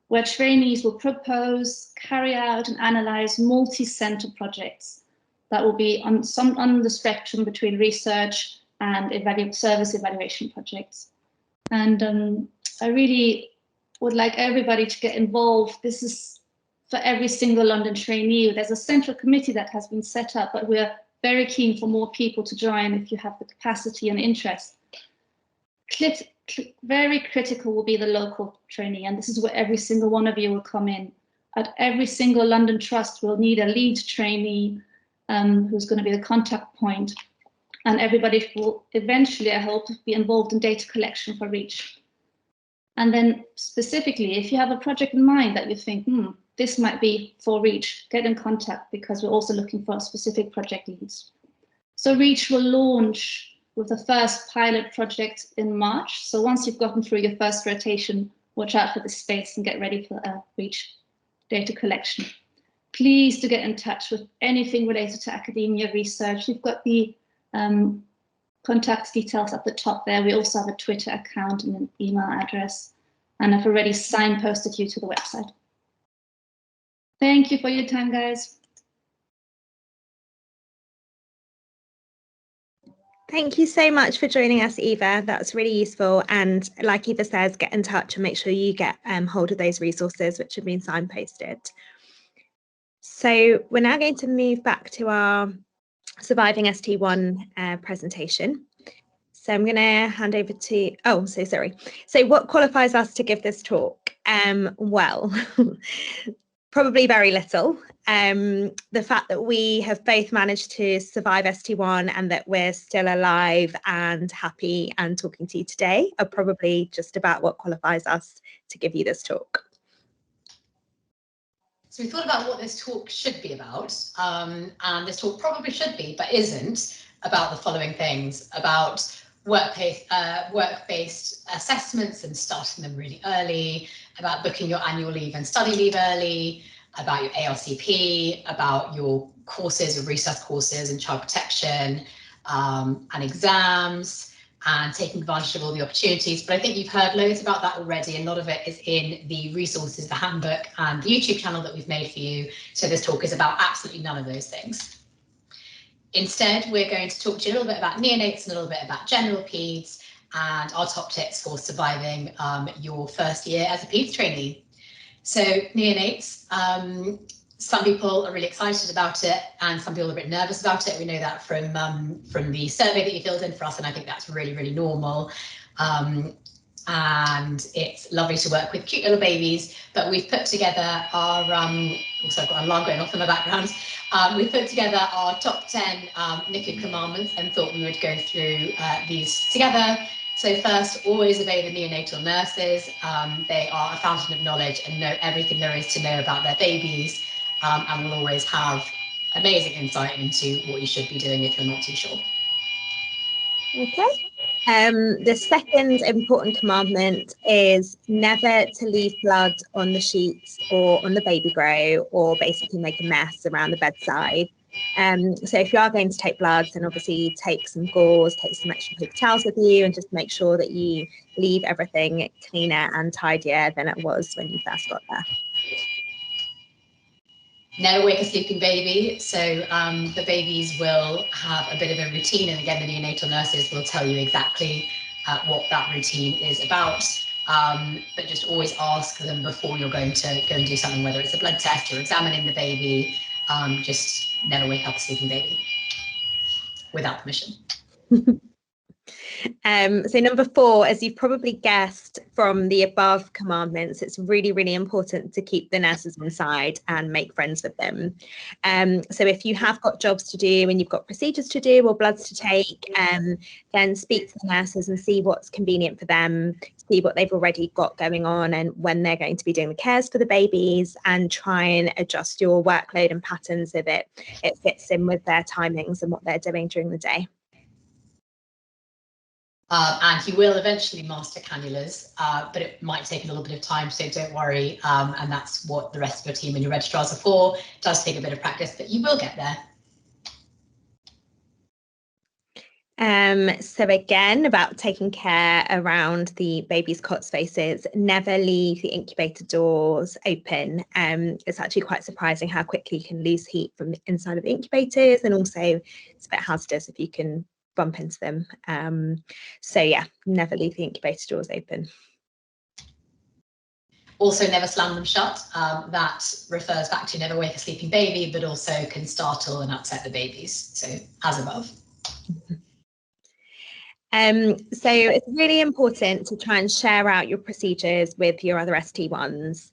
where trainees will propose, carry out, and analyze multi-center projects that will be on the spectrum between research and service evaluation projects. And I really would like everybody to get involved. This is for every single London trainee. There's a central committee that has been set up, but we're very keen for more people to join if you have the capacity and interest. Very critical will be the local trainee, and this is where every single one of you will come in. At every single London trust, we'll need a lead trainee who's going to be the contact point, and everybody will eventually, I hope, be involved in data collection for REACH. And then specifically, if you have a project in mind that you think, this might be for REACH, get in contact, because we're also looking for specific project leads. So REACH will launch with the first pilot project in March. So once you've gotten through your first rotation, watch out for the space and get ready for REACH data collection. Please do get in touch with anything related to academia research. You've got the contact details at the top there. We also have a Twitter account and an email address, and I've already signposted you to the website. Thank you for your time, guys. Thank you so much for joining us, Eva. That's really useful. And like Eva says, get in touch and make sure you get hold of those resources which have been signposted. So we're now going to move back to our Surviving ST1 presentation. So I'm going to hand over to, So what qualifies us to give this talk? Well, probably very little. The fact that we have both managed to survive ST1 and that we're still alive and happy and talking to you today are probably just about what qualifies us to give you this talk. So we thought about what this talk should be about, and this talk probably should be, but isn't, about the following things: about work-based assessments and starting them really early, about booking your annual leave and study leave early, about your ARCP, about your courses, your research courses and child protection, and exams, and taking advantage of all the opportunities. But I think you've heard loads about that already. A lot of it is in the resources, the handbook and the YouTube channel that we've made for you. So this talk is about absolutely none of those things. Instead, we're going to talk to you a little bit about neonates and a little bit about general peds and our top tips for surviving your first year as a peds trainee. So neonates, some people are really excited about it and some people are a bit nervous about it. We know that from the survey that you filled in for us, and I think that's really, really normal. And it's lovely to work with cute little babies, but we've put together our, also I've got an alarm going off in the background. We've put together our top 10 NICU commandments and thought we would go through these together. So first, always obey the neonatal nurses. They are a fountain of knowledge and know everything there is to know about their babies, and will always have amazing insight into what you should be doing if you're not too sure. Okay. The second important commandment is never to leave blood on the sheets or on the baby grow, or basically make a mess around the bedside. So if you are going to take blood, then obviously take some gauze, take some extra paper towels with you, and just make sure that you leave everything cleaner and tidier than it was when you first got there. Never wake a sleeping baby. So the babies will have a bit of a routine, and again, the neonatal nurses will tell you exactly what that routine is about. But just always ask them before you're going to go and do something, whether it's a blood test or examining the baby. Just never wake up a sleeping baby without permission. So number 4, as you've probably guessed from the above commandments, it's really, really important to keep the nurses inside and make friends with them. So if you have got jobs to do and you've got procedures to do or bloods to take, then speak to the nurses and see what's convenient for them, see what they've already got going on and when they're going to be doing the cares for the babies, and try and adjust your workload and patterns so that it fits in with their timings and what they're doing during the day. And you will eventually master cannulas, but it might take a little bit of time, so don't worry. And that's what the rest of your team and your registrars are for. It does take a bit of practice, but you will get there. So again, about taking care around the baby's cot spaces, never leave the incubator doors open. It's actually quite surprising how quickly you can lose heat from the inside of the incubators, and also it's a bit hazardous if you can bump into them. So yeah, never leave the incubator doors open. Also, never slam them shut. That refers back to never wake a sleeping baby, but also can startle and upset the babies. So as above. So it's really important to try and share out your procedures with your other ST1s.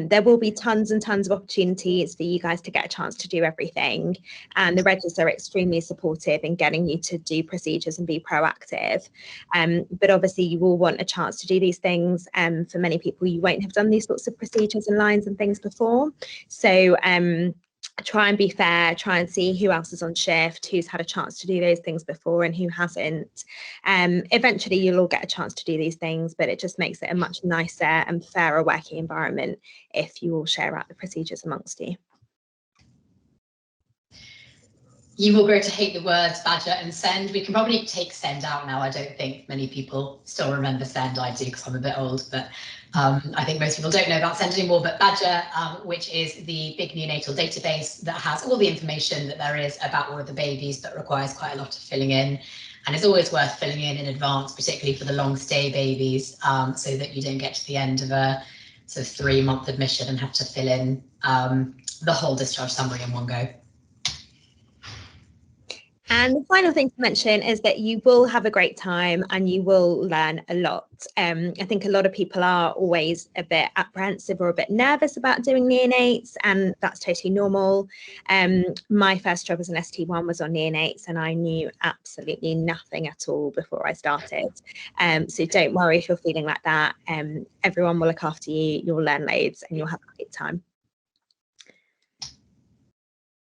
There will be tons and tons of opportunities for you guys to get a chance to do everything, and the registers are extremely supportive in getting you to do procedures and be proactive. But obviously you will want a chance to do these things. For many people, you won't have done these sorts of procedures and lines and things before. So try and be fair, try and see who else is on shift, who's had a chance to do those things before and who hasn't. Eventually you'll all get a chance to do these things, but it just makes it a much nicer and fairer working environment if you all share out the procedures amongst you. You will grow to hate the words badger and send. We can probably take send out now. I don't think many people still remember send. I do because I'm a bit old, but I think most people don't know about send anymore. But badger, which is the big neonatal database that has all the information that there is about all of the babies, but requires quite a lot of filling in. And it's always worth filling in advance, particularly for the long stay babies, so that you don't get to the end of a sort of 3-month admission and have to fill in the whole discharge summary in one go. And the final thing to mention is that you will have a great time and you will learn a lot. I think a lot of people are always a bit apprehensive or a bit nervous about doing neonates, and that's totally normal. My first job as an ST1 was on neonates, and I knew absolutely nothing at all before I started. So don't worry if you're feeling like that. Everyone will look after you, you'll learn loads and you'll have a great time.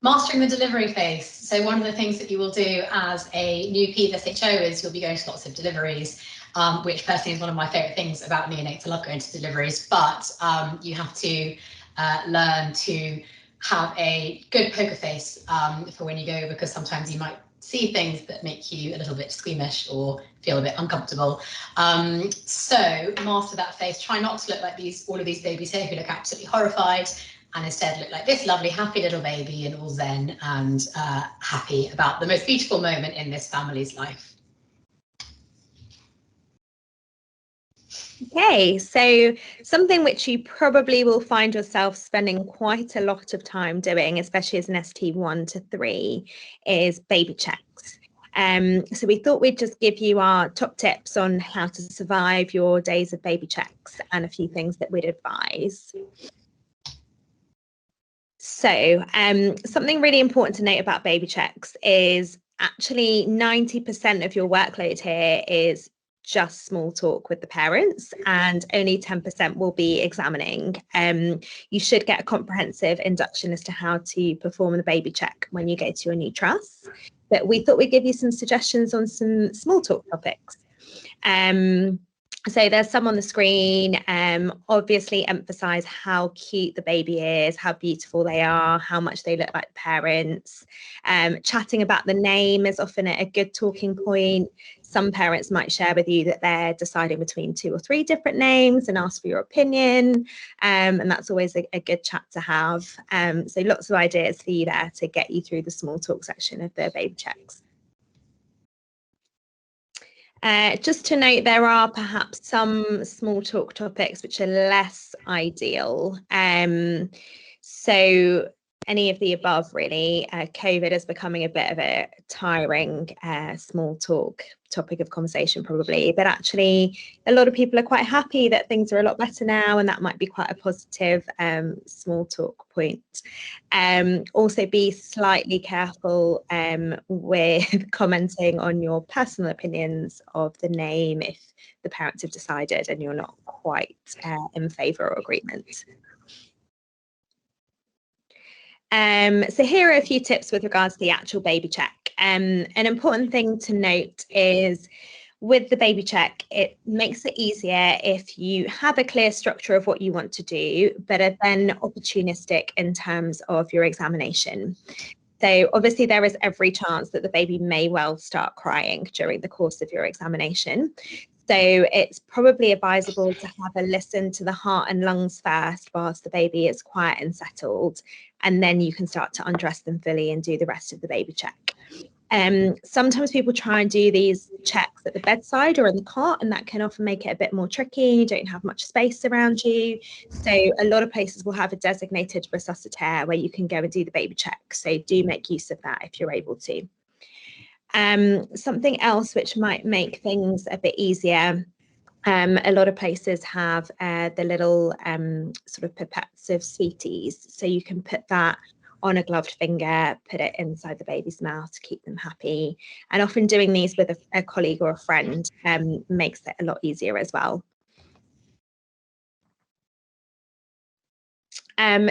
Mastering the delivery phase. So one of the things that you will do as a new PSHO is you'll be going to lots of deliveries, which personally is one of my favourite things about neonates. I love going to deliveries, but you have to learn to have a good poker face for when you go, because sometimes you might see things that make you a little bit squeamish or feel a bit uncomfortable. So master that face. Try not to look like all of these babies here who look absolutely horrified, and instead look like this lovely, happy little baby and all zen and happy about the most beautiful moment in this family's life. Okay, so something which you probably will find yourself spending quite a lot of time doing, especially as an ST1 to 3, is baby checks. So we thought we'd just give you our top tips on how to survive your days of baby checks and a few things that we'd advise. So something really important to note about baby checks is actually 90% of your workload here is just small talk with the parents, and only 10% will be examining. You should get a comprehensive induction as to how to perform the baby check when you go to your new trust, but we thought we'd give you some suggestions on some small talk topics. So there's some on the screen. Obviously emphasize how cute the baby is, how beautiful they are, how much they look like the parents. Chatting about the name is often a good talking point. Some parents might share with you that they're deciding between 2 or 3 different names and ask for your opinion. And that's always a good chat to have. So lots of ideas for you there to get you through the small talk section of the baby checks. Just to note, there are perhaps some small talk topics which are less ideal. So any of the above, really. COVID is becoming a bit of a tiring small talk topic of conversation probably, but actually a lot of people are quite happy that things are a lot better now, and that might be quite a positive small talk point. Also be slightly careful with commenting on your personal opinions of the name if the parents have decided and you're not quite in favour or agreement. So here are a few tips with regards to the actual baby check. An important thing to note is with the baby check, it makes it easier if you have a clear structure of what you want to do, but are then opportunistic in terms of your examination. So obviously there is every chance that the baby may well start crying during the course of your examination. So it's probably advisable to have a listen to the heart and lungs first whilst the baby is quiet and settled, and then you can start to undress them fully and do the rest of the baby check. Sometimes people try and do these checks at the bedside or in the cot, and that can often make it a bit more tricky. You don't have much space around you. So a lot of places will have a designated resuscitator where you can go and do the baby check. So do make use of that if you're able to. Something else which might make things a bit easier, a lot of places have the little sort of pipettes of sweeties, so you can put that on a gloved finger, put it inside the baby's mouth to keep them happy, and often doing these with a colleague or a friend makes it a lot easier as well.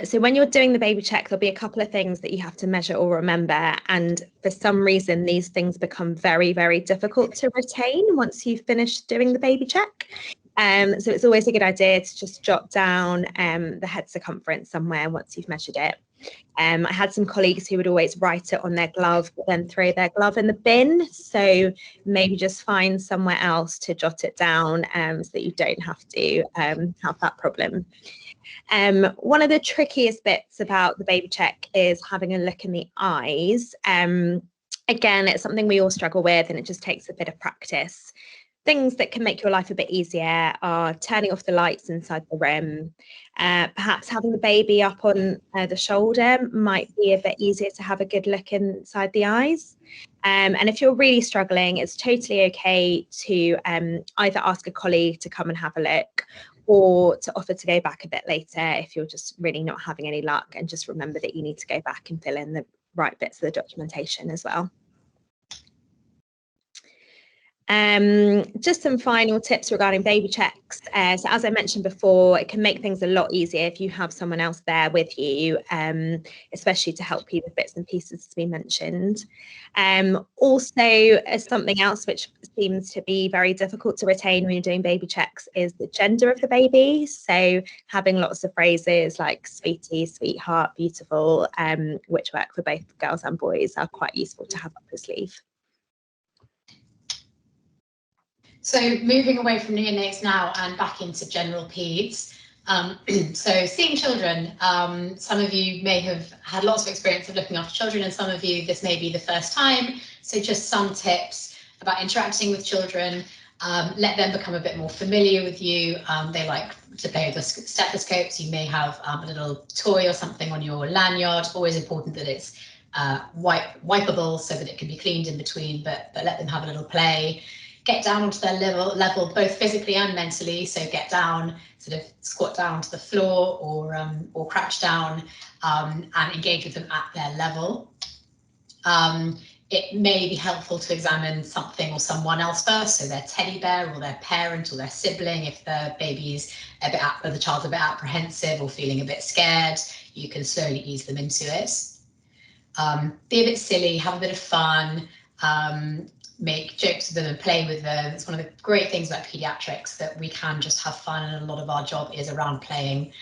So when you're doing the baby check, there'll be a couple of things that you have to measure or remember, and for some reason these things become very, very difficult to retain once you've finished doing the baby check. So it's always a good idea to just jot down the head circumference somewhere once you've measured it. I had some colleagues who would always write it on their glove but then throw their glove in the bin, so maybe just find somewhere else to jot it down so that you don't have to have that problem. One of the trickiest bits about the baby check is having a look in the eyes. Again, it's something we all struggle with, and it just takes a bit of practice. Things that can make your life a bit easier are turning off the lights inside the room. Perhaps having the baby up on the shoulder might be a bit easier to have a good look inside the eyes. And if you're really struggling, it's totally okay to either ask a colleague to come and have a look, or to offer to go back a bit later if you're just really not having any luck, and just remember that you need to go back and fill in the right bits of the documentation as well. Just some final tips regarding baby checks. So as I mentioned before, it can make things a lot easier if you have someone else there with you, especially to help you with bits and pieces as we mentioned. Also, as something else which seems to be very difficult to retain when you're doing baby checks is the gender of the baby. So having lots of phrases like sweetie, sweetheart, beautiful, which work for both girls and boys, are quite useful to have up the sleeve. So moving away from neonates now and back into general peds. So seeing children, some of you may have had lots of experience of looking after children, and some of you this may be the first time. So just some tips about interacting with children. Let them become a bit more familiar with you. They like to play with the stethoscopes. You may have a little toy or something on your lanyard. Always important that it's wipeable so that it can be cleaned in between, but let them have a little play. Get down onto their level, both physically and mentally. So get down, sort of squat down to the floor or crouch down, and engage with them at their level. It may be helpful to examine something or someone else first, so their teddy bear or their parent or their sibling. If the baby's a bit, or the child's a bit apprehensive or feeling a bit scared, you can slowly ease them into it. Be a bit silly, have a bit of fun. Make jokes with them and play with them. It's one of the great things about pediatrics, that we can just have fun, and a lot of our job is around playing.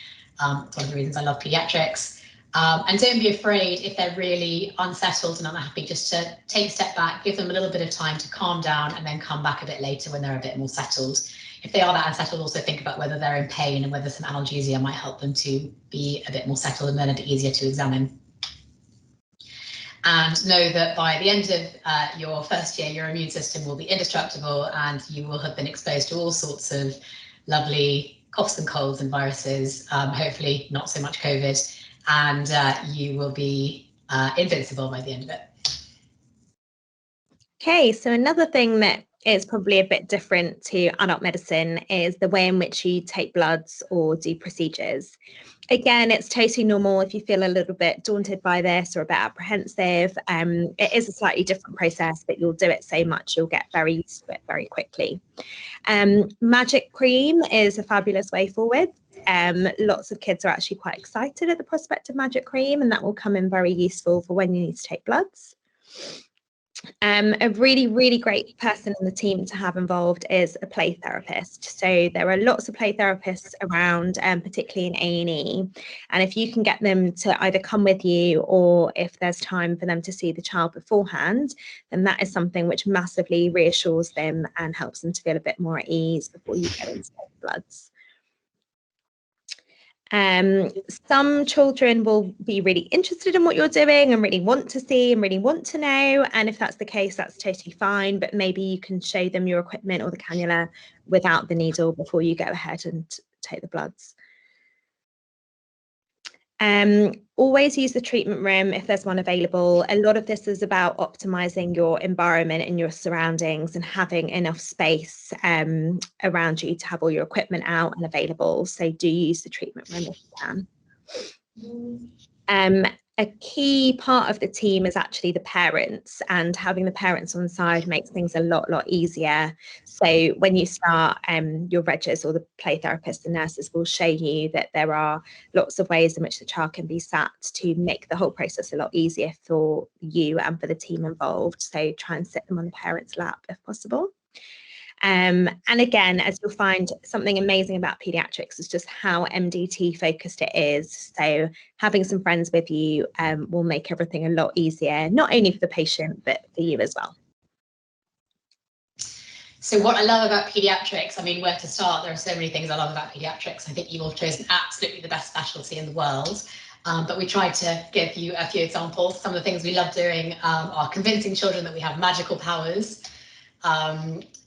It's one of the reasons I love pediatrics. And don't be afraid if they're really unsettled and unhappy, just to take a step back, give them a little bit of time to calm down, and then come back a bit later when they're a bit more settled. If they are that unsettled, also think about whether they're in pain and whether some analgesia might help them to be a bit more settled and then a bit easier to examine. And know that by the end of your first year, your immune system will be indestructible, and you will have been exposed to all sorts of lovely coughs and colds and viruses, hopefully not so much COVID. and you will be invincible by the end of it. Okay, so another thing that is probably a bit different to adult medicine is the way in which you take bloods or do procedures. Again, it's totally normal if you feel a little bit daunted by this or a bit apprehensive. It is a slightly different process, but you'll do it so much you'll get very used to it very quickly. Magic cream is a fabulous way forward. Lots of kids are actually quite excited at the prospect of magic cream, and that will come in very useful for when you need to take bloods. A really, really great person on the team to have involved is a play therapist. So there are lots of play therapists around, particularly in A&E. And if you can get them to either come with you, or if there's time for them to see the child beforehand, then that is something which massively reassures them and helps them to feel a bit more at ease before you go into the bloods. Some children will be really interested in what you're doing and really want to see and really want to know, and if that's the case, that's totally fine, but maybe you can show them your equipment or the cannula without the needle before you go ahead and take the bloods. Always use the treatment room if there's one available. A lot of this is about optimizing your environment and your surroundings and having enough space around you to have all your equipment out and available. So do use the treatment room if you can. A key part of the team is actually the parents, and having the parents on the side makes things a lot easier. So when you start, your regis or the play therapist and nurses will show you that there are lots of ways in which the child can be sat to make the whole process a lot easier for you and for the team involved. So try and sit them on the parent's lap if possible. And again, as you'll find, something amazing about paediatrics is just how MDT focused it is. So having some friends with you will make everything a lot easier, not only for the patient, but for you as well. So what I love about paediatrics, I mean, where to start? There are so many things I love about paediatrics. I think you've all chosen absolutely the best specialty in the world. But we tried to give you a few examples. Some of the things we love doing are convincing children that we have magical powers.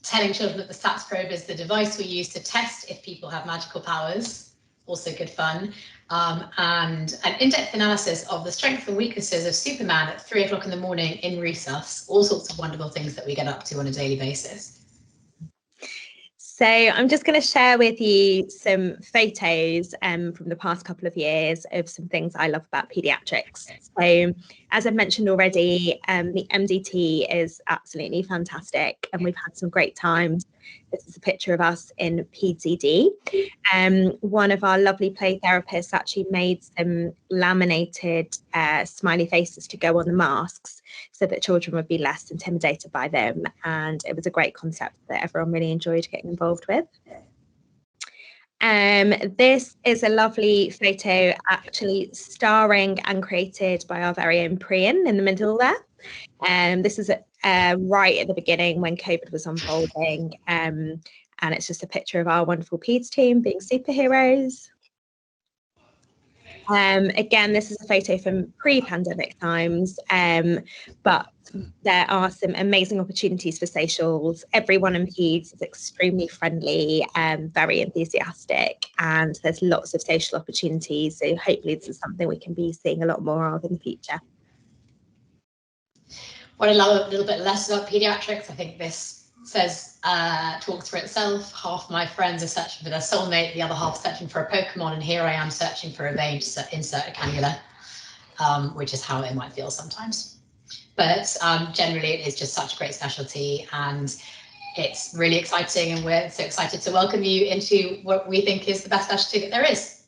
Telling children that the SATS probe is the device we use to test if people have magical powers, also good fun, and an in-depth analysis of the strengths and weaknesses of Superman at 3 o'clock in the morning in resus, all sorts of wonderful things that we get up to on a daily basis. So I'm just going to share with you some photos from the past couple of years of some things I love about paediatrics. So as I've mentioned already, the MDT is absolutely fantastic and we've had some great times. This is a picture of us in PDD. One of our lovely play therapists actually made some laminated smiley faces to go on the masks so that children would be less intimidated by them. And it was a great concept that everyone really enjoyed getting involved with. This is a lovely photo actually starring and created by our very own Priyan in the middle there. This is right at the beginning when COVID was unfolding, and it's just a picture of our wonderful PEDS team being superheroes. Again, this is a photo from pre-pandemic times, but there are some amazing opportunities for socials. Everyone in PEDS is extremely friendly and very enthusiastic, and there's lots of social opportunities. So hopefully this is something we can be seeing a lot more of in the future. What I love a little bit less about paediatrics, I think this says, talks for itself. Half my friends are searching for their soulmate, the other half searching for a Pokemon, and here I am searching for a vein to insert a cannula, which is how it might feel sometimes. But generally it is just such a great specialty and it's really exciting, and we're so excited to welcome you into what we think is the best specialty that there is.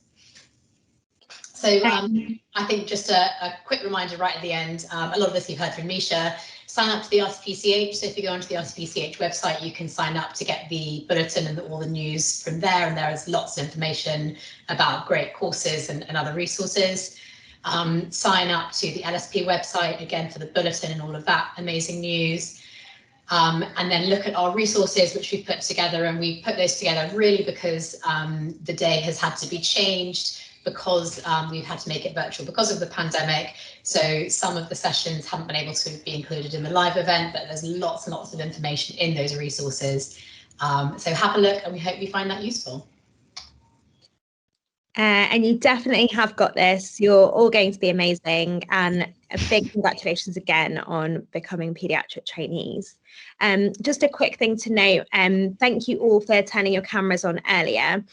So I think just a quick reminder right at the end, a lot of this you've heard from Misha. Sign up to the RCPCH. So if you go onto the RCPCH website, you can sign up to get the bulletin and all the news from there. And there is lots of information about great courses and other resources. Sign up to the LSP website again for the bulletin and all of that amazing news. And then look at our resources, which we've put together, and we put those together really because the day has had to be changed, because we've had to make it virtual because of the pandemic. So some of the sessions haven't been able to be included in the live event, but there's lots and lots of information in those resources. So have a look and we hope you find that useful. And you definitely have got this. You're all going to be amazing, and a big congratulations again on becoming paediatric trainees. Just a quick thing to note, thank you all for turning your cameras on earlier.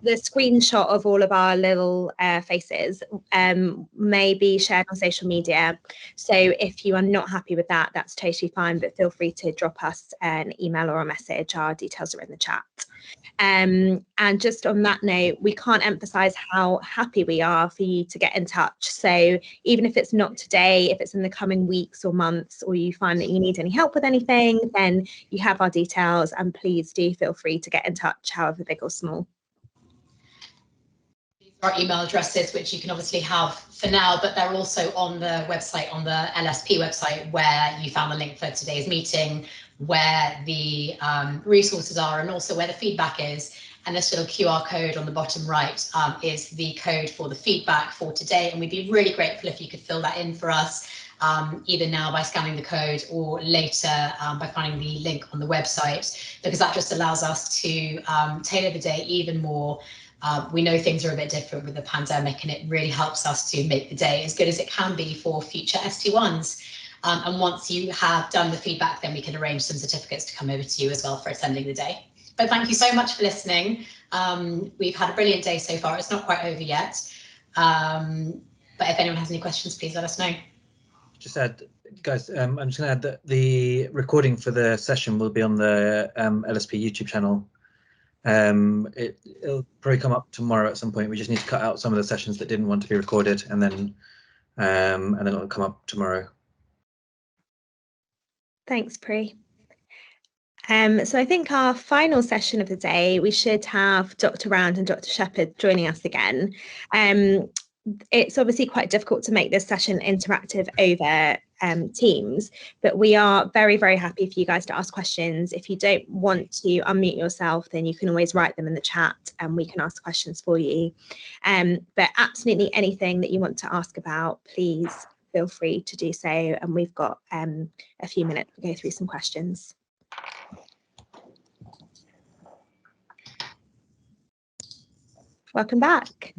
The screenshot of all of our little faces may be shared on social media. So if you are not happy with that, that's totally fine, but feel free to drop us an email or a message. Our details are in the chat. And just on that note, we can't emphasize how happy we are for you to get in touch. So even if it's not today, if it's in the coming weeks or months, or you find that you need any help with anything, then you have our details, and please do feel free to get in touch, however big or small. Our email addresses, which you can obviously have for now, but they're also on the website, on the LSP website, where you found the link for today's meeting, where the resources are, and also where the feedback is. And this little QR code on the bottom right is the code for the feedback for today. And we'd be really grateful if you could fill that in for us, either now by scanning the code or later by finding the link on the website, because that just allows us to tailor the day even more. We know things are a bit different with the pandemic, and it really helps us to make the day as good as it can be for future ST1s. And once you have done the feedback, then we can arrange some certificates to come over to you as well for attending the day. But thank you so much for listening. We've had a brilliant day so far. It's not quite over yet. But if anyone has any questions, please let us know. Just add, guys, I'm just going to add that the recording for the session will be on the LSP YouTube channel. It'll probably come up tomorrow at some point. We just need to cut out some of the sessions that didn't want to be recorded, and then it'll come up tomorrow. Thanks, Pri. So I think our final session of the day, we should have Dr. Round and Dr. Shepherd joining us again. It's obviously quite difficult to make this session interactive over Teams, but we are very, very happy for you guys to ask questions. If you don't want to unmute yourself, then you can always write them in the chat and we can ask questions for you. But absolutely anything that you want to ask about, please feel free to do so. And we've got a few minutes to go through some questions. Welcome back.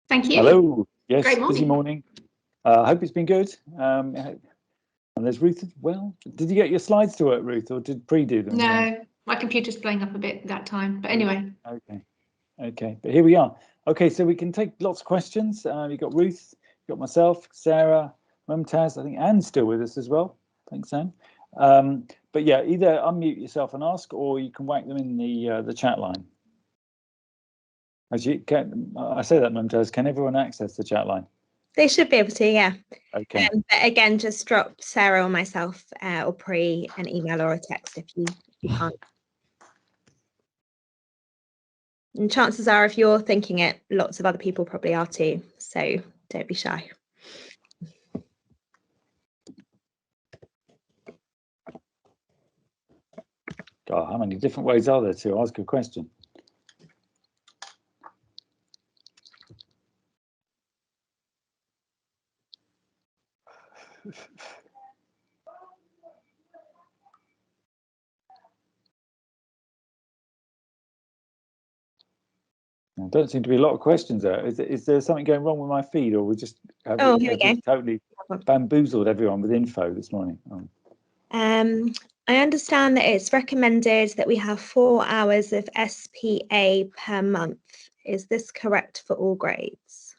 Thank you. Hello. Yes, Great morning. busy morning. I hope it's been good. And there's Ruth as well. Did you get your slides to work, Ruth, or did Pri do them? No, my computer's playing up a bit that time. But anyway. Okay. But here we are. Okay, so we can take lots of questions. You've got Ruth, you've got myself, Sarah, Mumtaz, I think Anne's still with us as well. Thanks, Anne. But yeah, either unmute yourself and ask, or you can whack them in the chat line. As you can, I say that, Mumtaz, can everyone access the chat line? They should be able to, yeah. Okay. But again, just drop Sarah or myself or Pri an email or a text if you can't. And chances are, if you're thinking it, lots of other people probably are too. So don't be shy. God, how many different ways are there to ask a question? There don't seem to be a lot of questions there. Is there something going wrong with my feed, or we just have just totally bamboozled everyone with info this morning? I understand that it's recommended that we have 4 hours of SPA per month. Is this correct for all grades?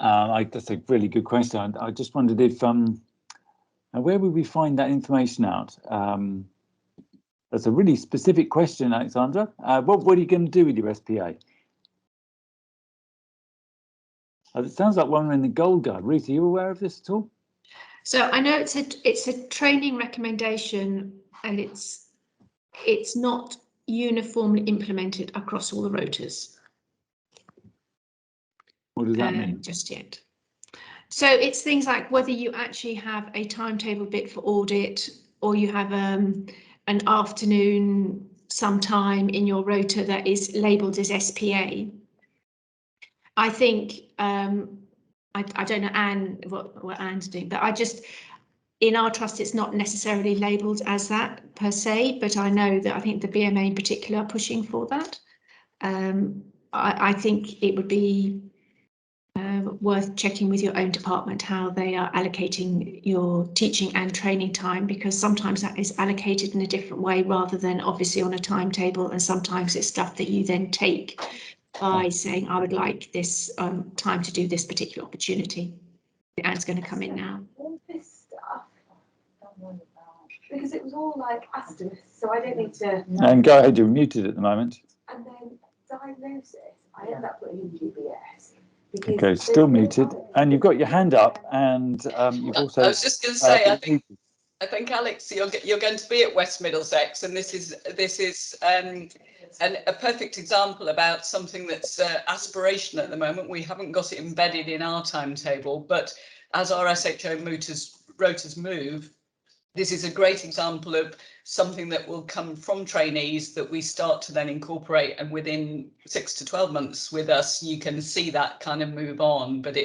That's a really good question. I just wondered if where would we find that information out? That's a really specific question, Alexandra. What are you going to do with your SPA? It sounds like one in the Gold Guard. Ruth, are you aware of this at all? So I know it's a training recommendation, and it's not uniformly implemented across all the rotas. What does that mean? Just yet. So it's things like whether you actually have a timetable bit for audit, or you have an afternoon sometime in your rota that is labelled as SPA. I think I don't know Anne what Anne's doing, but in our trust, it's not necessarily labelled as that per se, but I know that I think the BMA in particular are pushing for that. I think it would be worth checking with your own department how they are allocating your teaching and training time, because sometimes that is allocated in a different way rather than obviously on a timetable, and sometimes it's stuff that you then take by saying, I would like this time to do this particular opportunity. Anne's going to come in now. All this stuff, because it was all like asterisks, so I don't need to. And go ahead, you're muted at the moment. And then diagnosis, I ended up putting in GBS. Okay, still muted, and you've got your hand up, and you've also. I was just going to say, I think Alex, you're going to be at West Middlesex, and this is a perfect example about something that's aspiration at the moment. We haven't got it embedded in our timetable, but as our SHO rotas move, this is a great example of something that will come from trainees that we start to then incorporate, and within 6 to 12 months with us, you can see that kind of move on. But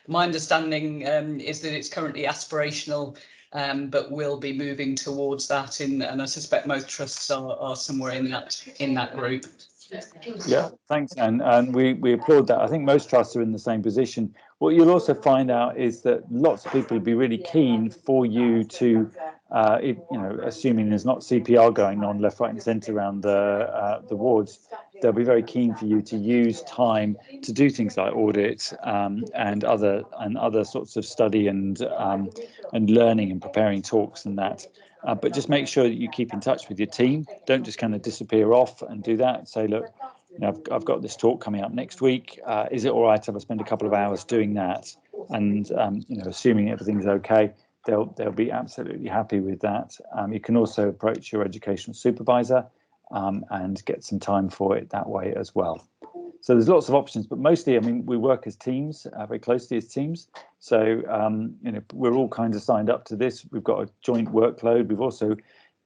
my understanding is that it's currently aspirational, but we'll be moving towards that, and I suspect most trusts are somewhere in that group. Yeah, thanks, Anne. And we applaud that. I think most trusts are in the same position. What you'll also find out is that lots of people will be really keen for you to, assuming there's not CPR going on left, right, and centre around the wards, they'll be very keen for you to use time to do things like audit and other sorts of study and learning and preparing talks and that. But just make sure that you keep in touch with your team. Don't just kind of disappear off and do that. Say, look, I've got this talk coming up next week. Is it all right if I spend a couple of hours doing that? And assuming everything's okay, they'll be absolutely happy with that. You can also approach your educational supervisor and get some time for it that way as well. So there's lots of options, but mostly, I mean, we work as teams, very closely as teams. So, we're all kind of signed up to this. We've got a joint workload. We've also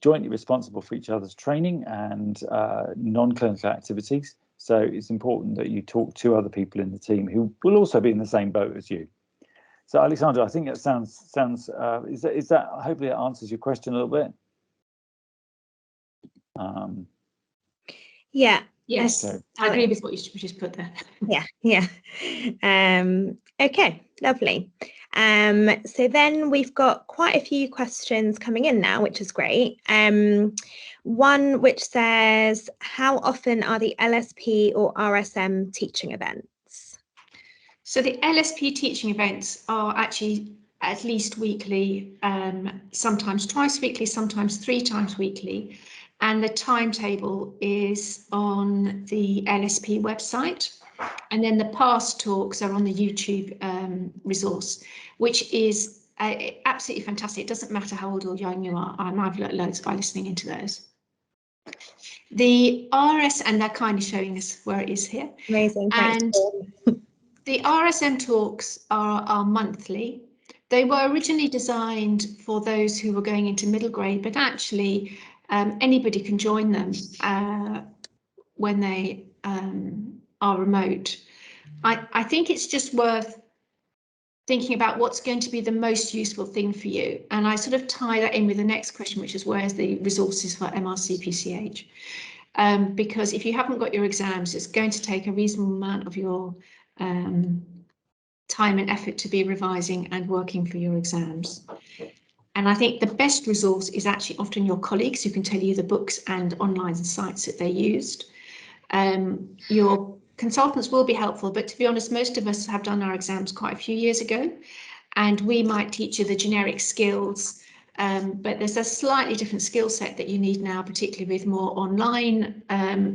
jointly responsible for each other's training and non-clinical activities. So it's important that you talk to other people in the team who will also be in the same boat as you. So, Alexandra, I think that sounds is that hopefully that answers your question a little bit. Yeah. Yes, Okay. I agree with what you just put there. Yeah. Okay, lovely. So then we've got quite a few questions coming in now, which is great. One which says, how often are the LSP or RSM teaching events? So the LSP teaching events are actually at least weekly, sometimes twice weekly, sometimes 3 times weekly. And the timetable is on the LSP website. And then the past talks are on the YouTube resource, which is absolutely fantastic. It doesn't matter how old or young you are. I've learned loads by listening into those. The RS, and they're kind of showing us where it is here. Amazing. And the RSM talks are monthly. They were originally designed for those who were going into middle grade, but actually anybody can join them when they are remote. I think it's just worth thinking about what's going to be the most useful thing for you. And I sort of tie that in with the next question, which is where's the resources for MRC-PCH? Because if you haven't got your exams, it's going to take a reasonable amount of your time and effort to be revising and working for your exams. And I think the best resource is actually often your colleagues who can tell you the books and online sites that they used. Your consultants will be helpful, but to be honest, most of us have done our exams quite a few years ago, and we might teach you the generic skills, but there's a slightly different skill set that you need now, particularly with more online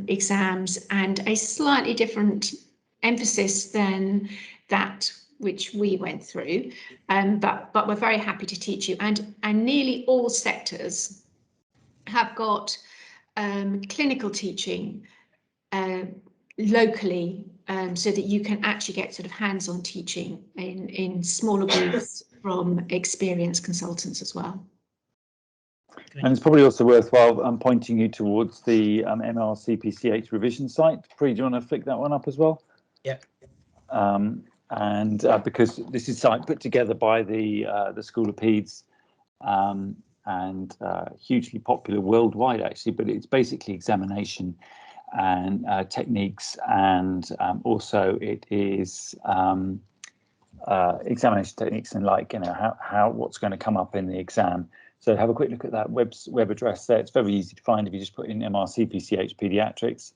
exams and a slightly different emphasis than that which we went through, but we're very happy to teach you, and nearly all sectors have got clinical teaching locally, so that you can actually get sort of hands-on teaching in smaller groups from experienced consultants as well. And it's probably also worthwhile pointing you towards the MRC-PCH revision site. Pri, do you want to flick that one up as well? Yeah. And because this is site put together by the School of Peds, and hugely popular worldwide actually, but it's basically examination and techniques, and also it is examination techniques and how what's going to come up in the exam. So have a quick look at that web address there. It's very easy to find. If you just put in MRC-PCH Pediatrics,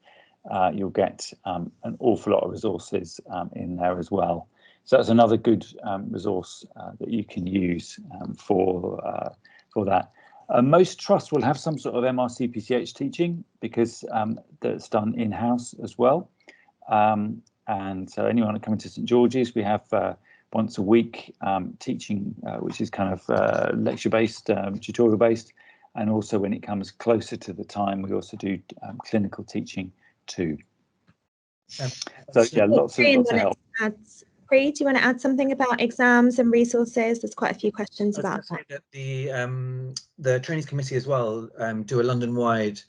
you'll get an awful lot of resources in there as well. So that's another good resource that you can use for that. Most trusts will have some sort of MRC-PCH teaching because that's done in-house as well. And so anyone coming to St George's, we have once a week teaching, which is kind of lecture-based, tutorial-based. And also when it comes closer to the time, we also do clinical teaching too. So yeah, lots of help. Bree, do you want to add something about exams and resources? There's quite a few questions about that. The Trainees Committee as well do a London-wide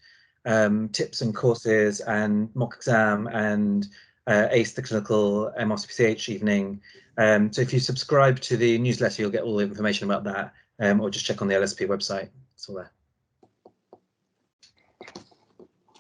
tips and courses and mock exam and ACE the clinical MRC-PCH evening. So if you subscribe to the newsletter, you'll get all the information about that, or just check on the LSP website. It's all there.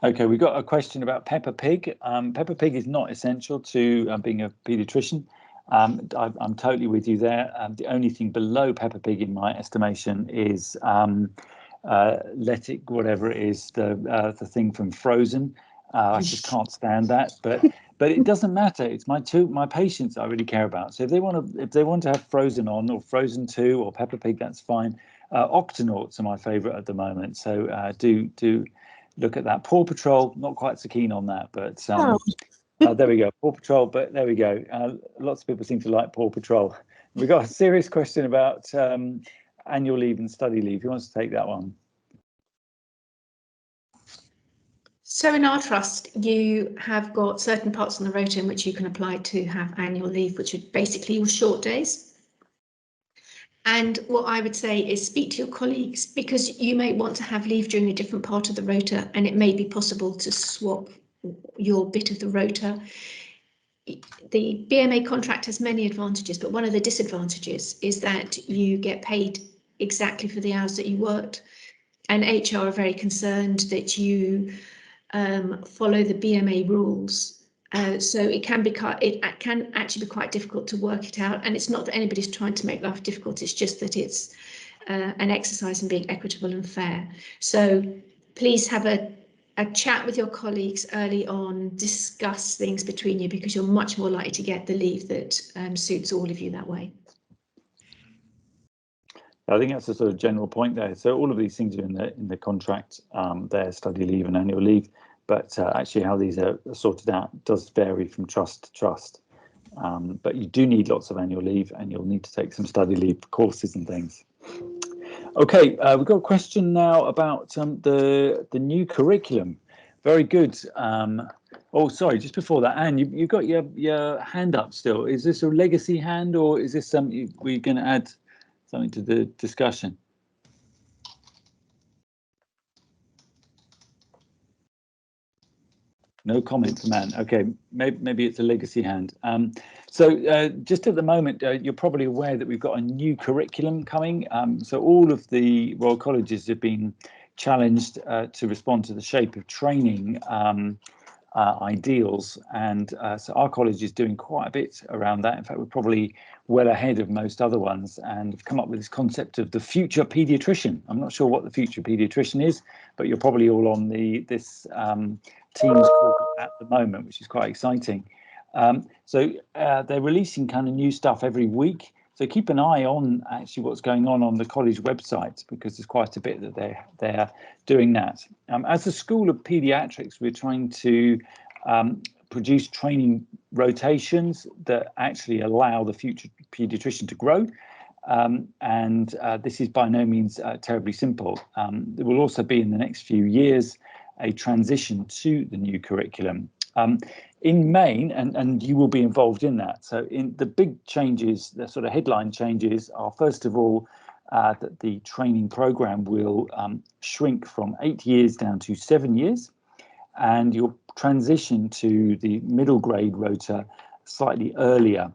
Okay, we've got a question about Peppa Pig. Peppa Pig is not essential to being a paediatrician. I'm totally with you there. The only thing below Peppa Pig, in my estimation, is Let It, whatever it is, the thing from Frozen. I just can't stand that, but it doesn't matter. It's my patients I really care about. So if they want to have Frozen on, or Frozen 2, or Peppa Pig, that's fine. Octonauts are my favourite at the moment. So do look at that. Paw Patrol, not quite so keen on that, but there we go. Paw Patrol, but there we go. Lots of people seem to like Paw Patrol. We've got a serious question about annual leave and study leave. Who wants to take that one? So in our trust, you have got certain parts on the rota in which you can apply to have annual leave, which are basically your short days. And what I would say is speak to your colleagues, because you may want to have leave during a different part of the rota, and it may be possible to swap your bit of the rota. The BMA contract has many advantages, but one of the disadvantages is that you get paid exactly for the hours that you worked, and HR are very concerned that you follow the BMA rules. So it can actually be quite difficult to work it out, and it's not that anybody's trying to make life difficult, it's just that it's an exercise in being equitable and fair. So please have a chat with your colleagues early on, discuss things between you, because you're much more likely to get the leave that suits all of you that way. I think that's a sort of general point there. So all of these things are in the contract, there, study leave and annual leave, but actually how these are sorted out does vary from trust to trust. But you do need lots of annual leave, and you'll need to take some study leave courses and things. Okay, we've got a question now about the new curriculum. Very good. Oh, sorry, just before that, Anne, you've got your hand up still. Is this a legacy hand, or is this something we're going to add something to the discussion? No comment from Anne. Okay, maybe it's a legacy hand. So just at the moment, you're probably aware that we've got a new curriculum coming. So all of the Royal Colleges have been challenged to respond to the shape of training ideals, and so our college is doing quite a bit around that. In fact, we're probably well ahead of most other ones, and have come up with this concept of the future paediatrician. I'm not sure what the future paediatrician is, but you're probably all on this Teams call at the moment, which is quite exciting. So they're releasing kind of new stuff every week. So keep an eye on actually what's going on the college website, because there's quite a bit that they're doing that. As a School of Pediatrics, we're trying to produce training rotations that actually allow the future paediatrician to grow. And this is by no means terribly simple. There will also be in the next few years a transition to the new curriculum. In Maine, and you will be involved in that. So in the big changes, the sort of headline changes are, first of all, that the training program will shrink from 8 years down to 7 years, and you'll transition to the middle grade rota slightly earlier.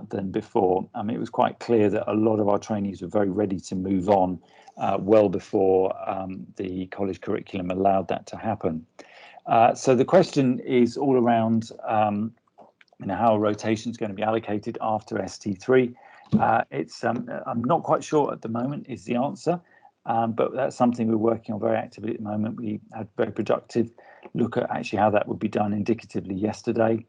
than before. I mean, it was quite clear that a lot of our trainees were very ready to move on well before the college curriculum allowed that to happen. So the question is all around how rotation is going to be allocated after ST3. I'm not quite sure at the moment is the answer, but that's something we're working on very actively at the moment. We had a very productive look at actually how that would be done indicatively yesterday,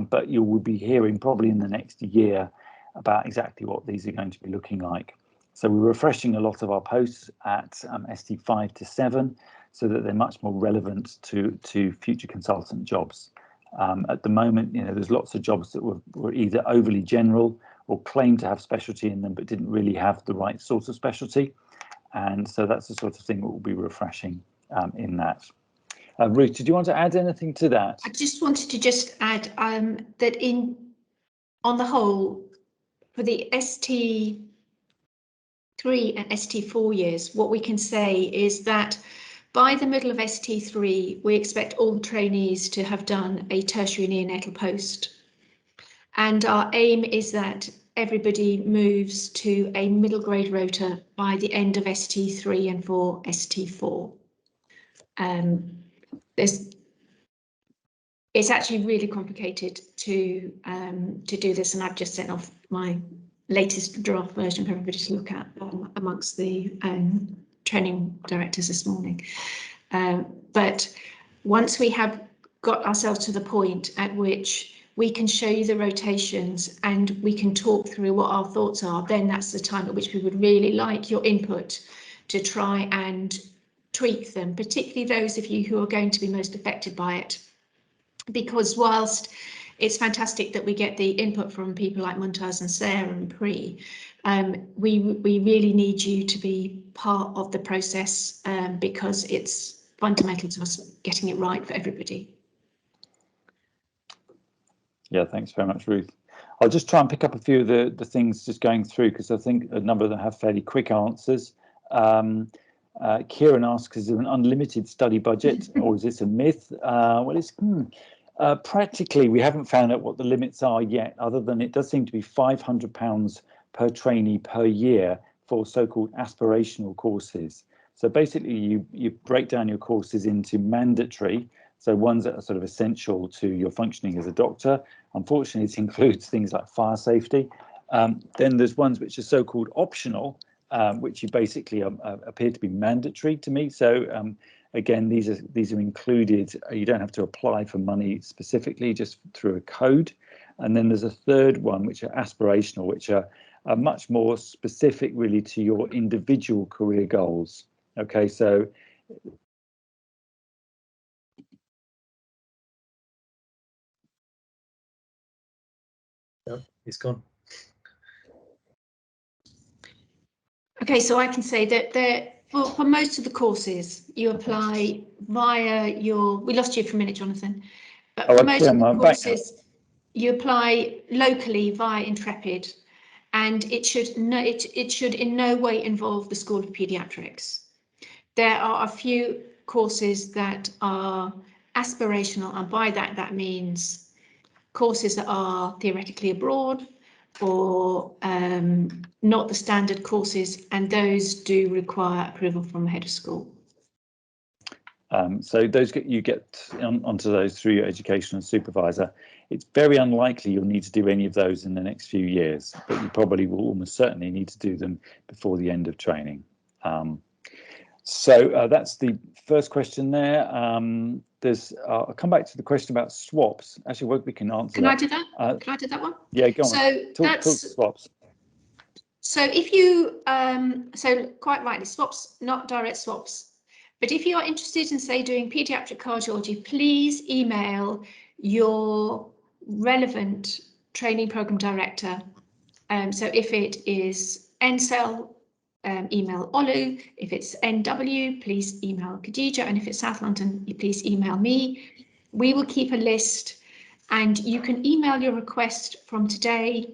but you will be hearing probably in the next year about exactly what these are going to be looking like. So we're refreshing a lot of our posts at ST5 to 7 so that they're much more relevant to future consultant jobs. At the moment, there's lots of jobs that were either overly general or claimed to have specialty in them but didn't really have the right sort of specialty. And so that's the sort of thing that we'll be refreshing in that. Ruth, did you want to add anything to that? I just wanted to just add that on the whole, for the ST3 and ST4 years, what we can say is that by the middle of ST3, we expect all the trainees to have done a tertiary neonatal post. And our aim is that everybody moves to a middle grade rota by the end of ST3 and for ST4. It's actually really complicated to do this, and I've just sent off my latest draft version for everybody to look at amongst the training directors this morning. But once we have got ourselves to the point at which we can show you the rotations and we can talk through what our thoughts are, then that's the time at which we would really like your input to try and tweak them, particularly those of you who are going to be most affected by it. Because whilst it's fantastic that we get the input from people like Muntaz and Sarah and Pri, we really need you to be part of the process because it's fundamental to us getting it right for everybody. Yeah, thanks very much, Ruth. I'll just try and pick up a few of the things just going through, because I think a number of them have fairly quick answers. Kieran asks, is there an unlimited study budget or is this a myth? Well, it's practically, we haven't found out what the limits are yet, other than it does seem to be £500 per trainee per year for so-called aspirational courses. So basically, you break down your courses into mandatory, so ones that are sort of essential to your functioning as a doctor. Unfortunately, it includes things like fire safety. Then there's ones which are so-called optional, which you basically appear to be mandatory to me. So again, these are included. You don't have to apply for money specifically, just through a code. And then there's a third one, which are aspirational, which are much more specific really to your individual career goals. Okay, so oh, he's gone. Okay, so I can say that for most of the courses, you apply via your. We lost you for a minute, Jonathan. But for most of the courses, you apply locally via Intrepid, and it should in no way involve the School of Pediatrics. There are a few courses that are aspirational, and by that means courses that are theoretically abroad or not the standard courses, and those do require approval from the head of school. So those you get onto those through your educational supervisor. It's very unlikely you'll need to do any of those in the next few years, but you probably will almost certainly need to do them before the end of training. So that's the first question there. I'll come back to the question about swaps. Actually, we can answer that. Can I do that? Can I do that one? Yeah, go on. So talk swaps. So if you, so quite rightly, swaps, not direct swaps. But if you are interested in, say, doing paediatric cardiology, please email your relevant training program director. So if it is NCEL, email Olu. If it's NW, please email Khadija. And if it's South London, please email me. We will keep a list, and you can email your request from today,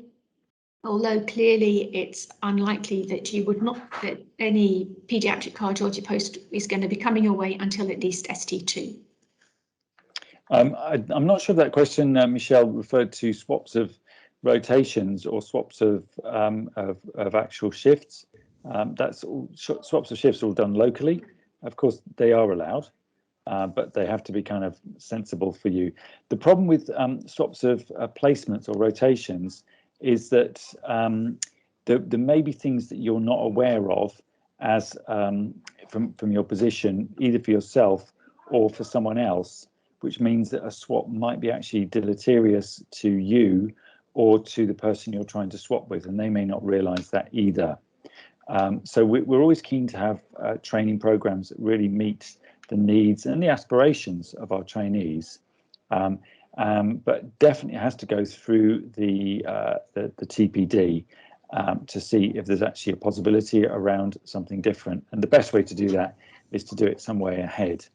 although clearly it's unlikely that you would not, that any paediatric cardiology post is going to be coming your way until at least ST2. I'm not sure if that question, Michelle, referred to swaps of rotations or swaps of actual shifts, that's all, swaps of shifts are all done locally. Of course, they are allowed, but they have to be kind of sensible for you. The problem with swaps of placements or rotations is that there may be things that you're not aware of as from your position, either for yourself or for someone else, which means that a swap might be actually deleterious to you or to the person you're trying to swap with, and they may not realise that either. So we're always keen to have training programs that really meet the needs and the aspirations of our trainees, but definitely has to go through the TPD to see if there's actually a possibility around something different. And the best way to do that is to do it some way ahead.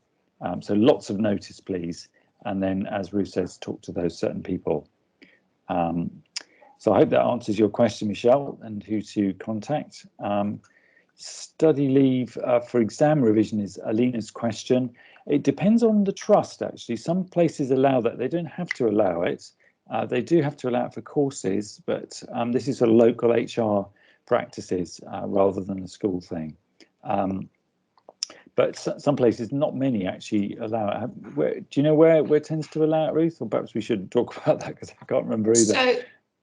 So lots of notice, please. And then, as Ruth says, talk to those certain people. So I hope that answers your question, Michelle, and who to contact. Study leave for exam revision is Alina's question. It depends on the trust, actually. Some places allow that. They don't have to allow it. They do have to allow it for courses, but this is a local HR practices rather than a school thing. But some places, not many, actually allow it. Do you know where it tends to allow it, Ruth? Or perhaps we should talk about that because I can't remember either. So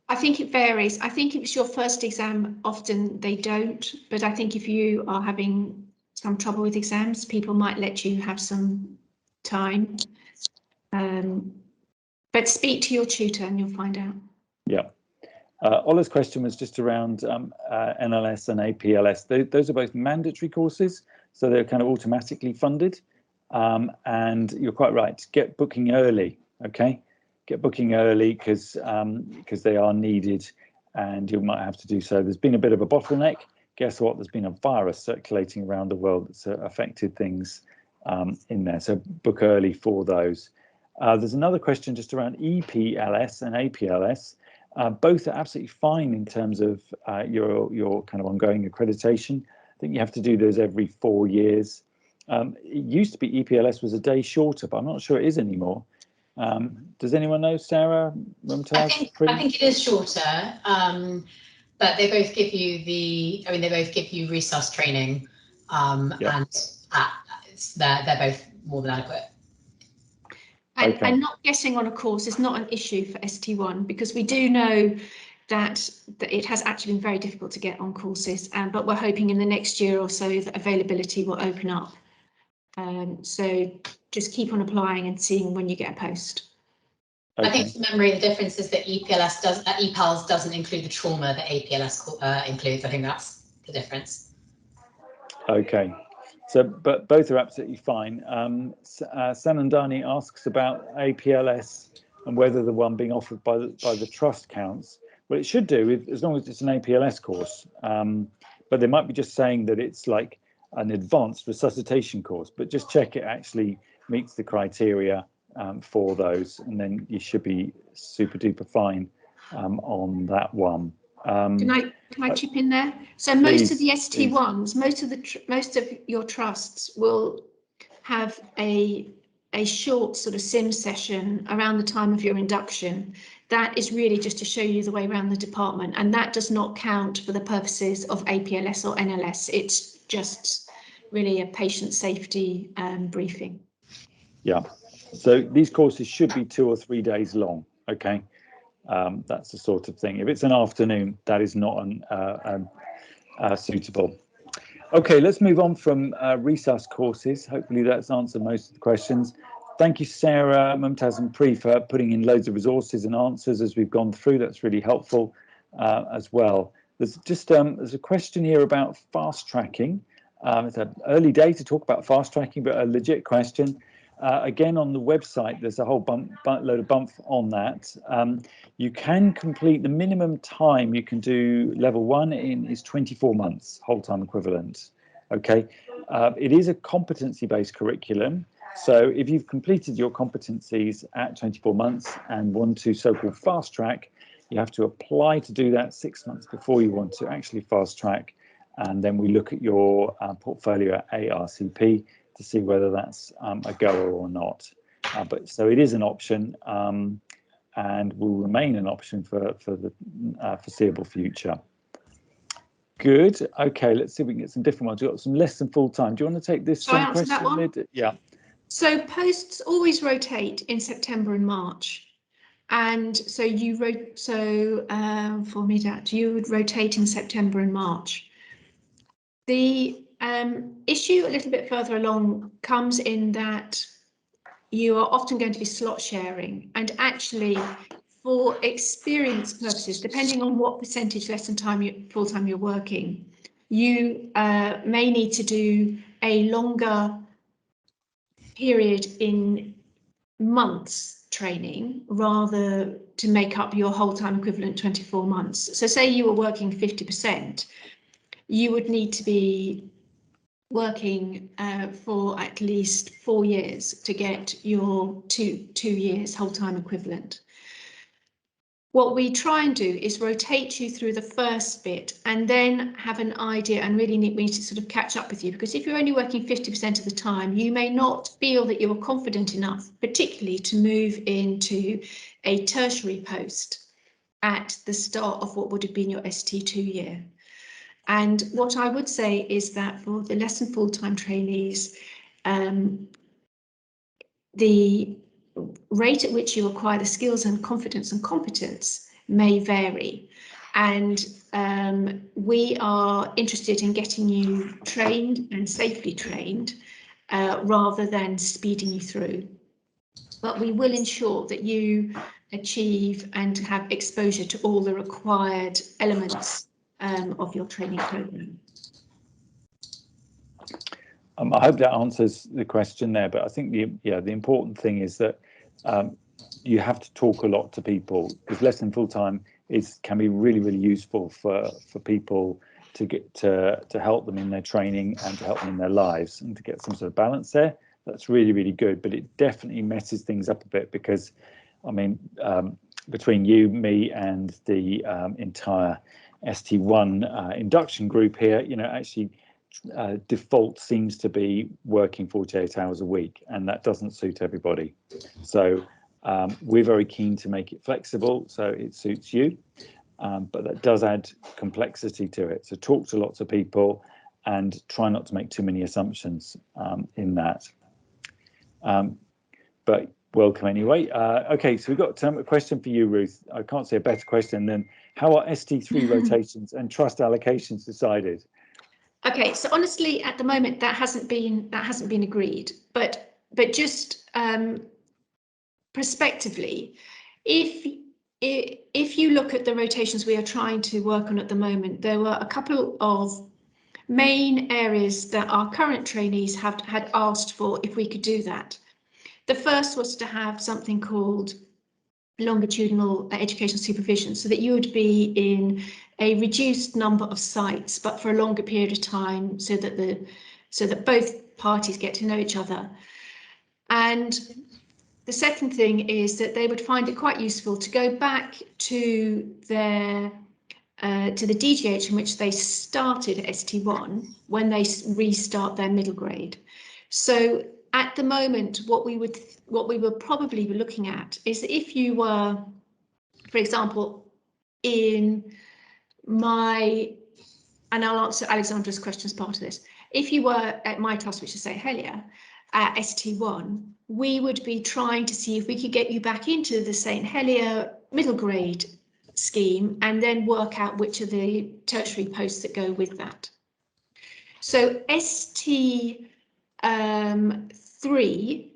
I think it varies. I think if it's your first exam, often they don't. But I think if you are having some trouble with exams, people might let you have some time. But speak to your tutor and you'll find out. Yeah. Ola's question was just around NLS and APLS. Those are both mandatory courses, so they're kind of automatically funded. And you're quite right, get booking early, okay? Get booking early because they are needed and you might have to do so. There's been a bit of a bottleneck. Guess what? There's been a virus circulating around the world that's affected things in there. So book early for those. There's another question just around EPLS and APLS. Both are absolutely fine in terms of your kind of ongoing accreditation. I think you have to do those every 4 years. It used to be EPLS was a day shorter, but I'm not sure it is anymore. Does anyone know, Sarah? I think it is shorter, but they both give you they both give you resource training, and they're both more than adequate. And not getting on a course is not an issue for ST1 because we do know that it has actually been very difficult to get on courses, but we're hoping in the next year or so that availability will open up. So just keep on applying and seeing when you get a post. I think from memory, the difference is that EPALS doesn't include the trauma that APLS includes. I think that's the difference. Okay. So, but both are absolutely fine. Sanandani asks about APLS and whether the one being offered by the trust counts. Well, it should do as long as it's an APLS course. But they might be just saying that it's like an advanced resuscitation course. But just check it actually meets the criteria for those, and then you should be super duper fine on that one. Can I chip in there? So most of the ST1s, most of your trusts will have a short sort of sim session around the time of your induction. That is really just to show you the way around the department, and that does not count for the purposes of APLS or NLS. It's just really a patient safety briefing. Yeah, so these courses should be 2 or 3 days long, okay? That's the sort of thing. If it's an afternoon, that is not suitable. Okay, let's move on from resus courses. Hopefully that's answered most of the questions. Thank you, Sarah, Mumtaz and Pri, for putting in loads of resources and answers as we've gone through. That's really helpful as well. There's just there's a question here about fast tracking. It's an early day to talk about fast tracking, but a legit question. Again, on the website, there's a whole load of bump on that. You can complete the minimum time you can do level 1 in is 24 months, whole time equivalent. Okay, it is a competency-based curriculum. So if you've completed your competencies at 24 months and want to so-called fast track, you have to apply to do that 6 months before you want to actually fast track. And then we look at your portfolio at ARCP to see whether that's a goer or not. But so it is an option, and will remain an option for the foreseeable future. Good. Okay, let's see if we can get some different ones. We've got some less than full time. Do you want to take this question? That one? Yeah. So posts always rotate in September and March. And so you wrote, for me, Dad, you would rotate in September and March. The issue a little bit further along comes in that you are often going to be slot sharing, and actually for experience purposes, depending on what percentage lesson time full time you're working, you may need to do a longer period in months training rather to make up your whole time equivalent 24 months. So say you were working 50%, you would need to be working for at least 4 years to get your two years whole time equivalent. What we try and do is rotate you through the first bit and then have an idea, and really need me to sort of catch up with you, because if you're only working 50% of the time, you may not feel that you're confident enough, particularly to move into a tertiary post at the start of what would have been your ST2 year. And what I would say is that for the less than full-time trainees, the rate at which you acquire the skills and confidence and competence may vary. And we are interested in getting you trained and safely trained rather than speeding you through. But we will ensure that you achieve and have exposure to all the required elements of your training program. I hope that answers the question there, but I think the important thing is that you have to talk a lot to people, because less than full time can be really useful for people to get to help them in their training and to help them in their lives, and to get some sort of balance there. That's really good, but it definitely messes things up a bit, because I mean, between you, me, and the entire ST1 induction group here, actually default seems to be working 48 hours a week, and that doesn't suit everybody. So we're very keen to make it flexible so it suits you, but that does add complexity to it. So talk to lots of people and try not to make too many assumptions in that. But welcome anyway. Okay, so we've got a question for you, Ruth. I can't say a better question than, how are ST3 rotations and trust allocations decided? Okay, so honestly, at the moment that hasn't been agreed, but just prospectively, if you look at the rotations we are trying to work on at the moment, there were a couple of main areas that our current trainees had asked for if we could do that. The first was to have something called longitudinal educational supervision, so that you would be in a reduced number of sites, but for a longer period of time, so that both parties get to know each other. And the second thing is that they would find it quite useful to go back to their to the DGH in which they started ST1 when they restart their middle grade. So at the moment, what we would probably be looking at is that if you were, for example, in my, and I'll answer Alexandra's question as part of this, if you were at my class, which is St Helier, at ST1, we would be trying to see if we could get you back into the St Helier middle grade scheme, and then work out which are the tertiary posts that go with that. So ST3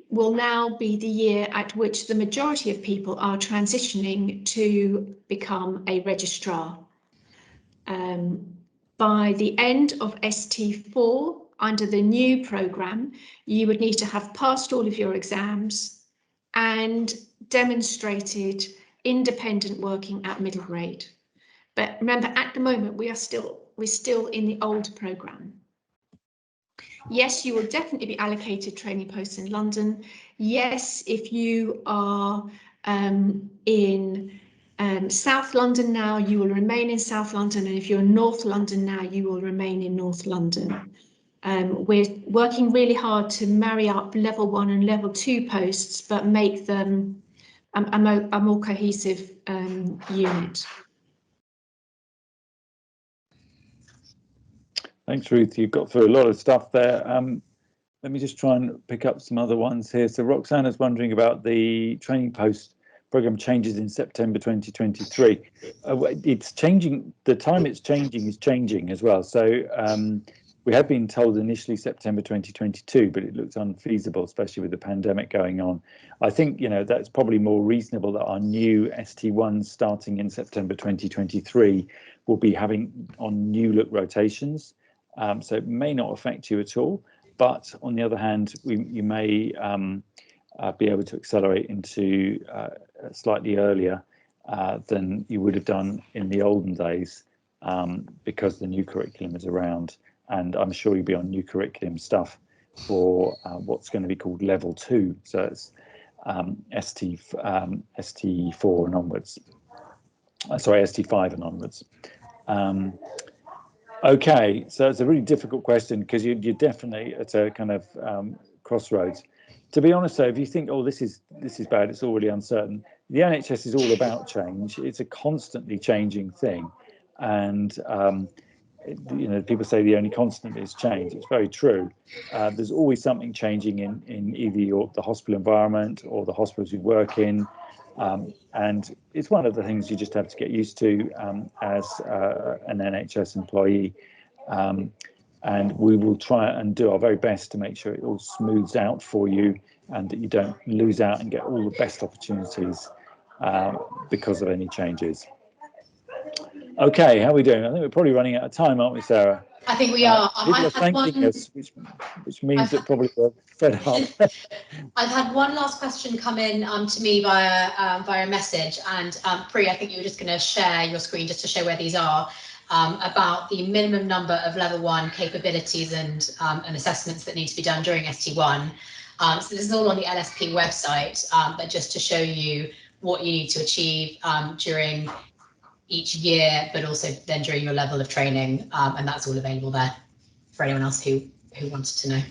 will now be the year at which the majority of people are transitioning to become a registrar. By the end of ST4, under the new programme, you would need to have passed all of your exams and demonstrated independent working at middle grade. But remember, at the moment, we're still in the old programme. Yes, you will definitely be allocated training posts in London. Yes, if you are in South London now, you will remain in South London, and if you're in North London now, you will remain in North London. We're working really hard to marry up level 1 and level 2 posts, but make them a more cohesive unit. Thanks, Ruth. You've got through a lot of stuff there. Let me just try and pick up some other ones here. So Roxana's wondering about the training post program changes in September 2023. It's changing. The time it's changing is changing as well. So we had been told initially September 2022, but it looks unfeasible, especially with the pandemic going on. I think, you know, that's probably more reasonable that our new ST1s starting in September 2023 will be having on new look rotations. So it may not affect you at all. But on the other hand, you may be able to accelerate into slightly earlier than you would have done in the olden days because the new curriculum is around. And I'm sure you'll be on new curriculum stuff for what's going to be called level 2. So it's ST4 and onwards. Sorry, ST5 and onwards. Okay, so it's a really difficult question because you're definitely at a kind of crossroads. To be honest, though, if you think, oh, this is bad, it's already uncertain. The NHS is all about change. It's a constantly changing thing, and you know, people say the only constant is change. It's very true. There's always something changing in either the hospital environment or the hospitals you work in. And it's one of the things you just have to get used to as an NHS employee. And we will try and do our very best to make sure it all smooths out for you and that you don't lose out and get all the best opportunities because of any changes. Okay, how are we doing? I think we're probably running out of time, aren't we, Sarah? I think we are. People are thanking us, which means that probably we're fed up. I've had one last question come in to me via message, and Pri, I think you were just going to share your screen just to show where these are, about the minimum number of level 1 capabilities and assessments that need to be done during ST1. So this is all on the LSP website, but just to show you what you need to achieve during each year, but also then during your level of training, and that's all available there for anyone else who wanted to know.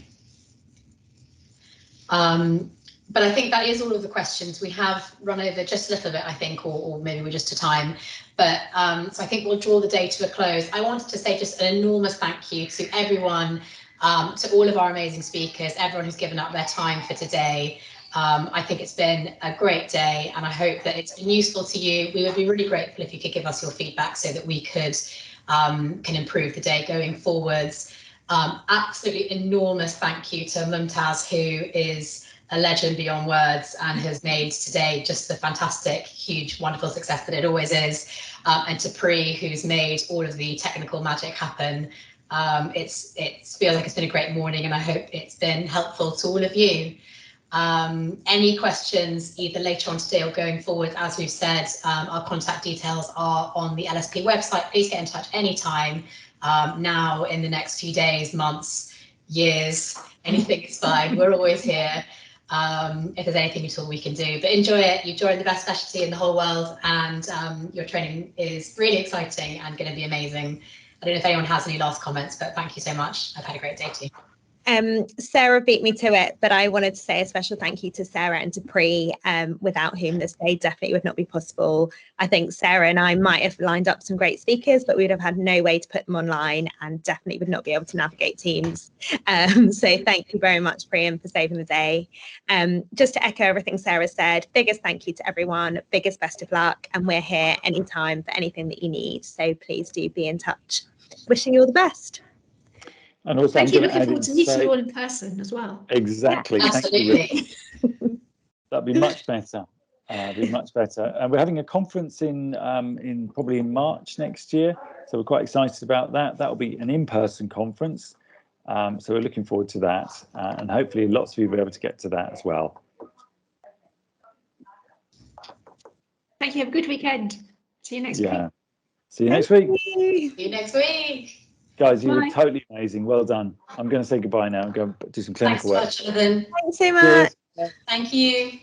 But I think that is all of the questions. We have run over just a little bit, I think, or maybe we're just to time. But so I think we'll draw the day to a close. I wanted to say just an enormous thank you to everyone, to all of our amazing speakers, everyone who's given up their time for today. I think it's been a great day, and I hope that it's been useful to you. We would be really grateful if you could give us your feedback so that we could can improve the day going forwards. Absolutely enormous thank you to Mumtaz, who is a legend beyond words and has made today just the fantastic, huge, wonderful success that it always is. And to Pri, who's made all of the technical magic happen. It feels like it's been a great morning, and I hope it's been helpful to all of you. Any questions either later on today or going forward, as we've said, our contact details are on the LSP website. Please get in touch anytime, now, in the next few days, months, years, anything is fine. We're always here if there's anything at all we can do. But enjoy it. You've joined the best specialty in the whole world, and your training is really exciting and going to be amazing. I don't know if anyone has any last comments, but thank you so much. I've had a great day too. Sarah beat me to it, but I wanted to say a special thank you to Sarah and to Pri, without whom this day definitely would not be possible. I think Sarah and I might have lined up some great speakers, but we would have had no way to put them online and definitely would not be able to navigate Teams. So thank you very much, Pri, for saving the day. Just to echo everything Sarah said, biggest thank you to everyone, biggest best of luck, and we're here anytime for anything that you need. So please do be in touch. Wishing you all the best. And also, thank you. Looking forward to meeting you all in person as well. Exactly. Yeah, absolutely. Thank you. That'd be much better. Be much better. And we're having a conference in probably in March next year, so we're quite excited about that. That will be an in-person conference, so we're looking forward to that, and hopefully lots of you will be able to get to that as well. Thank you. Have a good weekend. See you next week. See you next week. See you next week. Guys, you were totally amazing. Well done. I'm going to say goodbye now and go do some clinical work. Thanks so much, Jonathan. Thanks so much. Cheers. Thank you.